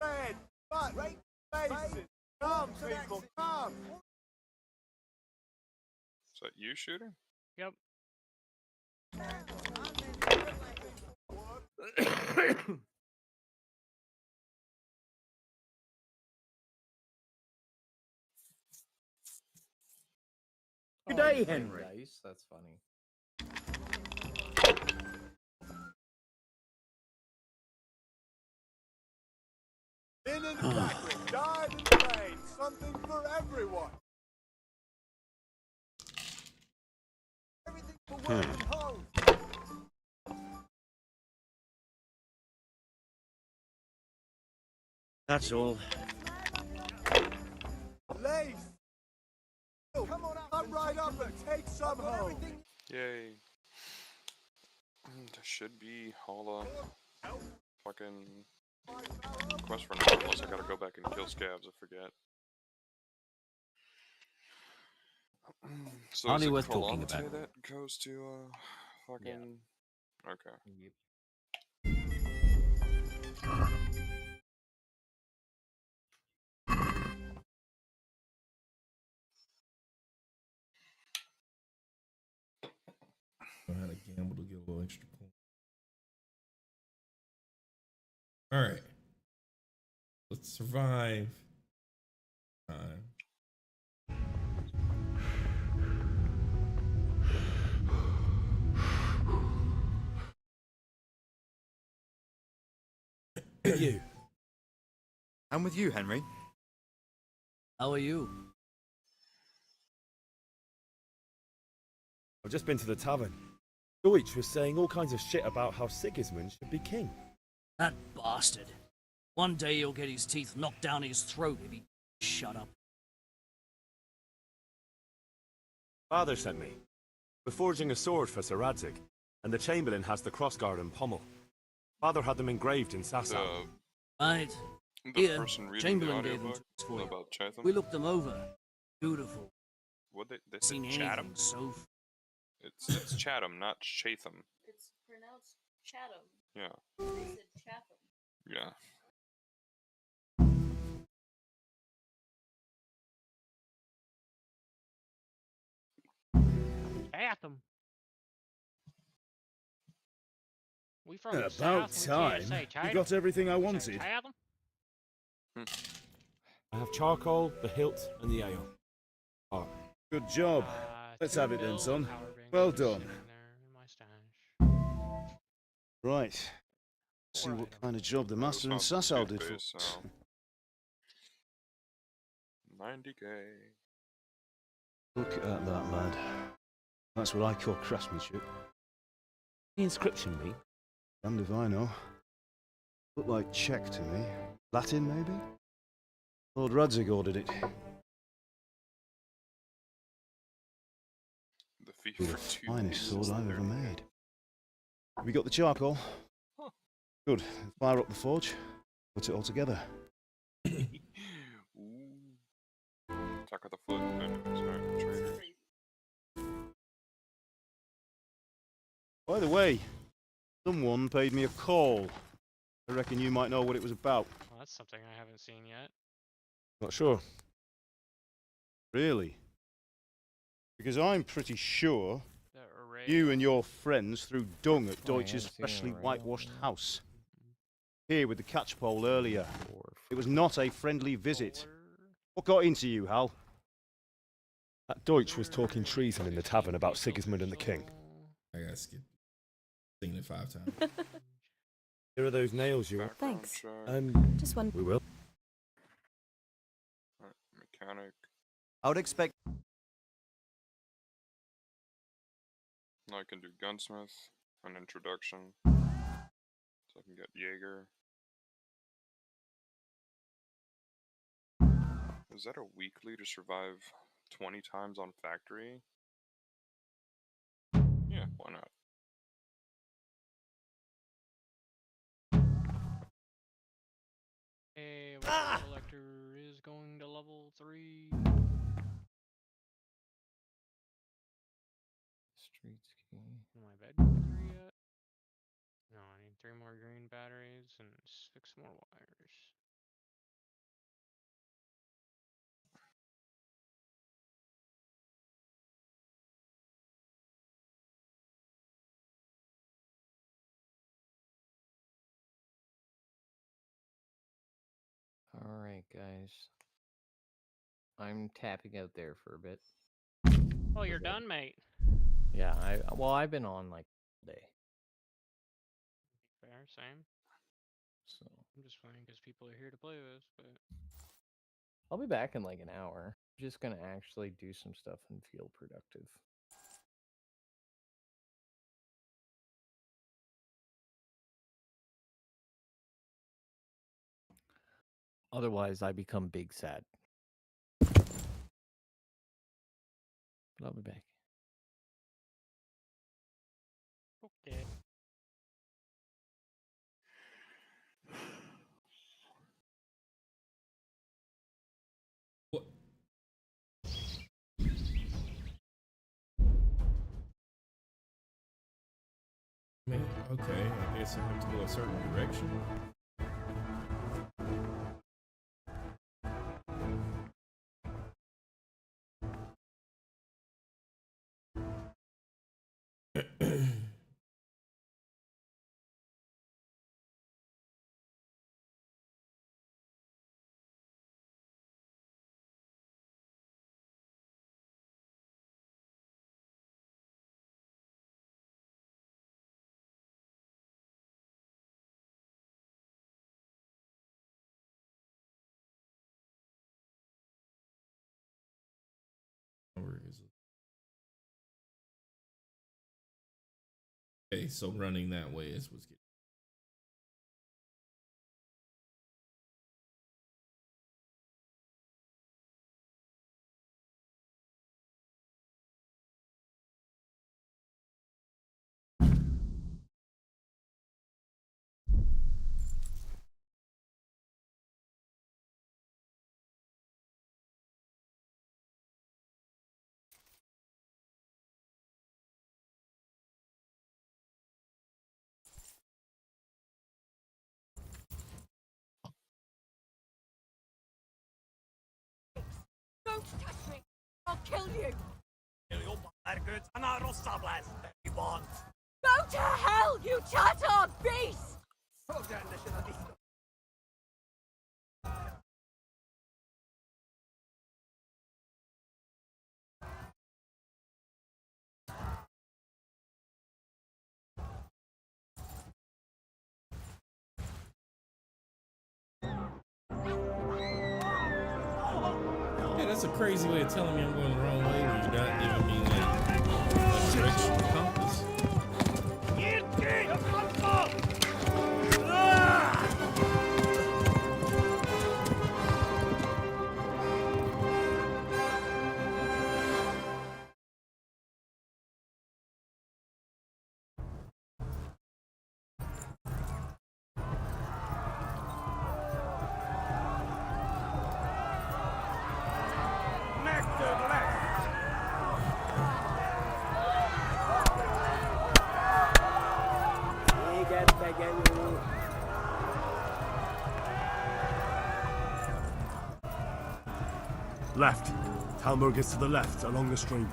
red, but faces. Come, people, come. Is that you shooting? Yep. Good day, Henry. Dice? That's funny. Linen fabric, dyed and plain, something for everyone. Everything for work and home. That's all. Lace. Come on, come right up and take some home. Yay. There should be all fucking quest for now, unless I gotta go back and kill scabs, I forget. So Hardly is it worth talking Colante about. that goes to fucking okay. Yep. I had to gamble to get a little extra coin. All right. Let's survive. Time. With you. I'm with you, Henry. How are you? I've just been to the tavern. Deutsch was saying all kinds of shit about how Sigismund should be king. That bastard. One day he'll get his teeth knocked down his throat if he shut up. Father sent me. We're forging a sword for Sir Radzig, and the Chamberlain has the crossguard and pommel. Father had them engraved in Sasau. Right. The Here, person reading Chamberlain the gave them audiobook to us for you. about Chatham? We looked them over. Beautiful. What they said Seen Chatham? anything so It's Chatham, not Chatham. It's pronounced Chatham. Yeah. They said Chatham. Yeah. Chatham. We from the About south. We can't time. say You Chatham. got everything I We say wanted. Chatham? I have charcoal, the hilt, and the ale. Oh. Good job. Let's have it then, son. Well done. Right. See what kind of job the master in Sasau did for us. 90k. Look at that, lad. That's what I call craftsmanship. The inscription mean? Damned if I know. Looked like Czech to me. Latin, maybe? Lord Radzig ordered it. The thief Be for the two finest pieces sword I've there. ever made. Have you got the charcoal? Good. Fire up the forge. Put it all together. Ooh. Attack of the foot. Sorry, traitor. By the way, someone paid me a call. I reckon you might know what it was about. Well, that's something I haven't seen yet. Not sure. Really? Because I'm pretty sure The array. you and your friends threw dung at Oh, I Deutsch's haven't seen freshly an array whitewashed on house. Here with the catchpole earlier. It was not a friendly visit. What got into you, Hal? That Deutsch was talking treason in the tavern about Sigismund and the king. I gotta skip. Seen it 5 times. Here are those nails you want. Thanks. Just one. We will. Mechanic. I would expect. Now I can do gunsmith, an introduction. So I can get Jaeger. Is that a weekly to survive 20 times on factory? Yeah, why not? A weapon collector is going to level 3. Streets key. Am I bedroom 3 yet? No, I need 3 more green batteries and 6 more wires. Alright, guys. I'm tapping out there for a bit. Oh, you're done, mate. Yeah, I've been on like all day. Fair, same. So I'm just playing because people are here to play this, but I'll be back in like an hour. Just gonna actually do some stuff and feel productive. Otherwise, I become big sad. But I'll be back. okay. Man, okay, I guess I have to go a certain direction. Okay, so running that way is what's getting. Don't touch me! I'll kill you! Kill your goods and our stables, you want. Go to hell, you Tatar beast! Yeah, that's a crazy way of telling me I'm going the wrong way when you're not giving me like a directional compass. Left. Talmor gets to the left, along the stream.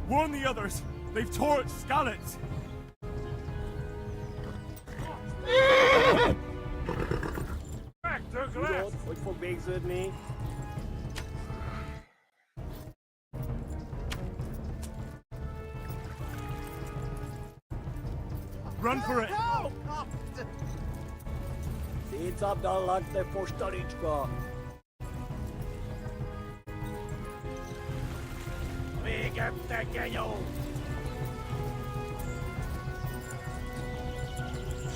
Warn the others! They've torched Skalitz! Back to glass! Ooit voor bezig me. Run for it! Sit up the lunch the postarička.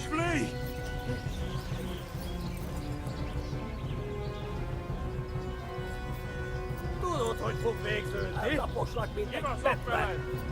Flee! Tudod, hogy fog végződni? Eltaposlak, mint egy szepben.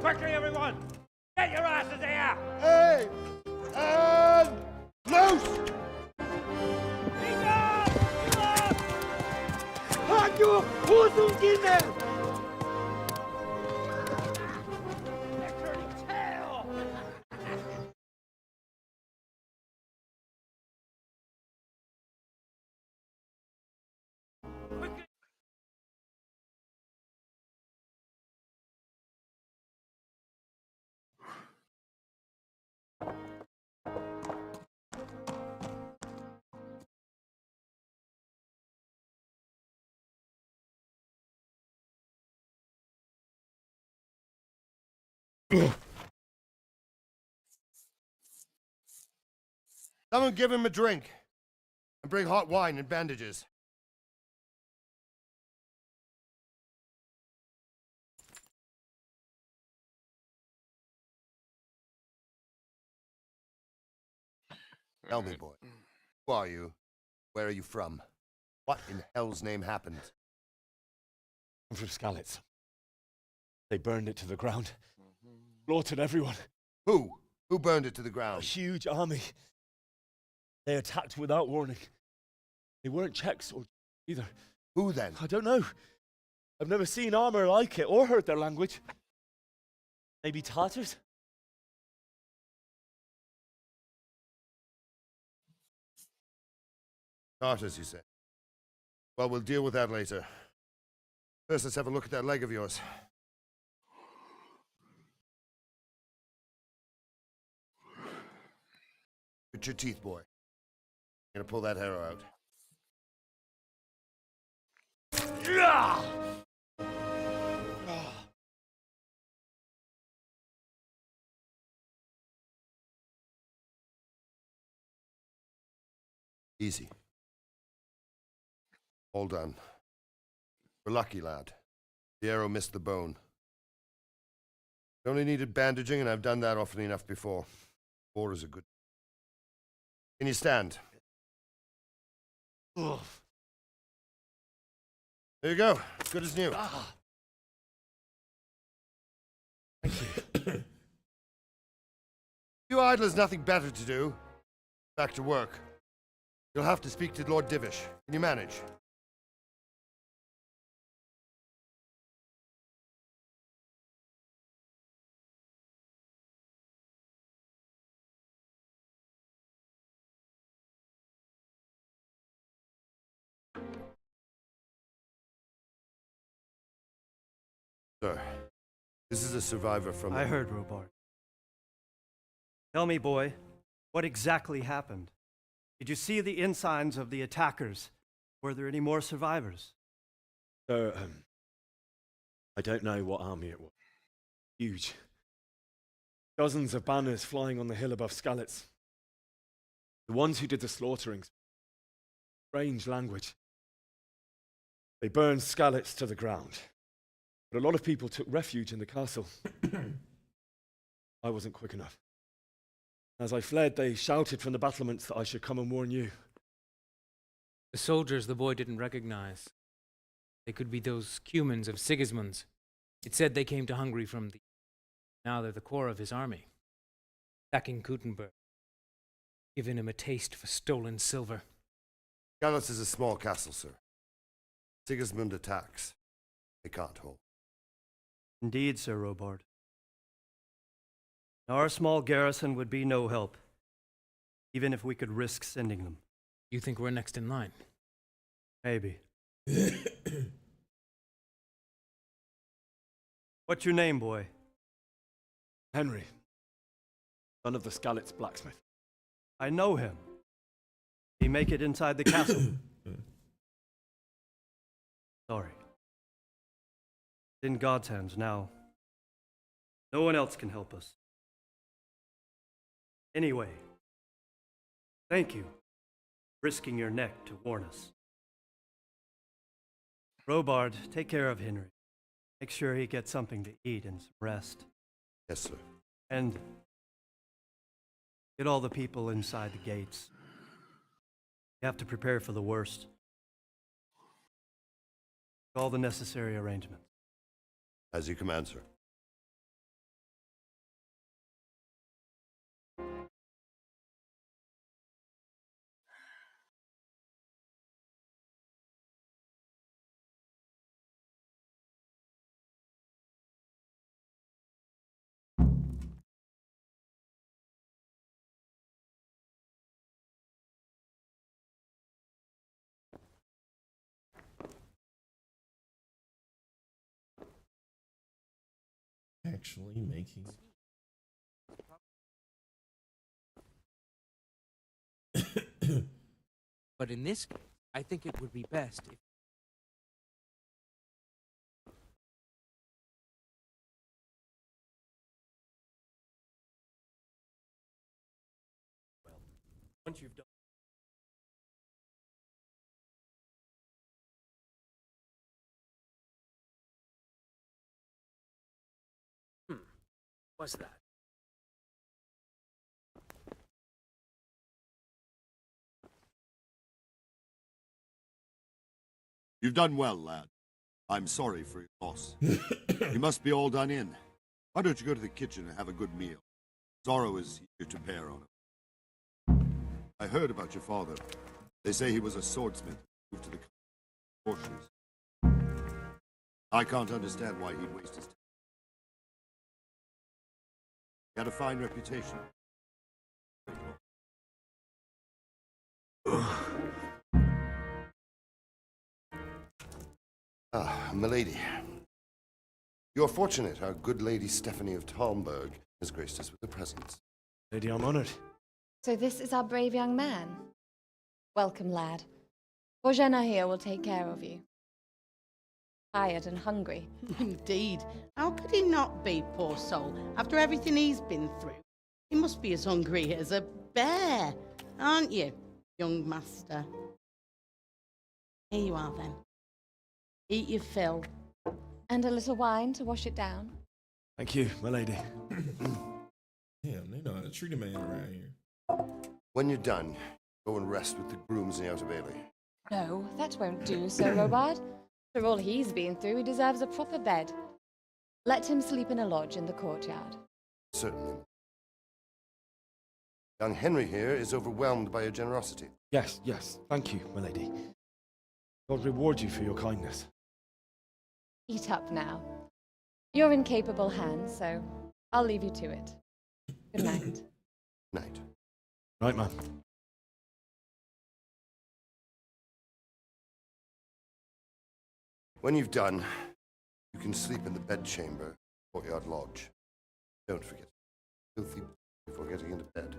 Quickly, everyone! Get your asses here! Hey! And loose! Hanyo! Húzzunk innen! They're turning tail! Quickly! Someone give him a drink. And bring hot wine and bandages. Tell me, boy. Who are you? Where are you from? What in hell's name happened? I'm from Skalitz. They burned it to the ground. Slaughtered everyone. Who? Who burned it to the A ground? huge army. They attacked without warning. They weren't Czechs or either. Who then? I don't know. I've never seen armor like it or heard their language. Maybe Tartars? Tartars, you say? Well, we'll deal with that later. First, let's have a look at that leg of yours. Put your teeth, boy. I'm gonna pull that arrow out. Easy. All done. We're lucky, lad. The arrow missed the bone. You only needed bandaging, and I've done that often enough before. War is a good... Can you stand? There you go. Good as new. Thank you. You idlers nothing better to do. Back to work. You'll have to speak to Lord Divish. Can you manage? Sir, this is a survivor from... I heard, Robart. Tell me, boy, what exactly happened? Did you see the ensigns of the attackers? Were there any more survivors? So, I don't know what army it was. Huge. Dozens of banners flying on the hill above Skalitz. The ones who did the slaughterings. Strange language. They burned Skalitz to the ground. But a lot of people took refuge in the castle. I wasn't quick enough. As I fled, they shouted from the battlements that I should come and warn you. The soldiers the boy didn't recognize. They could be those Cumans of Sigismund's. It said they came to Hungary from the... Now they're the core of his army. Sacking Gutenberg. Giving him a taste for stolen silver. Skalitz is a small castle, sir. Sigismund attacks. They can't hold. Indeed, Sir Robart. Our small garrison would be no help, even if we could risk sending them. You think we're next in line? Maybe. What's your name, boy? Henry. Son of the Skalitz blacksmith. I know him. Did he make it inside the castle? Sorry. It's in God's hands now. No one else can help us. Anyway, thank you for risking your neck to warn us. Robard, take care of Henry. Make sure he gets something to eat and some rest. Yes, sir. And get all the people inside the gates. You have to prepare for the worst. All the necessary arrangements. As you command, sir. Actually making... But in this case, I think it would be best if... Once you've done... What's that? You've done well, lad. I'm sorry for your loss. You must be all done in. Why don't you go to the kitchen and have a good meal? Sorrow is here to bear on him. I heard about your father. They say he was a swordsmith who moved to the horseshoes. I can't understand why he'd waste his time. He had a fine reputation. Ah, milady. You're fortunate our good lady Stephanie of Talmberg has graced us with a presence. Lady, I'm honored. So this is our brave young man. Welcome, lad. Bojana here will take care of you. Tired and hungry. Indeed. How could he not be, poor soul, after everything he's been through? He must be as hungry as a bear, aren't you, young master? Here you are, then. Eat your fill. And a little wine to wash it down. Thank you, my lady. Damn, they know how to treat a man around here. When you're done, go and rest with the grooms in the Outer Bailey. No, that won't do, Sir Robard. For all he's been through, he deserves a proper bed. Let him sleep in a lodge in the courtyard. Certainly. Young Henry here is overwhelmed by your generosity. Yes, yes. Thank you, my lady. God reward you for your kindness. Eat up now. You're in capable hands, so I'll leave you to it. Good night. Night. Right, man. When you've done, you can sleep in the bedchamber, courtyard lodge. Don't forget, filthy before getting into bed.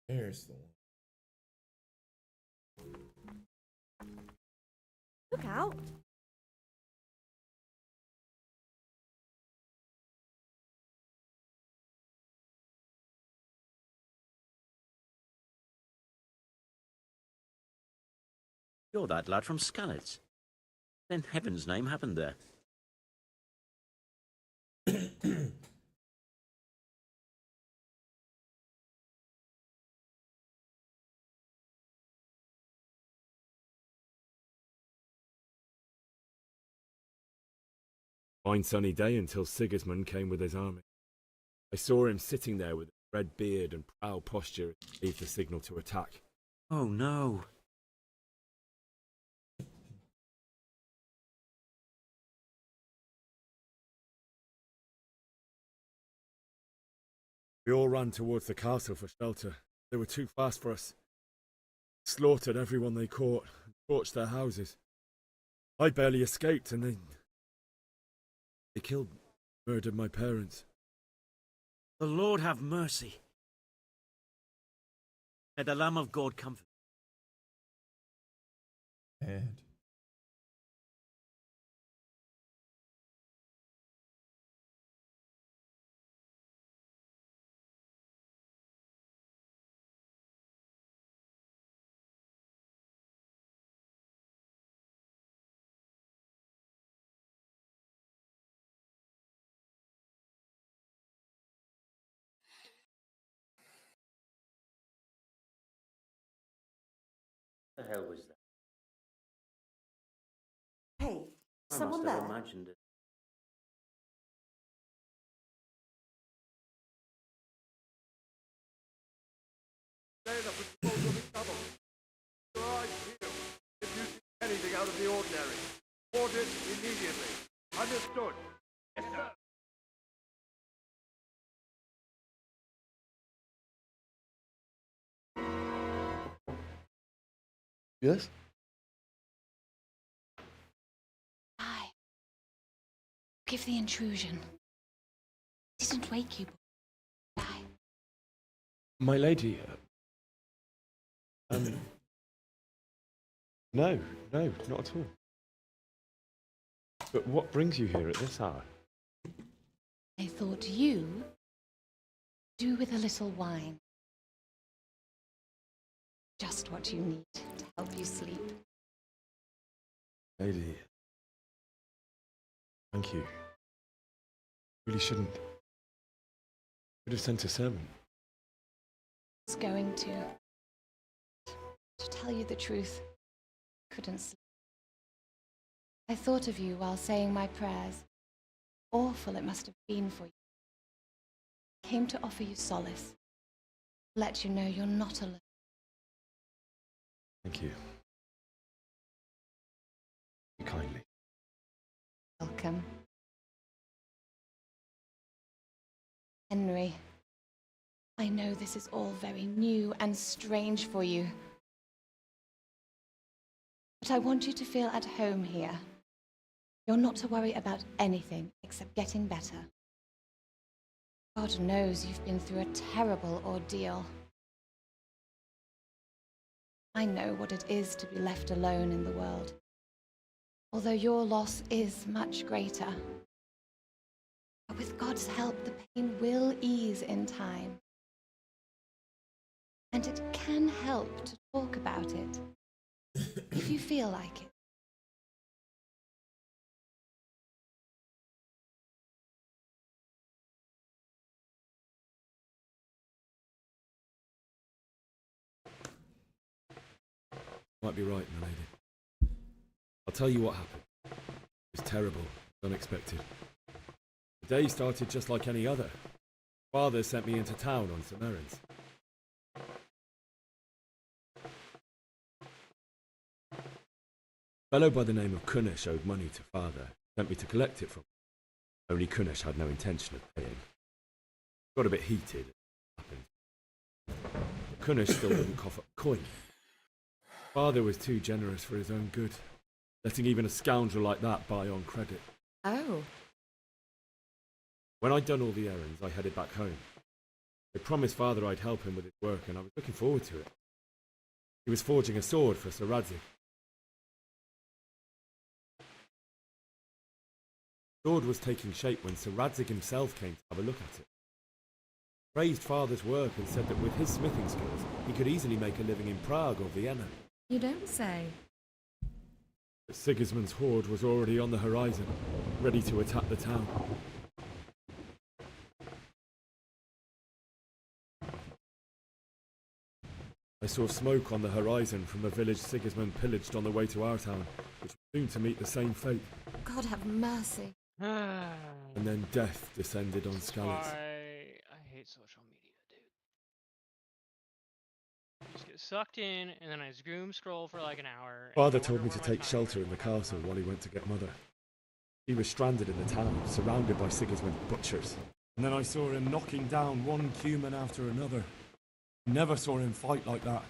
There's the one. Look out. You're that lad from Skalitz. Then heaven's name happened there. Fine sunny day until Sigismund came with his army. I saw him sitting there with a red beard and proud posture as he gave the signal to attack. Oh no. We all ran towards the castle for shelter. They were too fast for us. Slaughtered everyone they caught, and torched their houses. I barely escaped, and they killed, murdered my parents. The Lord have mercy. May the Lamb of God comfort. And The hell was that? Hey, I someone must have there? imagined it. Your eyes peeled. If you see anything out of the ordinary, report it immediately. Understood? Yes, sir. Yes? Hi. Give the intrusion. Didn't wake you. Bye. My lady. No, not at all. But what brings you here at this hour? I thought you do with a little wine. Just what you need to help you sleep. Lady. Thank you. Really shouldn't. Could have sent a servant. I was going to. To tell you the truth, couldn't sleep. I thought of you while saying my prayers. Awful it must have been for you. Came to offer you solace. Let you know you're not alone. Thank you. Kindly. Welcome. Henry, I know this is all very new and strange for you. But I want you to feel at home here. You're not to worry about anything except getting better. God knows you've been through a terrible ordeal. I know what it is to be left alone in the world. Although your loss is much greater. But with God's help, the pain will ease in time. And it can help to talk about it, if you feel like it. Might be right, my lady. I'll tell you what happened. It was terrible, unexpected. The day started just like any other. Father sent me into town on some errands. A fellow by the name of Kunish owed money to Father, sent me to collect it from him. Only Kunish had no intention of paying. Got a bit heated. Kunish still wouldn't cough up a coin. Father was too generous for his own good, letting even a scoundrel like that buy on credit. Oh. When I'd done all the errands, I headed back home. I promised Father I'd help him with his work, and I was looking forward to it. He was forging a sword for Sir Radzig. The sword was taking shape when Sir Radzig himself came to have a look at it. Praised Father's work and said that with his smithing skills, he could easily make a living in Prague or Vienna. You don't say. But Sigismund's horde was already on the horizon, ready to attack the town. I saw smoke on the horizon from the village Sigismund pillaged on the way to our town, which was soon to meet the same fate. God have mercy. And then death descended on Skalitz. I hate social media, dude. Just get sucked in, and then I zoom scroll for like an hour. Father told me to take shelter in the castle while he went to get Mother. He was stranded in the town, surrounded by Sigismund's butchers. And then I saw him knocking down one Cuman after another. Never saw him fight like that.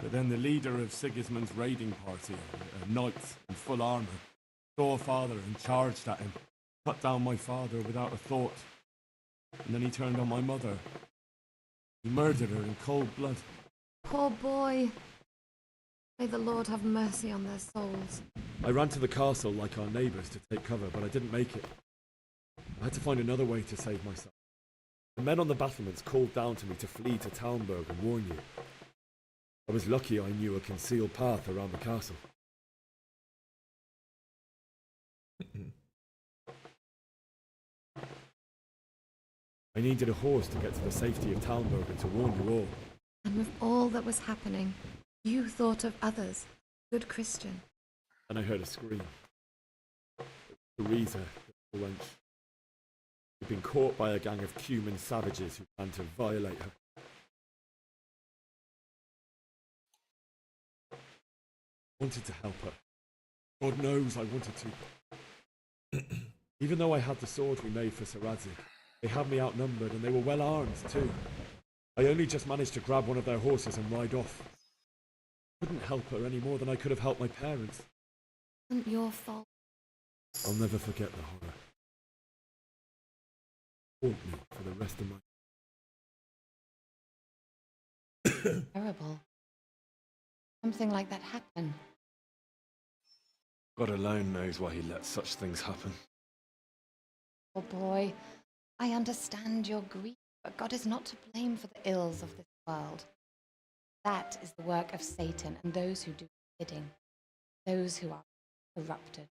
But then the leader of Sigismund's raiding party, knights in full armour, saw Father and charged at him, cut down my father without a thought. And then he turned on my mother. He murdered her in cold blood. Poor boy. May the Lord have mercy on their souls. I ran to the castle like our neighbours to take cover, but I didn't make it. I had to find another way to save myself. The men on the battlements called down to me to flee to Talmberg and warn you. I was lucky I knew a concealed path around the castle. I needed a horse to get to the safety of Talmberg and to warn you all. And with all that was happening, You thought of others, good Christian. And I heard a scream. Teresa, the wench, had been caught by a gang of Cuman savages who planned to violate her. I wanted to help her. God knows I wanted to. Even though I had the sword we made for Sarazi, they had me outnumbered and they were well armed too. I only just managed to grab one of their horses and ride off. I couldn't help her any more than I could have helped my parents. It wasn't your fault. I'll never forget the horror. Haunt me for the rest of my... Terrible. Something like that happen. God alone knows why he lets such things happen. Oh boy, I understand your grief, but God is not to blame for the ills of this world. That is the work of Satan and those who do his bidding, those who are corrupted,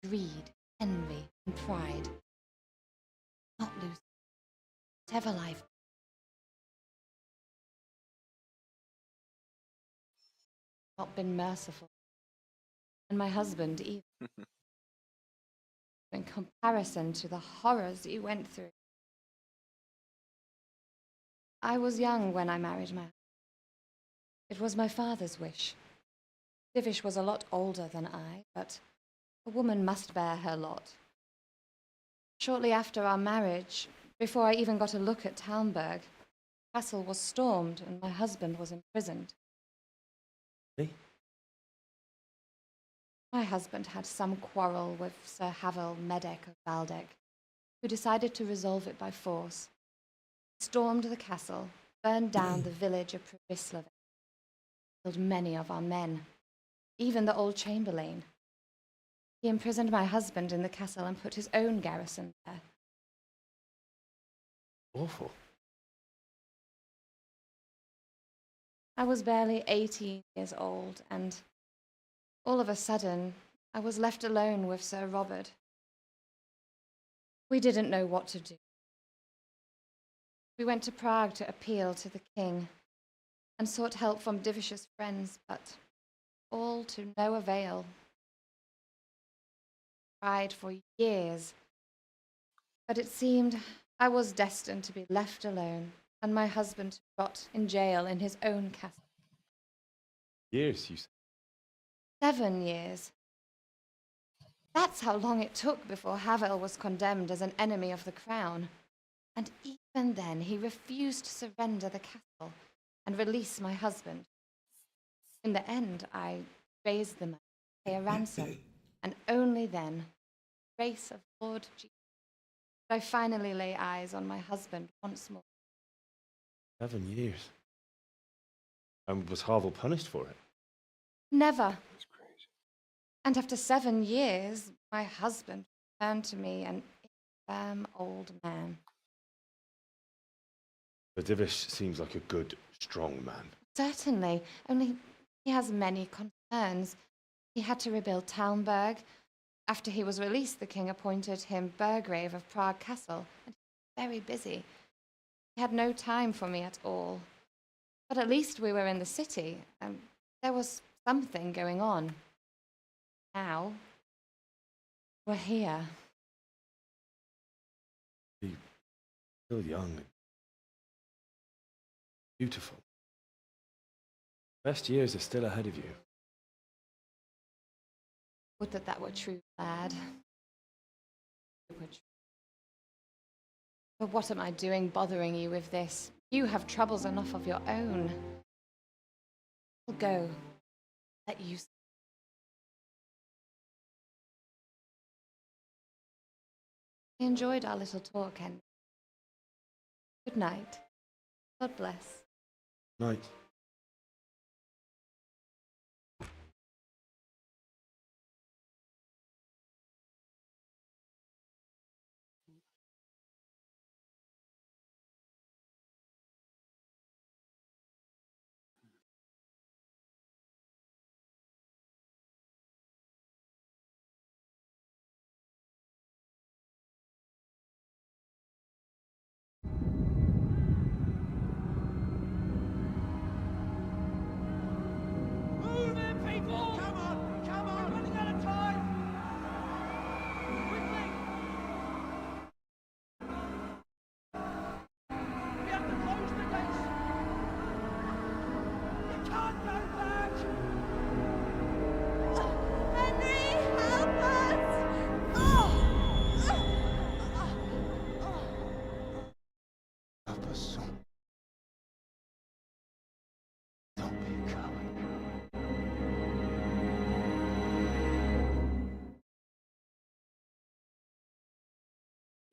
greed, envy, and pride. Not lose whatever life. Not been merciful, and my husband either. In comparison to the horrors you went through. I was young when I married my husband. It was my father's wish. Divish was a lot older than I, but a woman must bear her lot. Shortly after our marriage, before I even got a look at Talmberg, the castle was stormed and my husband was imprisoned. Me? My husband had some quarrel with Sir Havel Medek of Valdek, who decided to resolve it by force. He stormed the castle, burned down the village of Pribislav, killed many of our men, even the old chamberlain. He imprisoned my husband in the castle and put his own garrison there. Awful. I was barely 18 years old, and all of a sudden, I was left alone with Sir Robert. We didn't know what to do. We went to Prague to appeal to the king and sought help from Divish's friends, but all to no avail. Tried for years, but it seemed I was destined to be left alone, and my husband rot in jail in his own castle. Years, you said? 7 years. That's how long it took before Havel was condemned as an enemy of the crown. And even then, he refused to surrender the castle and release my husband. In the end, I raised the money to pay a ransom, and only then, grace of Lord Jesus, did I finally lay eyes on my husband once more. 7 years. And was Havel punished for it? Never. And after 7 years, my husband returned to me an infirm old man. But Divish seems like a good, strong man. Certainly, only he has many concerns. He had to rebuild Talmberg. After he was released, the king appointed him Burgrave of Prague Castle, and he was very busy. He had no time for me at all. But at least we were in the city, and there was something going on. Now, we're here. You're still young and beautiful. Best years are still ahead of you. Would that that were true, lad. It were true. But what am I doing bothering you with this? You have troubles enough of your own. I'll go. Let you. I enjoyed our little talk, and good night. God bless. Night.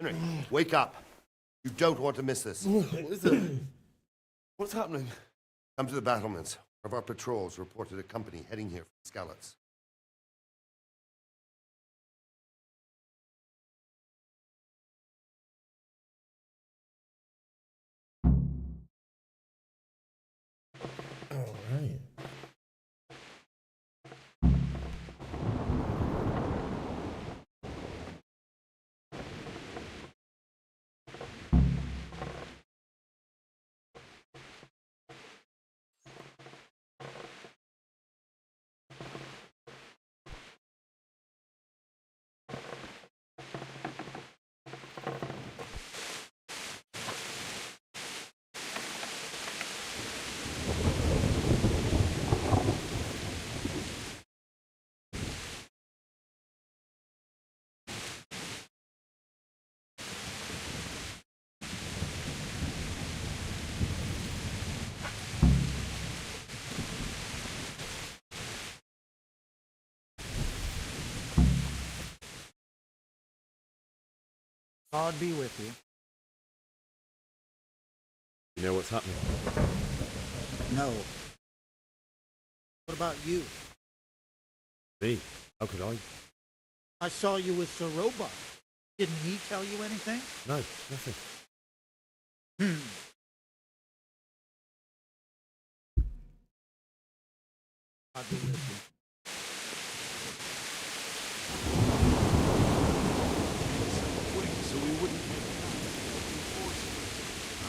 Henry, wake up. You don't want to miss this. What is it? What's happening? Come to the battlements. One of our patrols reported a company heading here from Skalitz. All right. God be with you. You know what's happening? No. What about you? Me? How could I? I saw you with Sir Robot. Didn't he tell you anything? No, nothing. I'll be with you. So we wouldn't have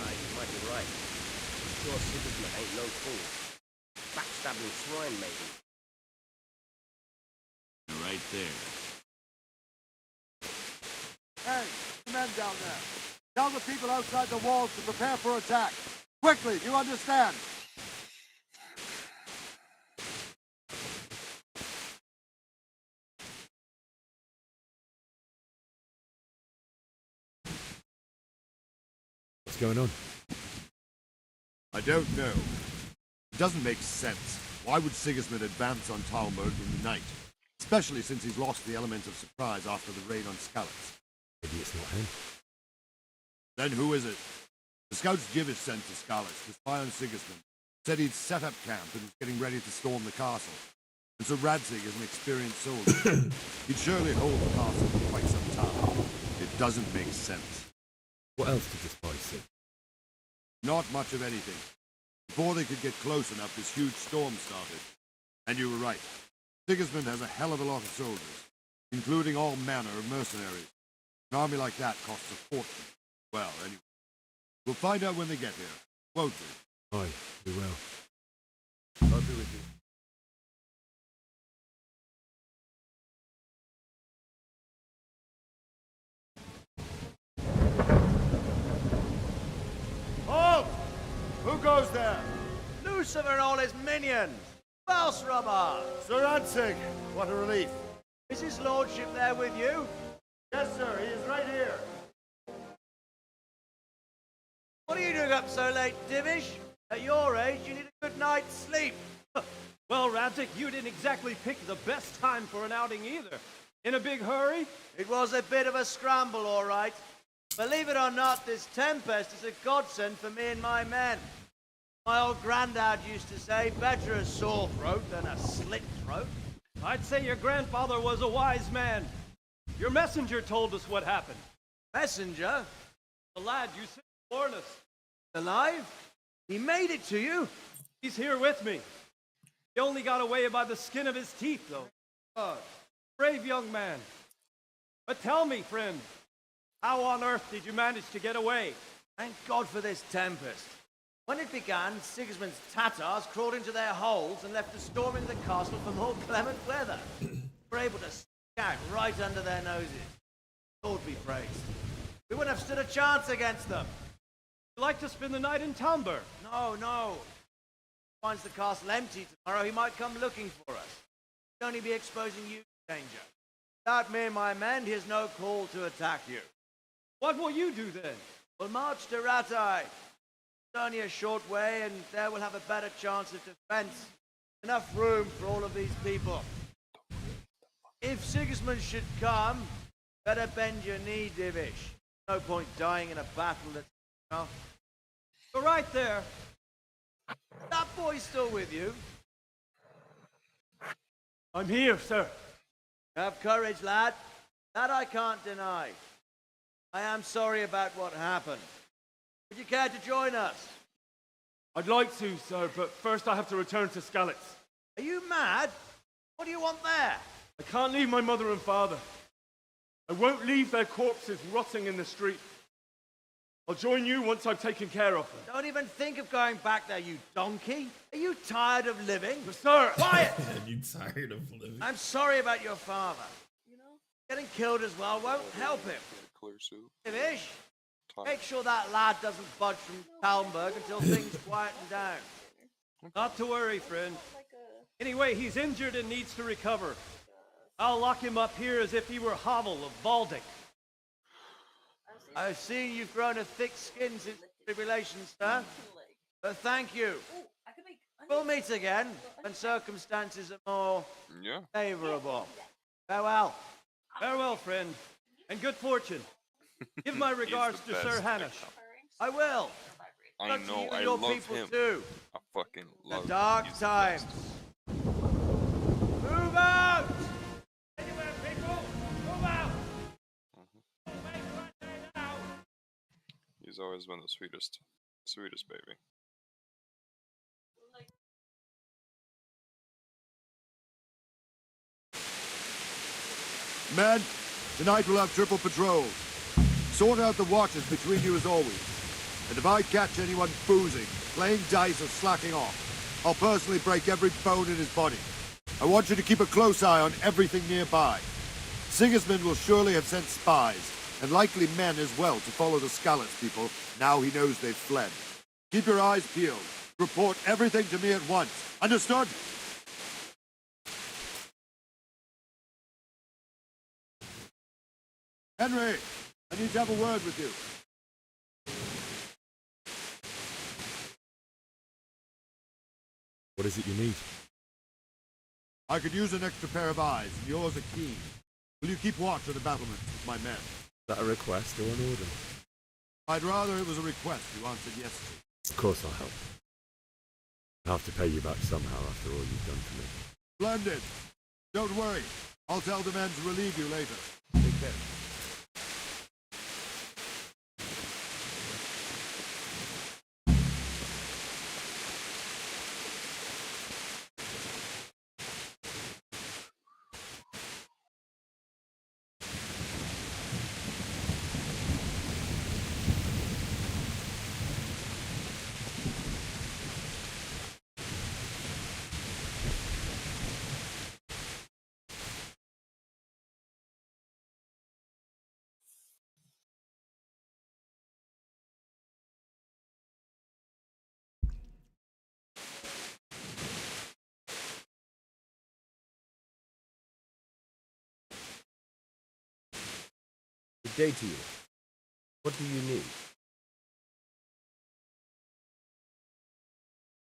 you might be right. I'm sure Sigismund ain't no fool. Backstabbing swine, maybe. Right there. Hey, the men down there. Tell the people outside the walls to prepare for attack. Quickly, do you understand? What's going on? I don't know. It doesn't make sense. Why would Sigismund advance on Talmberg in the night? Especially since he's lost the element of surprise after the raid on Skalitz. Maybe it's not him. Then who is it? The scouts Jivish sent to Skalitz to spy on Sigismund said he'd set up camp and was getting ready to storm the castle. And so Radzig is an experienced soldier. He'd surely hold the castle for quite some time. It doesn't make sense. What else did the spies see? Not much of anything. Before they could get close enough, this huge storm started. And you were right. Sigismund has a hell of a lot of soldiers, including all manner of mercenaries. An army like that costs a fortune. Well, anyway. We'll find out when they get here, won't we? Aye, we will. I'll be with you. Halt! Who goes there? Lucifer and all his minions! Mouse rubber! Sir Radzig, what a relief. Is his lordship there with you? Yes, sir, he is right here. What are you doing up so late, Divish? At your age, you need a good night's sleep. Well, Radzig, you didn't exactly pick the best time for an outing either. In a big hurry? It was a bit of a scramble, all right. Believe it or not, this tempest is a godsend for me and my men. My old granddad used to say, better a sore throat than a slit throat. I'd say your grandfather was a wise man. Your messenger told us what happened. Messenger? The lad you sent to warn us. Alive? He made it to you? He's here with me. He only got away by the skin of his teeth, though. Brave young man. But tell me, friend, how on earth did you manage to get away? Thank God for this tempest. When it began, Sigismund's Tatars crawled into their holes and left us storming the castle for more clement weather. We were able to scout right under their noses. Lord be praised. We wouldn't have stood a chance against them. You'd like to spend the night in Talmberg? No, no. If he finds the castle empty tomorrow, he might come looking for us. He'd only be exposing you to danger. Without me and my men, he has no call to attack you. What will you do then? We'll march to Ratai. It's only a short way, and there we'll have a better chance of defense. Enough room for all of these people. If Sigismund should come, better bend your knee, Divish. No point dying in a battle that's off. You're right there. That boy's still with you. I'm here, sir. Have courage, lad. That I can't deny. I am sorry about what happened. Would you care to join us? I'd like to, sir, but first I have to return to Skalitz. Are you mad? What do you want there? I can't leave my mother and father. I won't leave their corpses rotting in the street. I'll join you once I've taken care of them. Don't even think of going back there, you donkey. Are you tired of living? Sir! Quiet! Are you tired of living? I'm sorry about your father. Getting killed as well won't help him. Clear soup. Ish, make sure that lad doesn't budge from Talmberg until things quieten down. Not to worry, friend. Anyway, he's injured and needs to recover. I'll lock him up here as if he were Havel of Baldic. I've seen you've grown a thick skin since tribulation, sir. But thank you. We'll meet again when circumstances are more favourable. Farewell. Farewell, friend, and good fortune. Give my regards to Sir Hanish. I will. I But to know, you and I your love people him. too. I fucking love The dark him. times. Move out! Anywhere, people! Move out! He's always been the sweetest baby. Men, tonight we'll have triple patrols. Sort out the watches between you as always. And if I catch anyone boozing, playing dice or slacking off, I'll personally break every bone in his body. I want you to keep a close eye on everything nearby. Sigismund will surely have sent spies, and likely men as well, to follow the Skalitz people now he knows they've fled. Keep your eyes peeled. Report everything to me at once. Understood? Henry, I need to have a word with you. What is it you need? I could use an extra pair of eyes, and yours are keen. Will you keep watch of the battlements with my men? Is that a request or an order? I'd rather it was a request you answered yes to. Of course I'll help. I'll have to pay you back somehow after all you've done for me. Splendid. Don't worry. I'll tell the men to relieve you later. Take care. Good day to you. What do you need?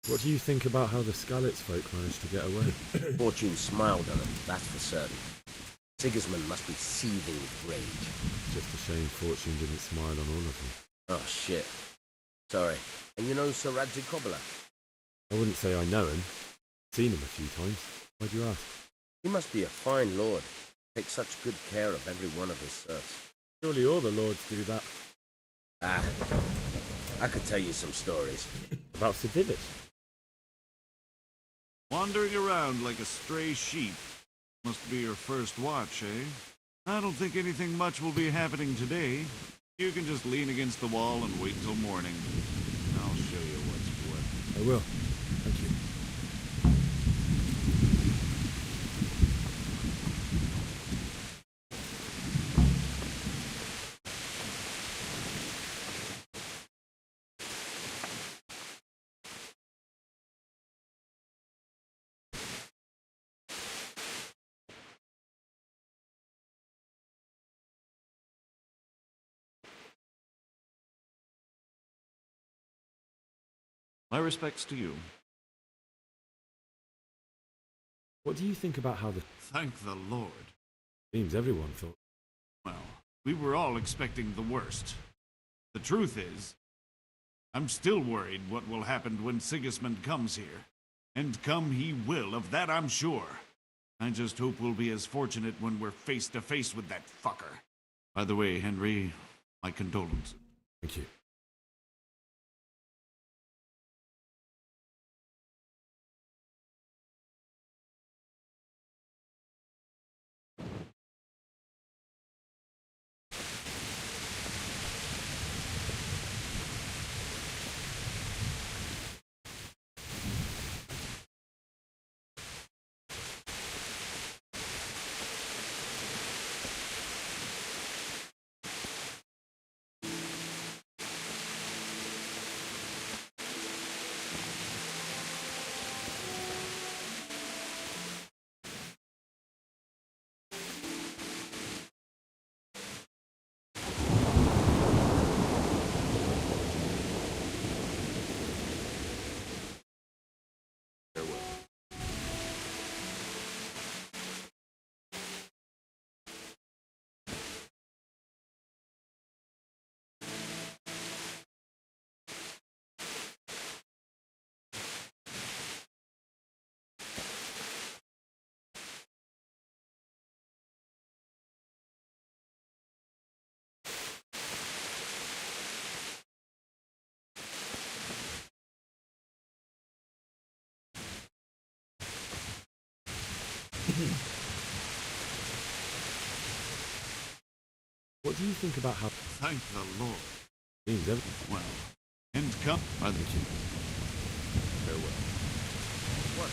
What do you think about how the Skalitz folk managed to get away? Fortune smiled on them, that's for certain. Sigismund must be seething with rage. Just a shame Fortune didn't smile on all of them. Oh, shit. Sorry. And you know Sir Radzi Kobbler? I wouldn't say I know him. Seen him a few times. Why'd you ask? He must be a fine lord. Takes such good care of every one of his serfs. Surely all the lords do that. Ah, I could tell you some stories. About Sedivit? Wandering around like a stray sheep. Must be your first watch, eh? I don't think anything much will be happening today. You can just lean against the wall and wait till morning. I'll show you what's what. I will. Thank you. My respects to you. What do you think about how the... Thank the Lord. Seems everyone thought... Well, We were all expecting the worst. The truth is, I'm still worried what will happen when Sigismund comes here. And come he will, of that I'm sure. I just hope we'll be as fortunate when we're face to face with that fucker. By the way, Henry, my condolences. Thank you. What do you think about how... Thank the Lord. Means everything. Well, and come... By the king. Farewell. What?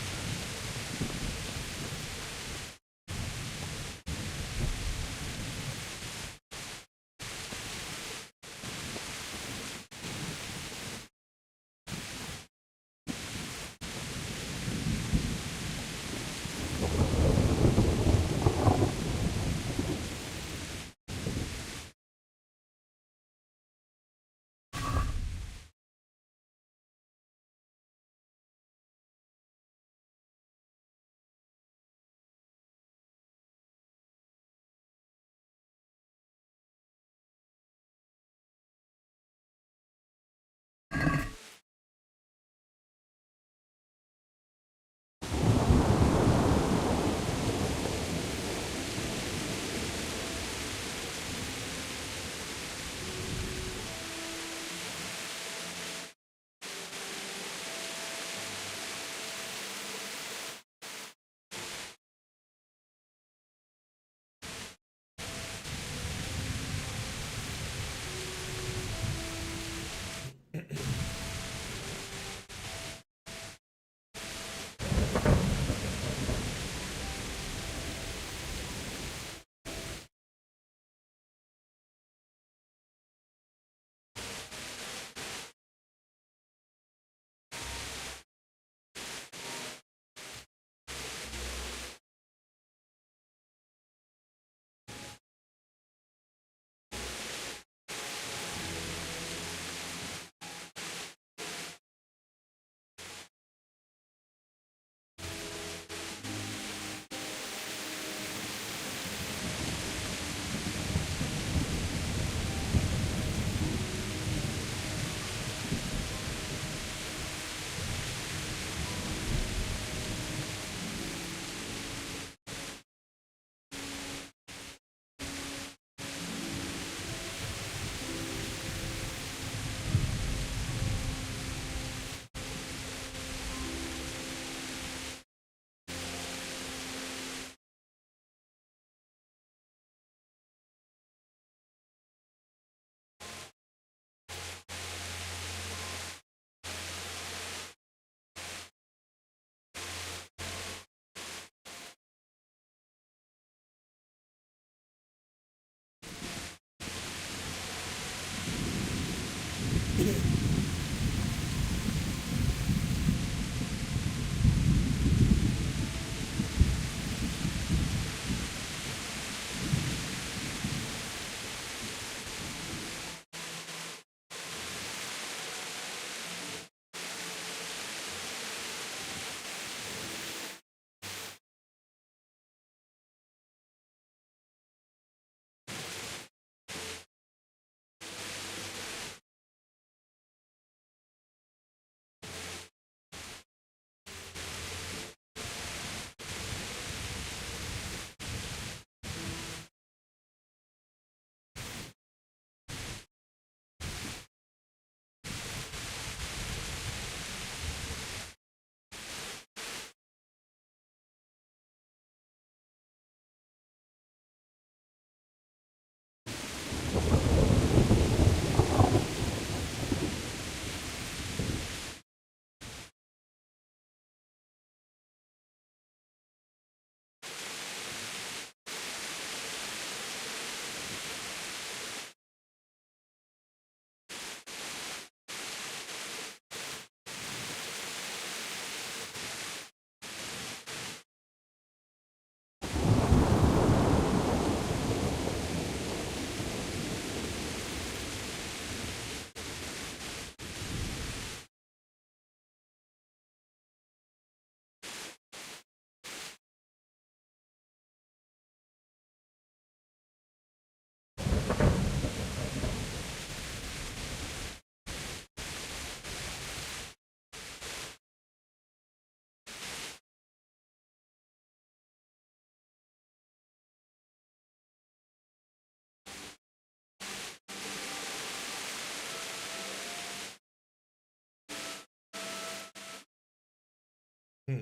Hmm.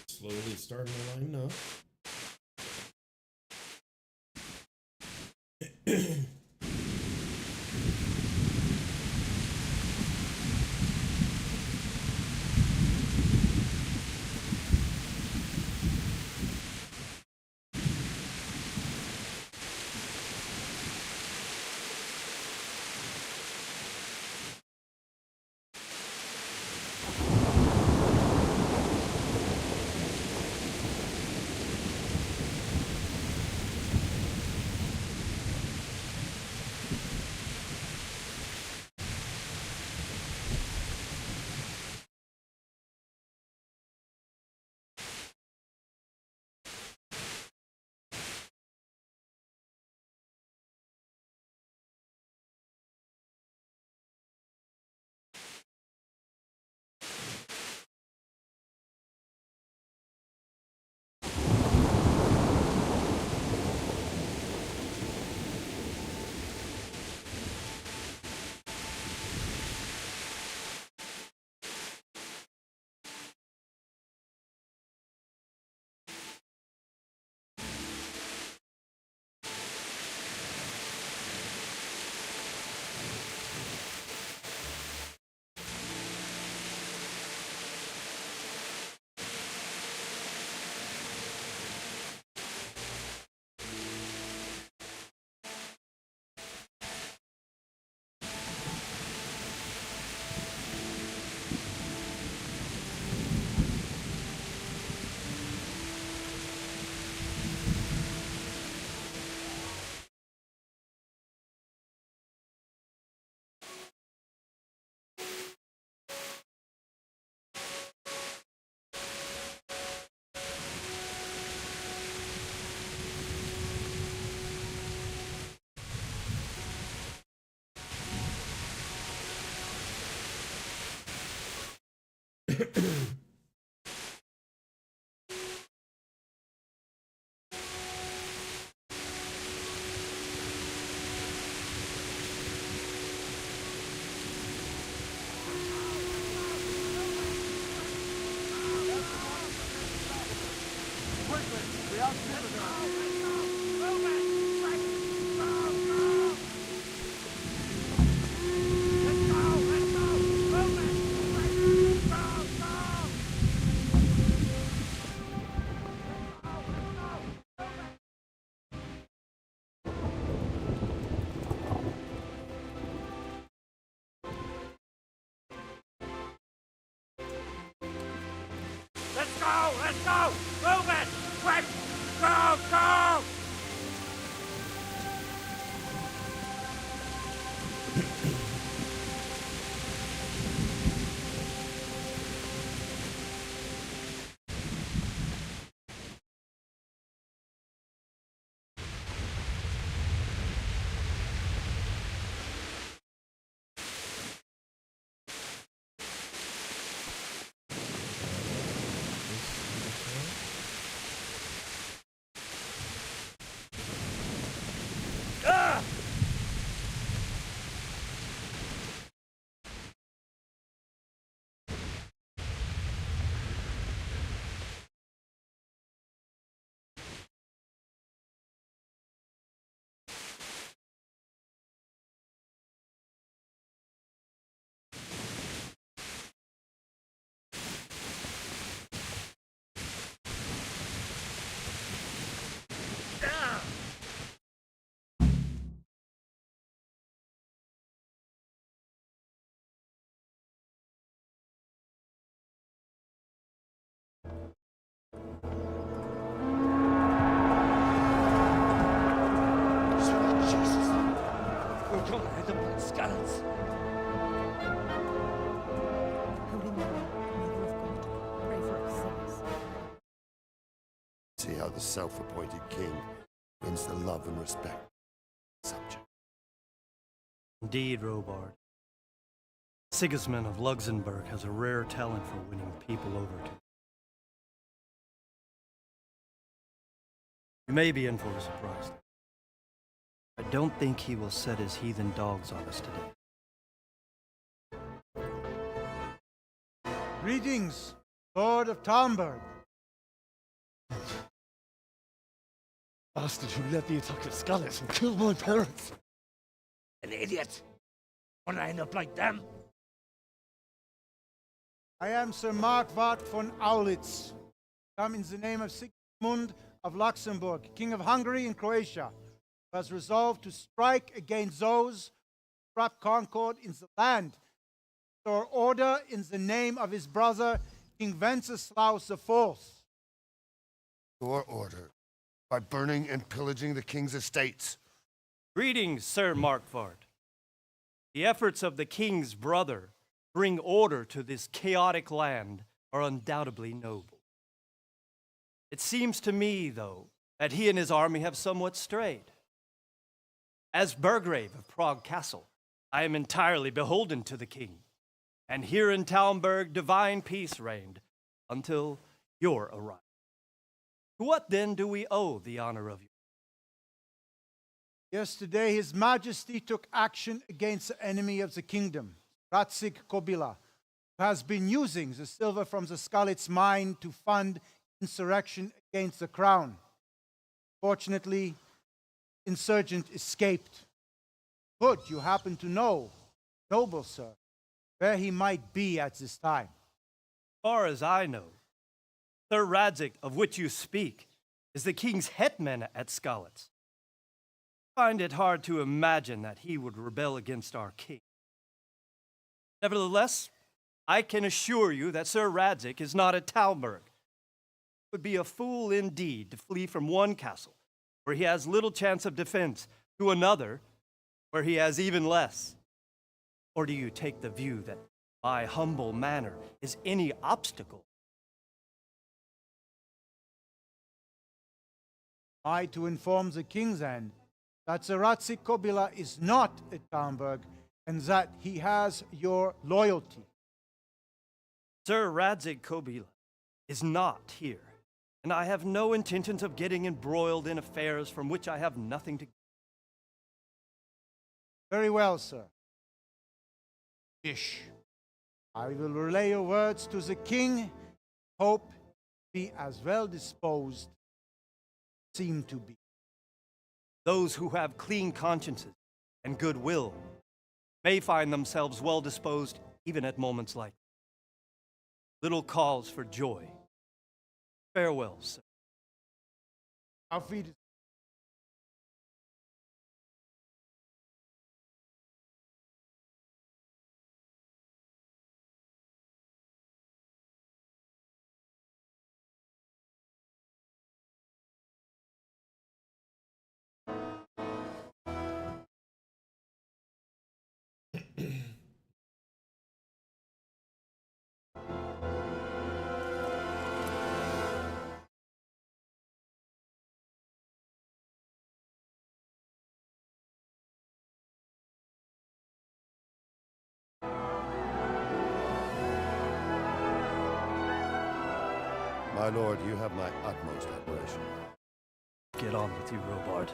Slowly starting to line up. Let's go! Let's go! Move it! Quick! Go! Go! Come, head up like scallops. Holy Mary, Mother of God, pray for us sinners. See how the self-appointed king wins the love and respect of the subject. Indeed, Robard. Sigismund of Luxembourg has a rare talent for winning people over to. You may be in for a surprise. I don't think he will set his heathen dogs on us today. Greetings, Lord of Talmberg. Bastard who led the attack at Skalitz and killed my parents. An idiot. Wanna end up like them? I am Sir Markwart von Aulitz. Come in the name of Sigismund of Luxembourg, King of Hungary and Croatia, who has resolved to strike against those who disrupt concord in the land, restore order in the name of his brother, King Wenceslaus IV. Your order by burning and pillaging the king's estates. Greetings, Sir Markwart. The efforts of the king's brother bring order to this chaotic land are undoubtedly noble. It seems to me, though, that he and his army have somewhat strayed. As Burgrave of Prague Castle, I am entirely beholden to the king, and here in Talmberg divine peace reigned until your arrival. To what then do we owe the honor of you? Yesterday, His Majesty took action against the enemy of the kingdom, Ratsik Kobila, who has been using the silver from the Skalitz mine to fund insurrection against the crown. Fortunately, insurgent escaped. Good, you happen to know, noble sir, where he might be at this time. As far as I know, Sir Radzik, of which you speak, is the king's hetman at Skalitz. I find it hard to imagine that he would rebel against our king. Nevertheless, I can assure you that Sir Radzik is not at Talmberg. He would be a fool indeed to flee from one castle, where he has little chance of defense, to another, where he has even less. Or do you take the view that my humble manner is any obstacle? Am I to inform the king then that Sir Ratsik Kobila is not at Talmberg and that he has your loyalty? Sir Radzik Kobila is not here, and I have no intentions of getting embroiled in affairs from which I have nothing to. Very well, sir. Ish. I will relay your words to the king. Hope be as well disposed seem to be. Those who have clean consciences and goodwill may find themselves well disposed even at moments like little cause for joy. Farewell, sir. Auf Wiedersehen. My lord, you have my utmost admiration. Get on with you, Robard.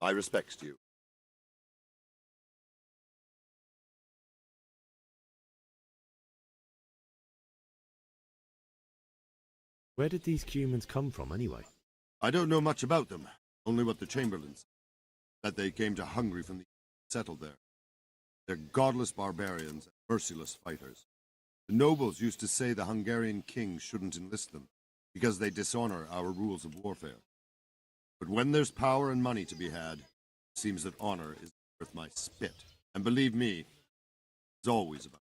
My respects to you. Where did these humans come from, anyway? I don't know much about them, only what the Chamberlains said. That they came to Hungary from the settled there. They're godless barbarians and merciless fighters. The nobles used to say the Hungarian king shouldn't enlist them, because they dishonor our rules of warfare. But when there's power and money to be had, it seems that honor is worth my spit. And believe me, it's always about.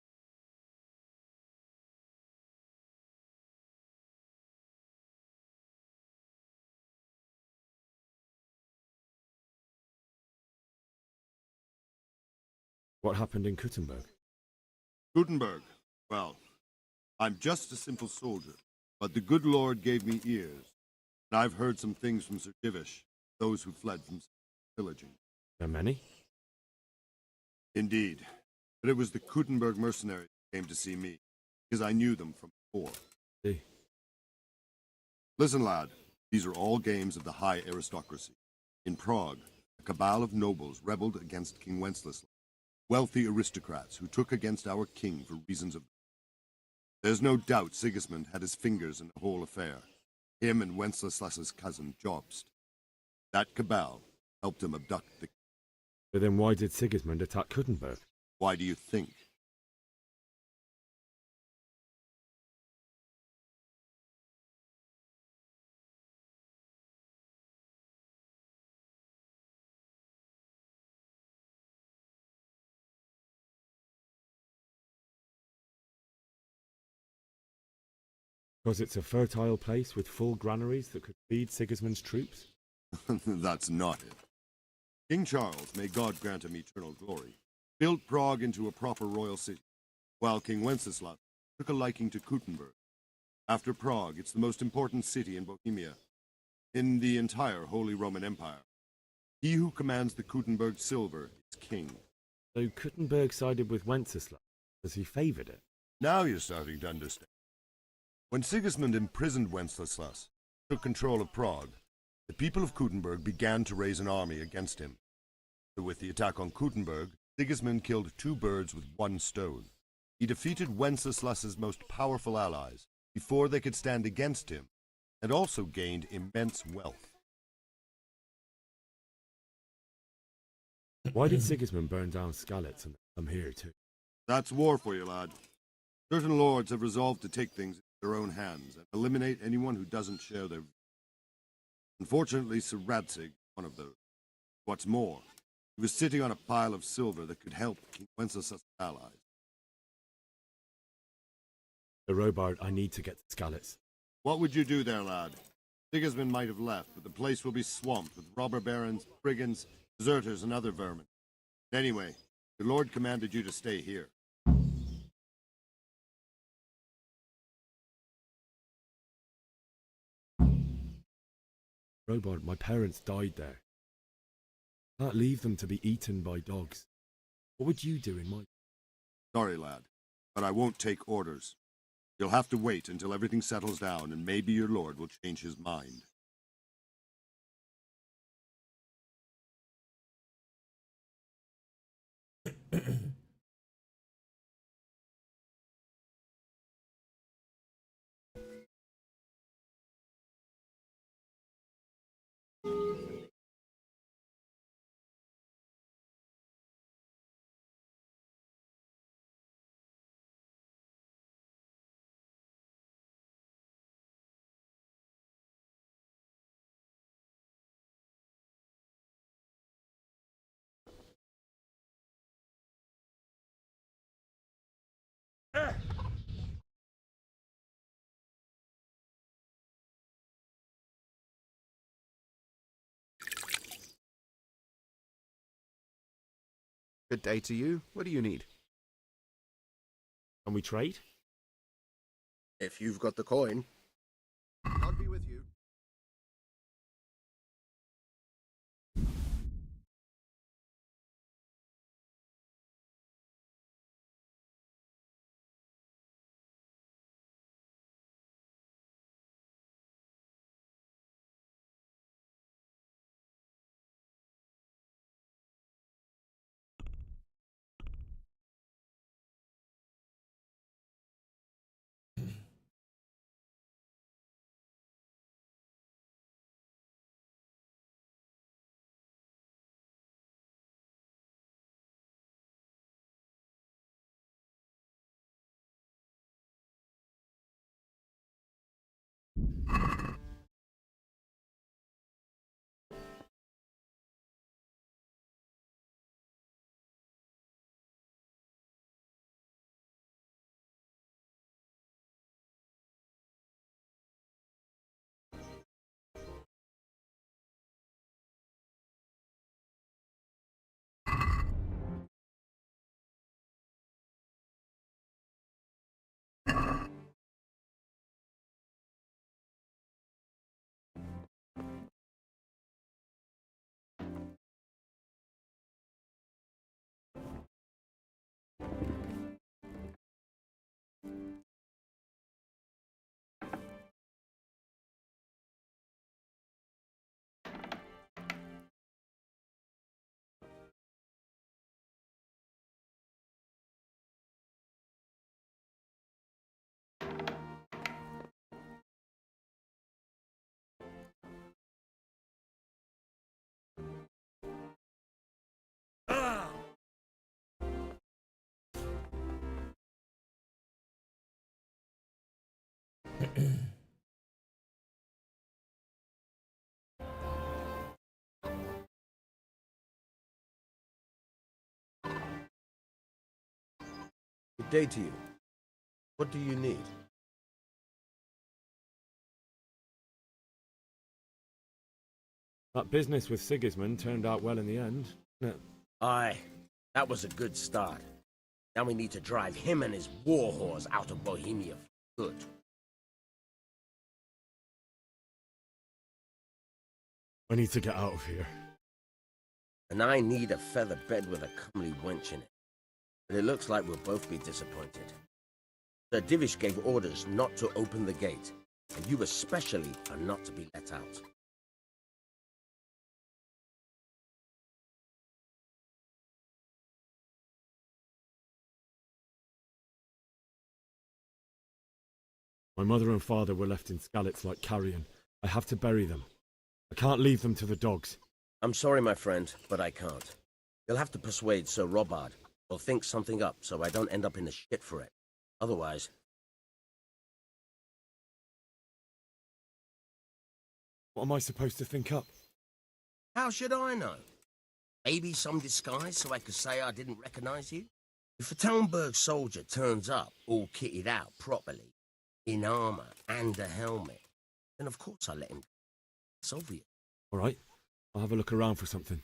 What happened in Kuttenberg? Gutenberg. Well, I'm just a simple soldier, but the good Lord gave me ears, and I've heard some things from Sir Divish, those who fled from pillaging. There are many? Indeed, but it was the Kuttenberg mercenaries who came to see me, because I knew them from before. See. Listen, lad, these are all games of the high aristocracy. In Prague, a cabal of nobles rebelled against King Wenceslas, wealthy aristocrats who took against our king for reasons of... There's no doubt Sigismund had his fingers in the whole affair. Him and Wenceslas's cousin, Jobst. That cabal helped him abduct the... But then why did Sigismund attack Kuttenberg? Why do you think? Because it's a fertile place with full granaries that could feed Sigismund's troops? That's not it. King Charles, may God grant him eternal glory, built Prague into a proper royal city, while King Wenceslas took a liking to Kuttenberg. After Prague, it's the most important city in Bohemia, in the entire Holy Roman Empire. He who commands the Kuttenberg silver is king. So Kuttenberg sided with Wenceslas, as he favoured it? Now you're starting to understand. When Sigismund imprisoned Wenceslas, took control of Prague, the people of Kuttenberg began to raise an army against him. So with the attack on Kuttenberg, Sigismund killed two birds with one stone. He defeated Wenceslas's most powerful allies before they could stand against him, and also gained immense wealth. Why did Sigismund burn down Skalitz and come here too? That's war for you, lad. Certain lords have resolved to take things into their own hands and eliminate anyone who doesn't share their views. Unfortunately, Sir Radzig is one of those. What's more, he was sitting on a pile of silver that could help King Wenceslas' allies. The Robard, I need to get to Skalitz. What would you do there, lad? Sigismund might have left, but the place will be swamped with robber barons, brigands, deserters, and other vermin. Anyway, the Lord commanded you to stay here. Robard, my parents died there. I can't leave them to be eaten by dogs. What would you do in my... Sorry, lad, but I won't take orders. You'll have to wait until everything settles down, and maybe your lord will change his mind. Good day to you. What do you need? Can we trade? If you've got the coin. I'll be with you. Good day to you. What do you need? That business with Sigismund turned out well in the end, didn't it? Aye, that was a good start. Now we need to drive him and his war whores out of Bohemia for good. I need to get out of here. And I need a feather bed with a comely wench in it. But it looks like we'll both be disappointed. Sir Divish gave orders not to open the gate, and you especially are not to be let out. My mother and father were left in Skalitz like carrion. I have to bury them. I can't leave them to the dogs. I'm sorry, my friend, but I can't. You'll have to persuade Sir Robard, or think something up so I don't end up in the shit for it. Otherwise... What am I supposed to think up? How should I know? Maybe some disguise so I could say I didn't recognize you? If a Talmberg soldier turns up, all kitted out properly, in armor and a helmet, then of course I let him go. It's obvious. All right, I'll have a look around for something.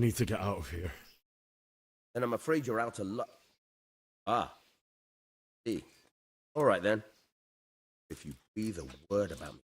I need to get out of here. Then I'm afraid you're out of luck. Ah. See. All right, then. If you breathe a word about me.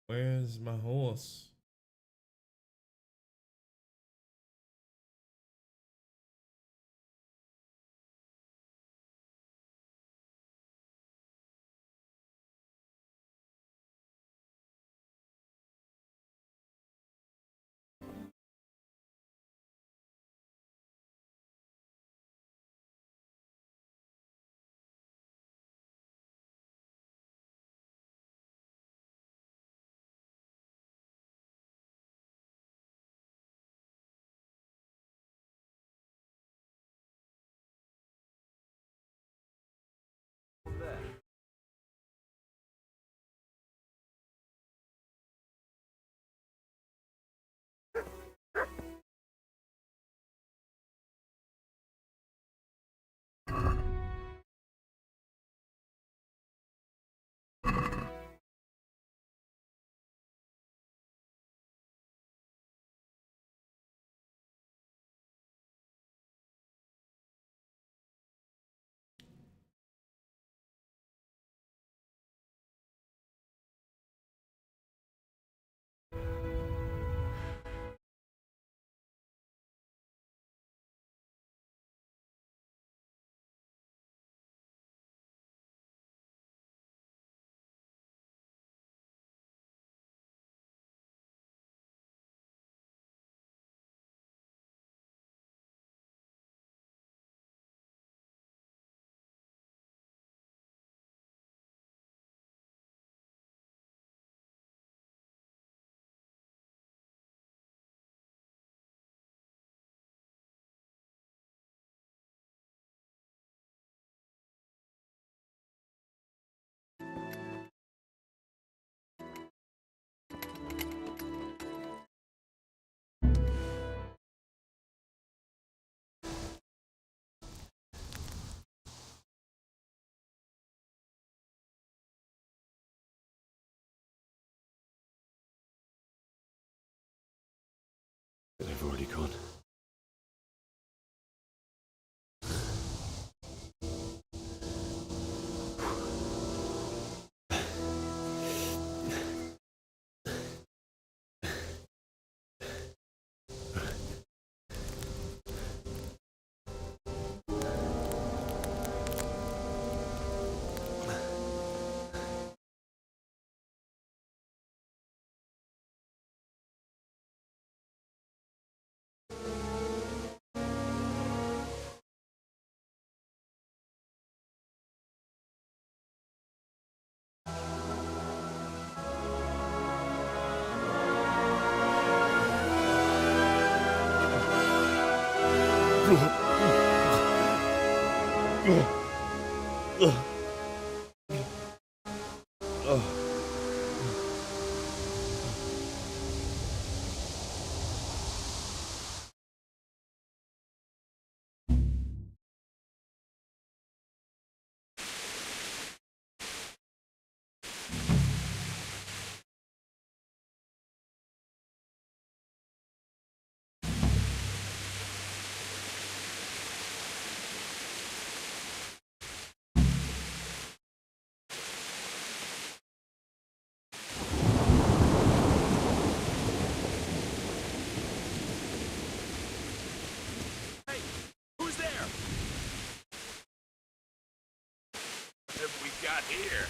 Where's my horse? They've already gone. Who's there? What have we got here?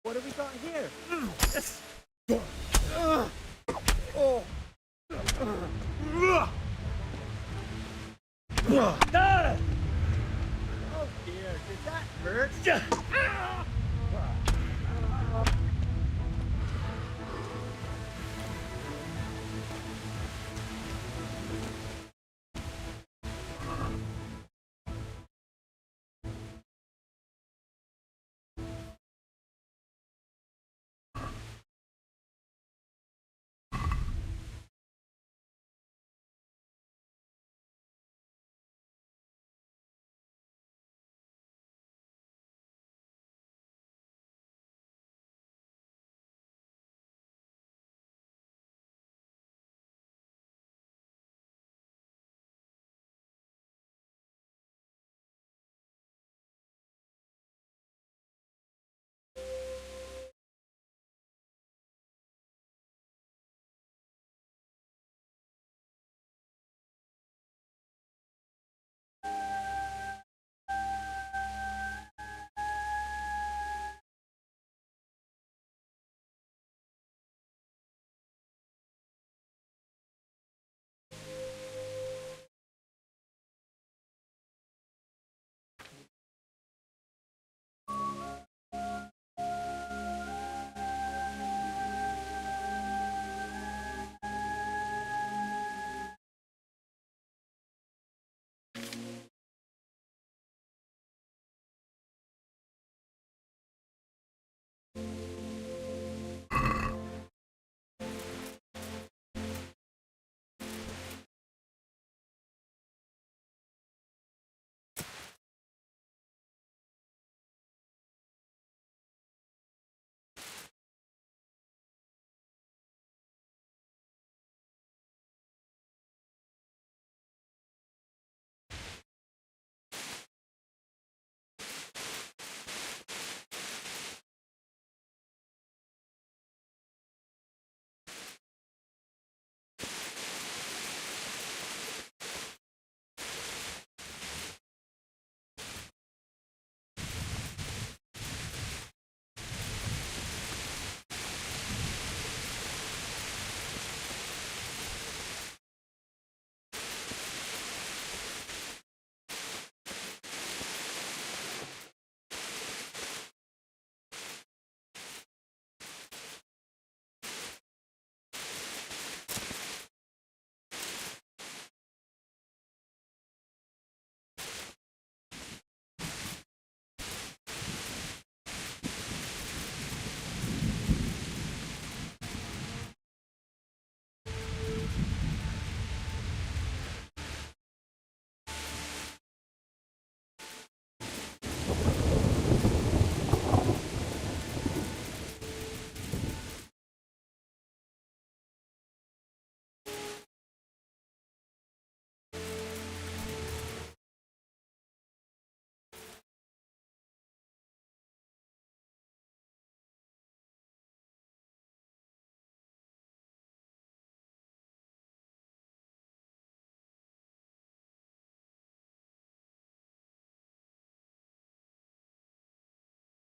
What have we got here? Oh dear, did that hurt?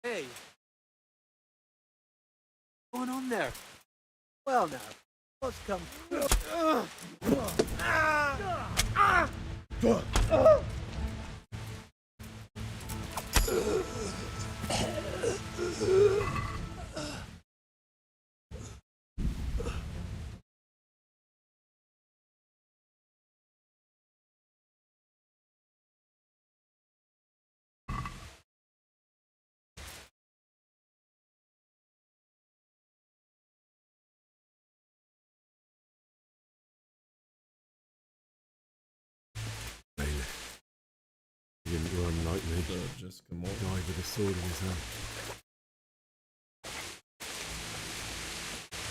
Hey, what's going on there? Well now, let's come. like me. Jessica Moore. Guy with a sword in his hand.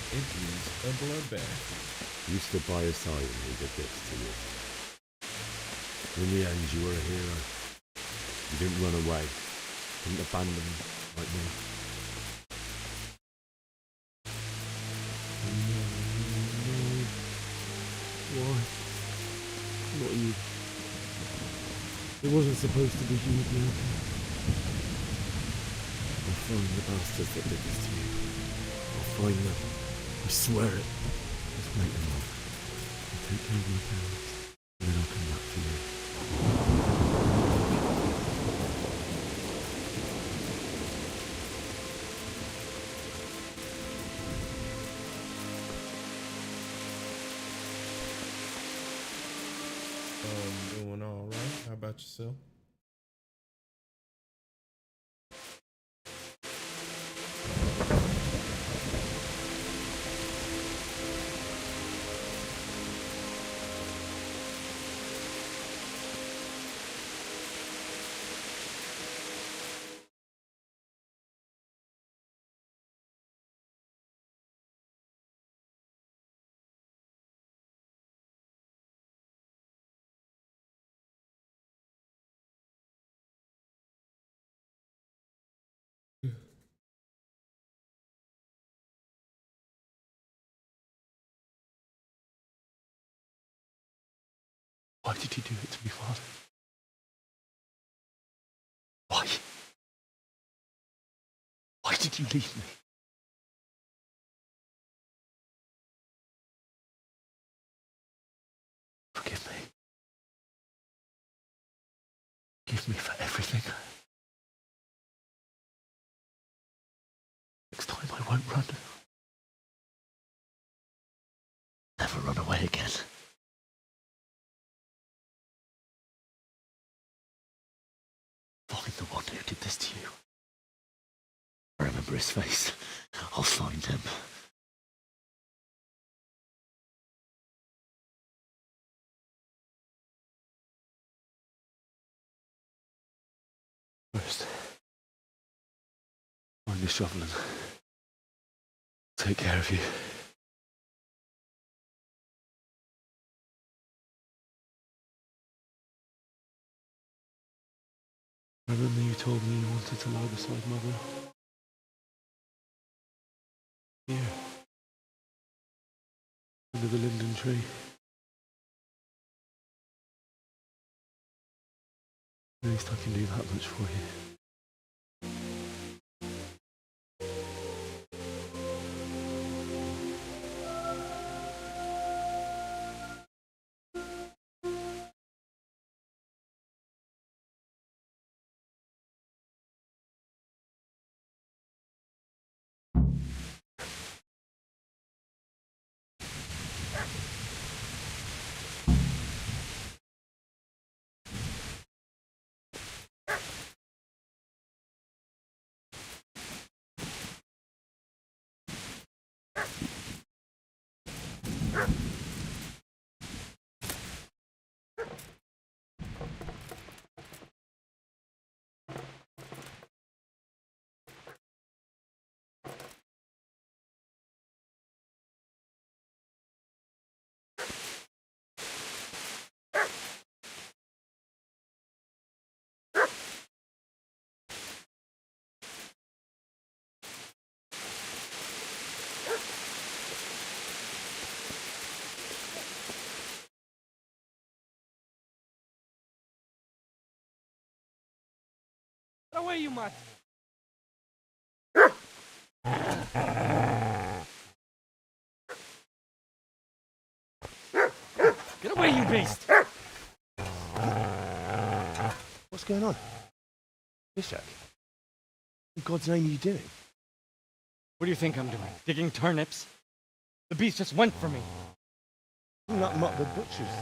It is a bloodbath. You stood by his side when he did this to you. In the end, you were a hero. You didn't run away. Didn't abandon him like me. Why? Not you. It wasn't supposed to be you, man. I'll find the bastards that did this to you. I'll find them. I swear it. Just make them up. I'll take care of my parents, and then I'll come back to you. Doing all right. How about yourself? Why did you do it to me, Father? Why? Why did you leave me? Forgive me. Forgive me for everything. Next time I won't run. Never run away again. Find the one who did this to you. I remember his face. I'll find him. First, find the shovel and take care of you. Remember you told me you wanted to lie beside Mother? Here. Under the linden tree. At least I can do that much for you. Get away, you mutt! Get away, you beast! What's going on? Ishak? In God's name are you doing? What do you think I'm doing? Digging turnips? The beast just went for me. Isn't that the butcher's?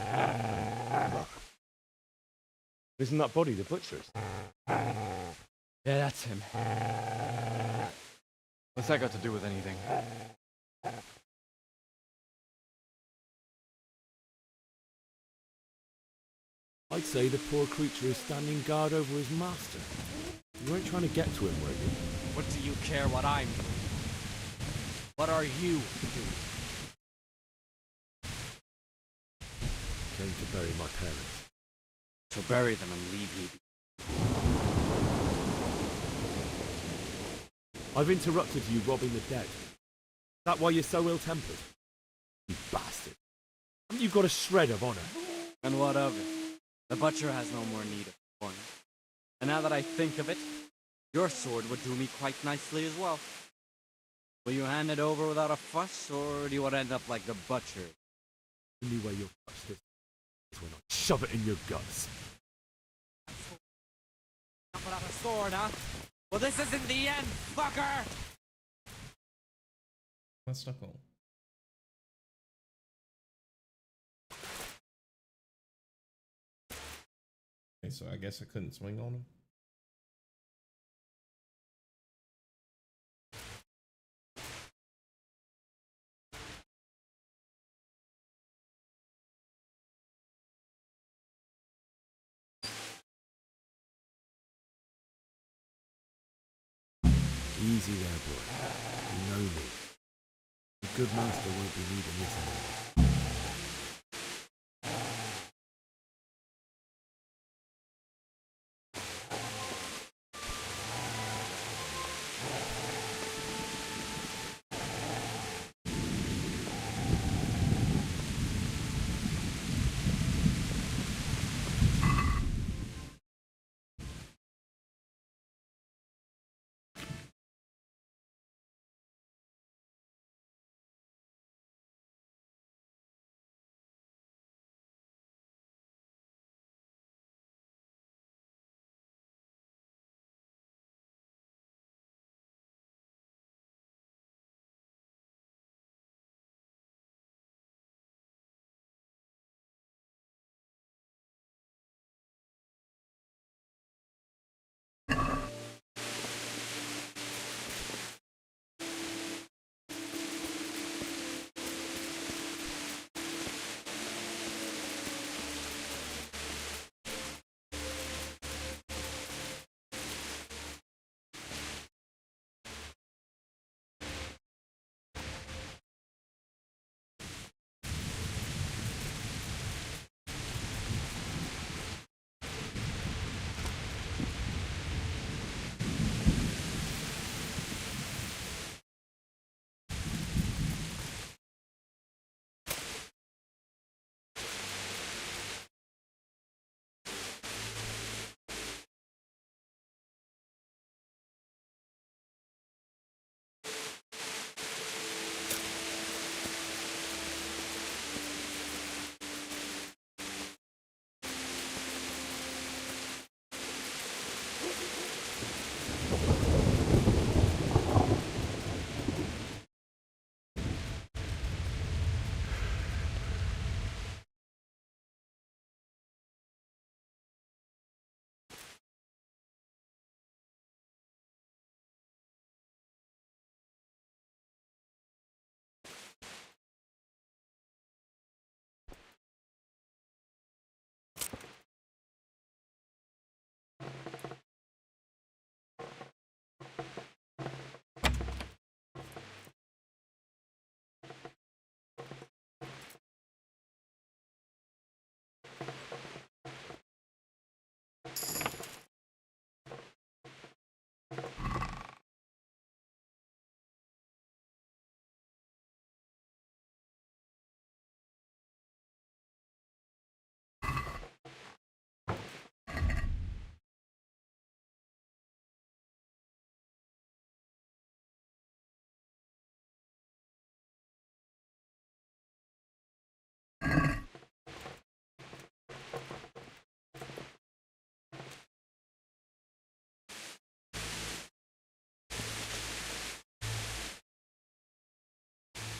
Isn't that body the butcher's? Yeah, that's him. What's that got to do with anything? I'd say the poor creature is standing guard over his master. You weren't trying to get to him, were you? What do you care what I'm doing? What are you doing? Came to bury my parents. To bury them and leave you. I've interrupted you robbing the dead. Is that why you're so ill-tempered? You bastard. Haven't you got a shred of honor? And what of it? The butcher has no more need of coin. And now that I think of it, your sword would do me quite nicely as well. Will you hand it over without a fuss, or do you want to end up like the butcher? The only way you'll touch this is when I shove it in your guts. Not without a sword, huh? Well, this isn't the end, fucker! What's stuck on? Okay, so I guess I couldn't swing on him. Easy there, boy. You know me. The good master won't be needing this anymore.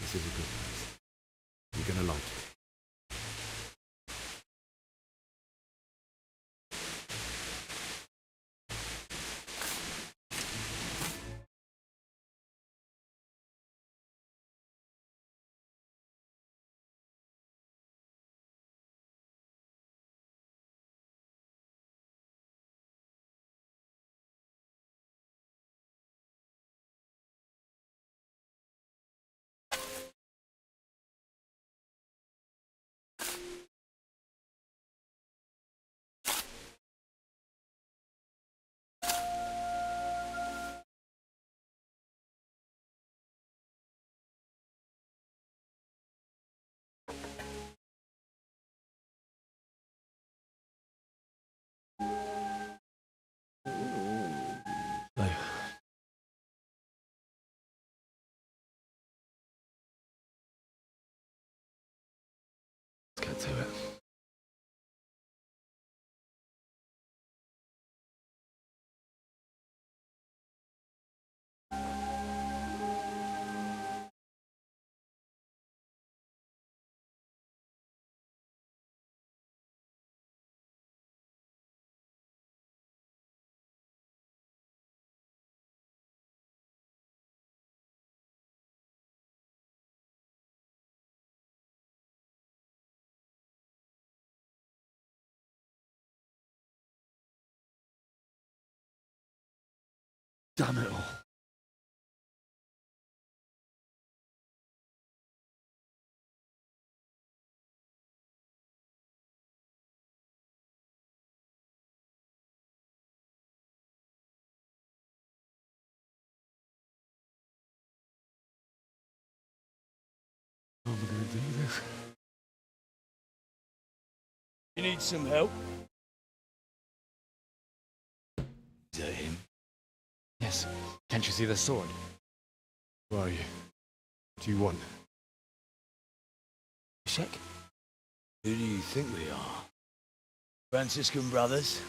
This is a good place. You're gonna like it. to it. Damn it all. How am I gonna do this? You need some help? Is that him? Yes. Can't you see the sword? Who are you? What do you want? Check. Who do you think we are? Franciscan brothers?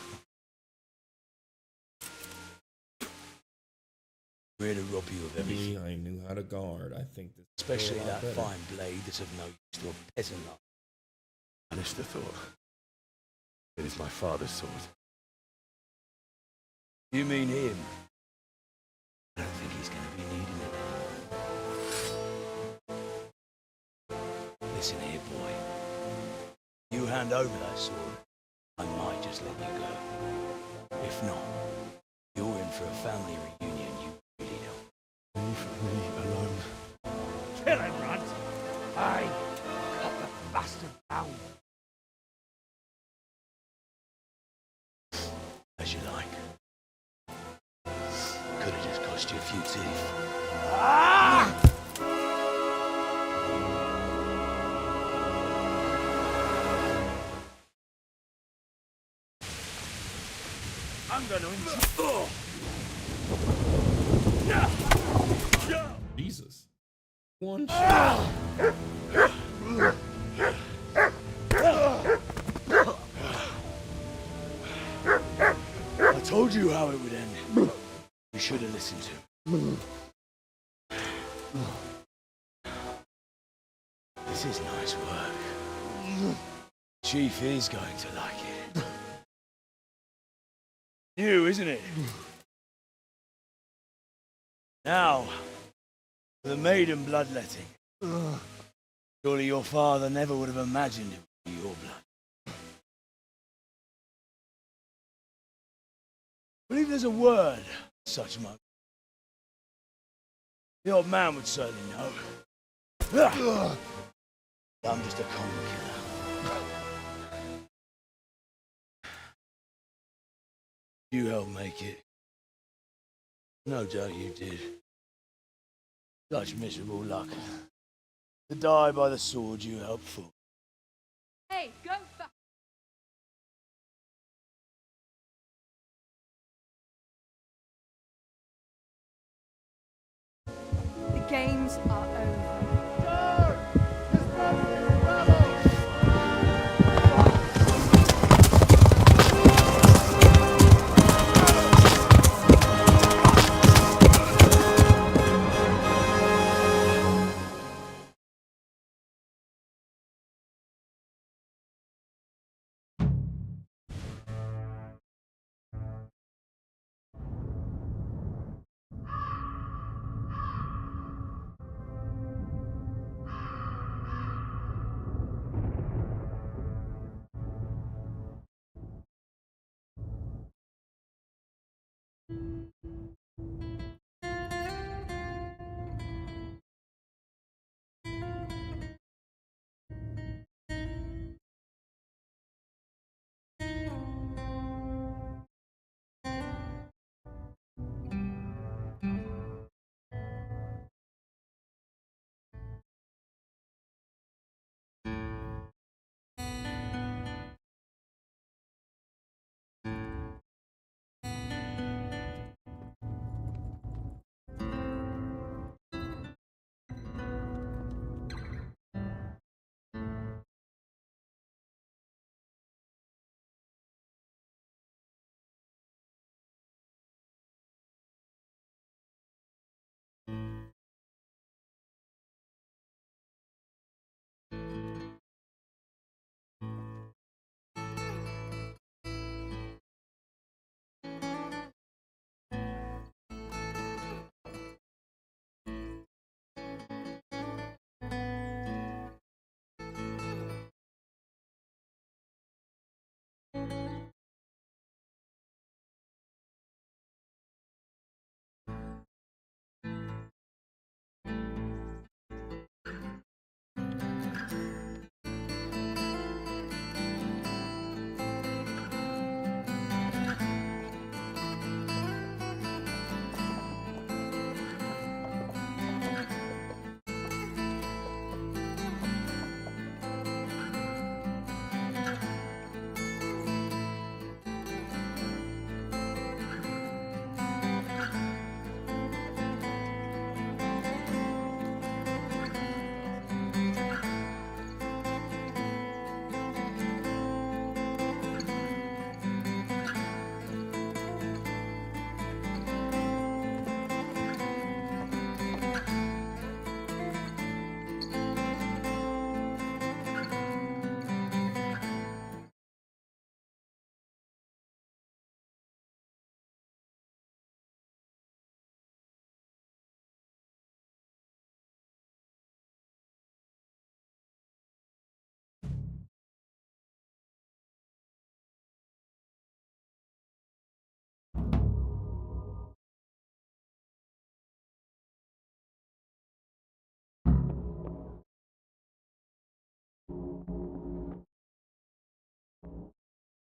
We're to rob you of everything. I knew how to guard. I think this is Especially a lot that better. fine blade that's of no use to a peasant like. Banish the thought. It is my father's sword. You mean him? I don't think he's going to be needing it. Listen here, boy. You hand over that sword, I might just let you go. If not, you're in for a family reunion you really don't. Leave me alone. Kill him, Runt! Aye, cut the bastard down. As you like. Could have just cost you a few teeth. I'm gonna Jesus. One shot. I told you how it would end. You should have listened to him. This is nice work. Chief is going to like it. You, isn't it? Now, for the maiden bloodletting. Surely your father never would have imagined it would be your blood. I believe there's a word for such a moment. The old man would certainly know. I'm just a common killer. You helped make it. No doubt you did. Such miserable luck. To die by the sword you helped for. Hey, go back. The games are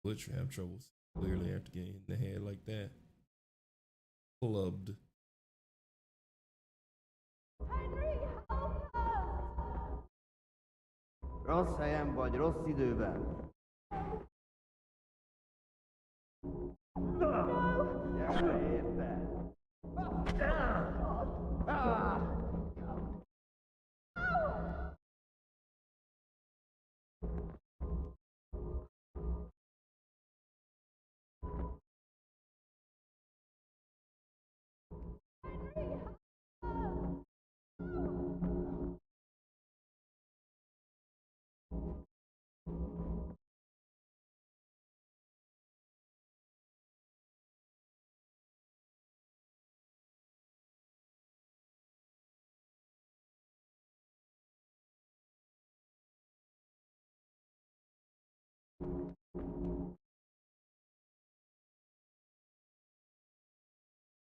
Literally have trouble clearly after getting hit in the head like that. Clubbed. Rossz helyen vagy, rossz időben. Gyere, érted?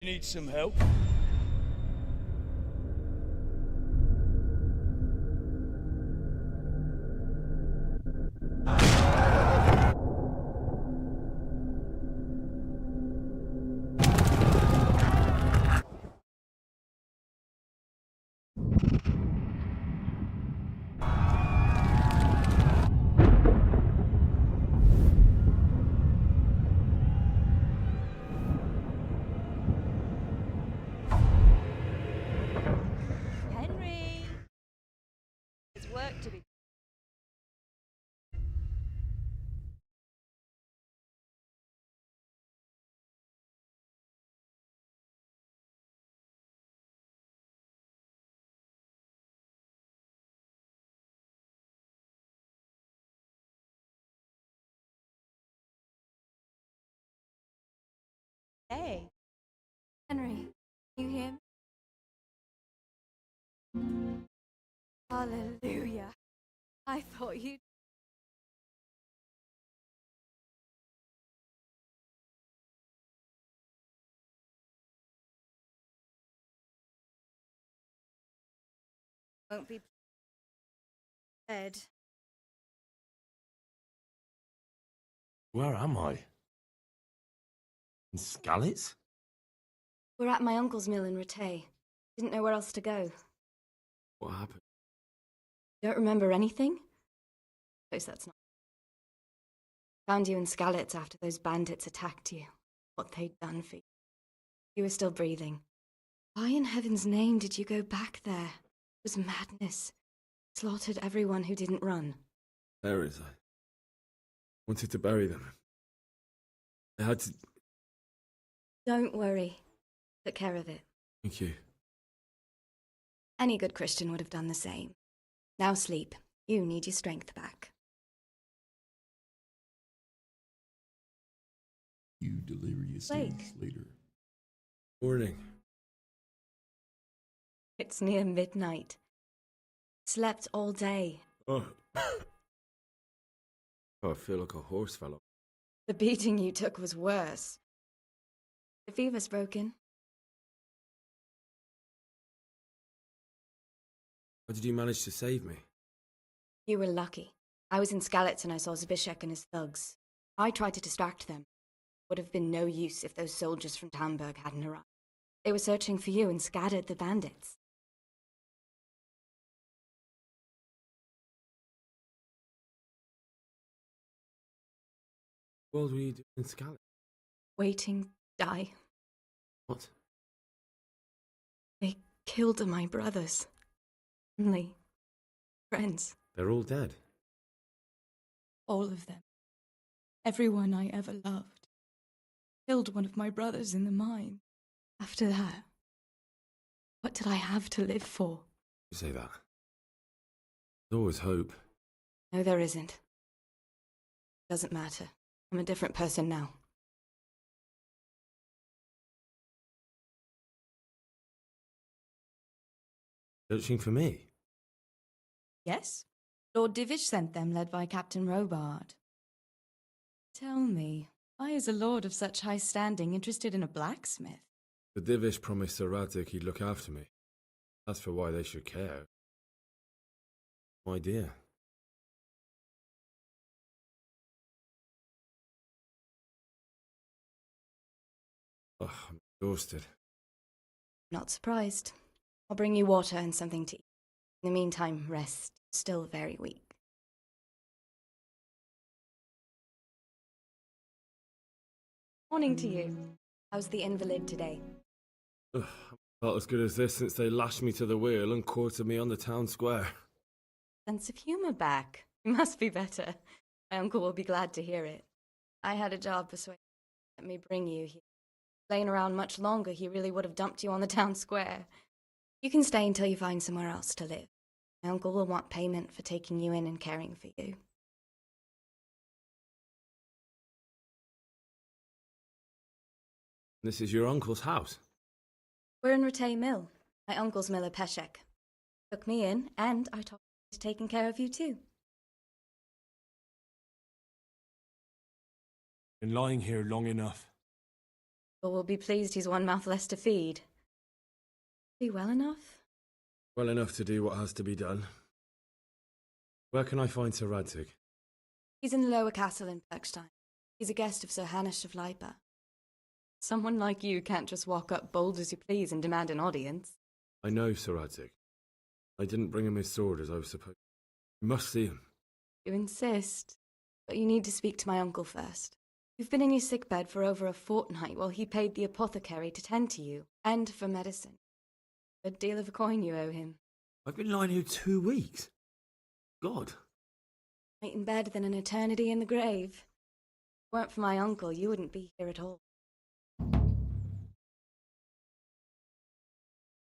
You need some help? Henry! There's work to be. Hey. Henry, you hear me? Hallelujah. I thought you'd. Won't be dead. Where am I? In Skalitz? We're at my uncle's mill in Rattay. Didn't know where else to go. What happened? Don't remember anything? Suppose that's not. Found you in Skalitz after those bandits attacked you. What they'd done for you. You were still breathing. Why in heaven's name did you go back there? It was madness. Slaughtered everyone who didn't run. There is. I wanted to bury them. I had to. Don't worry. Took care of it. Thank you. Any good Christian would have done the same. Now sleep. You need your strength back. You delirious Blake. later. Morning. It's near midnight. Slept all day. Oh. Oh, I feel like a horse fell off. The beating you took was worse. The fever's broken. How did you manage to save me? You were lucky. I was in Skalitz and I saw Zbyszek and his thugs. I tried to distract them. Would have been no use if those soldiers from Tamburg hadn't arrived. They were searching for you and scattered the bandits. What were you doing in Skalitz? Waiting to die. What? They killed my brothers. Only friends. They're all dead. All of them. Everyone I ever loved. Killed one of my brothers in the mine. After that, what did I have to live for? You say that. There's always hope. No, there isn't. Doesn't matter. I'm a different person now. Searching for me? Yes? Lord Divish sent them, led by Captain Robard. Tell me, why is a lord of such high standing interested in a blacksmith? The Divish promised Sir Radzik he'd look after me. As for why they should care, no idea. Oh, I'm exhausted. Not surprised. I'll bring you water and something to eat. In the meantime, rest. Still very weak. Morning to you. How's the invalid today? Ugh, not as good as this since they lashed me to the wheel and quartered me on the town square. Sense of humour back. You must be better. My uncle will be glad to hear it. I had a job persuading him to let me bring you here. Laying around much longer, he really would have dumped you on the town square. You can stay until you find somewhere else to live. My uncle will want payment for taking you in and caring for you. This is your uncle's house? We're in Ratay Mill. My uncle's miller Peshek. Took me in, and I told him he's taking care of you too. Been lying here long enough. But we'll be pleased he's one mouth less to feed. Be well enough? Well enough to do what has to be done. Where can I find Sir Radzik? He's in the lower castle in Bergstein. He's a guest of Sir Hanush of Leipa. Someone like you can't just walk up bold as you please and demand an audience. I know Sir Radzik. I didn't bring him his sword as I was supposed to. You must see him. You insist. But you need to speak to my uncle first. You've been in your sickbed for over a fortnight while he paid the apothecary to tend to you, and for medicine. A deal of a coin you owe him. I've been lying here 2 weeks. God. Night in bed than an eternity in the grave. If it weren't for my uncle, you wouldn't be here at all.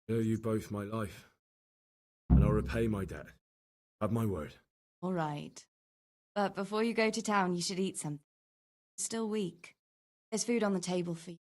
I owe you both my life. And I'll repay my debt. Have my word. All right. But before you go to town, you should eat something. You're still weak. There's food on the table for you.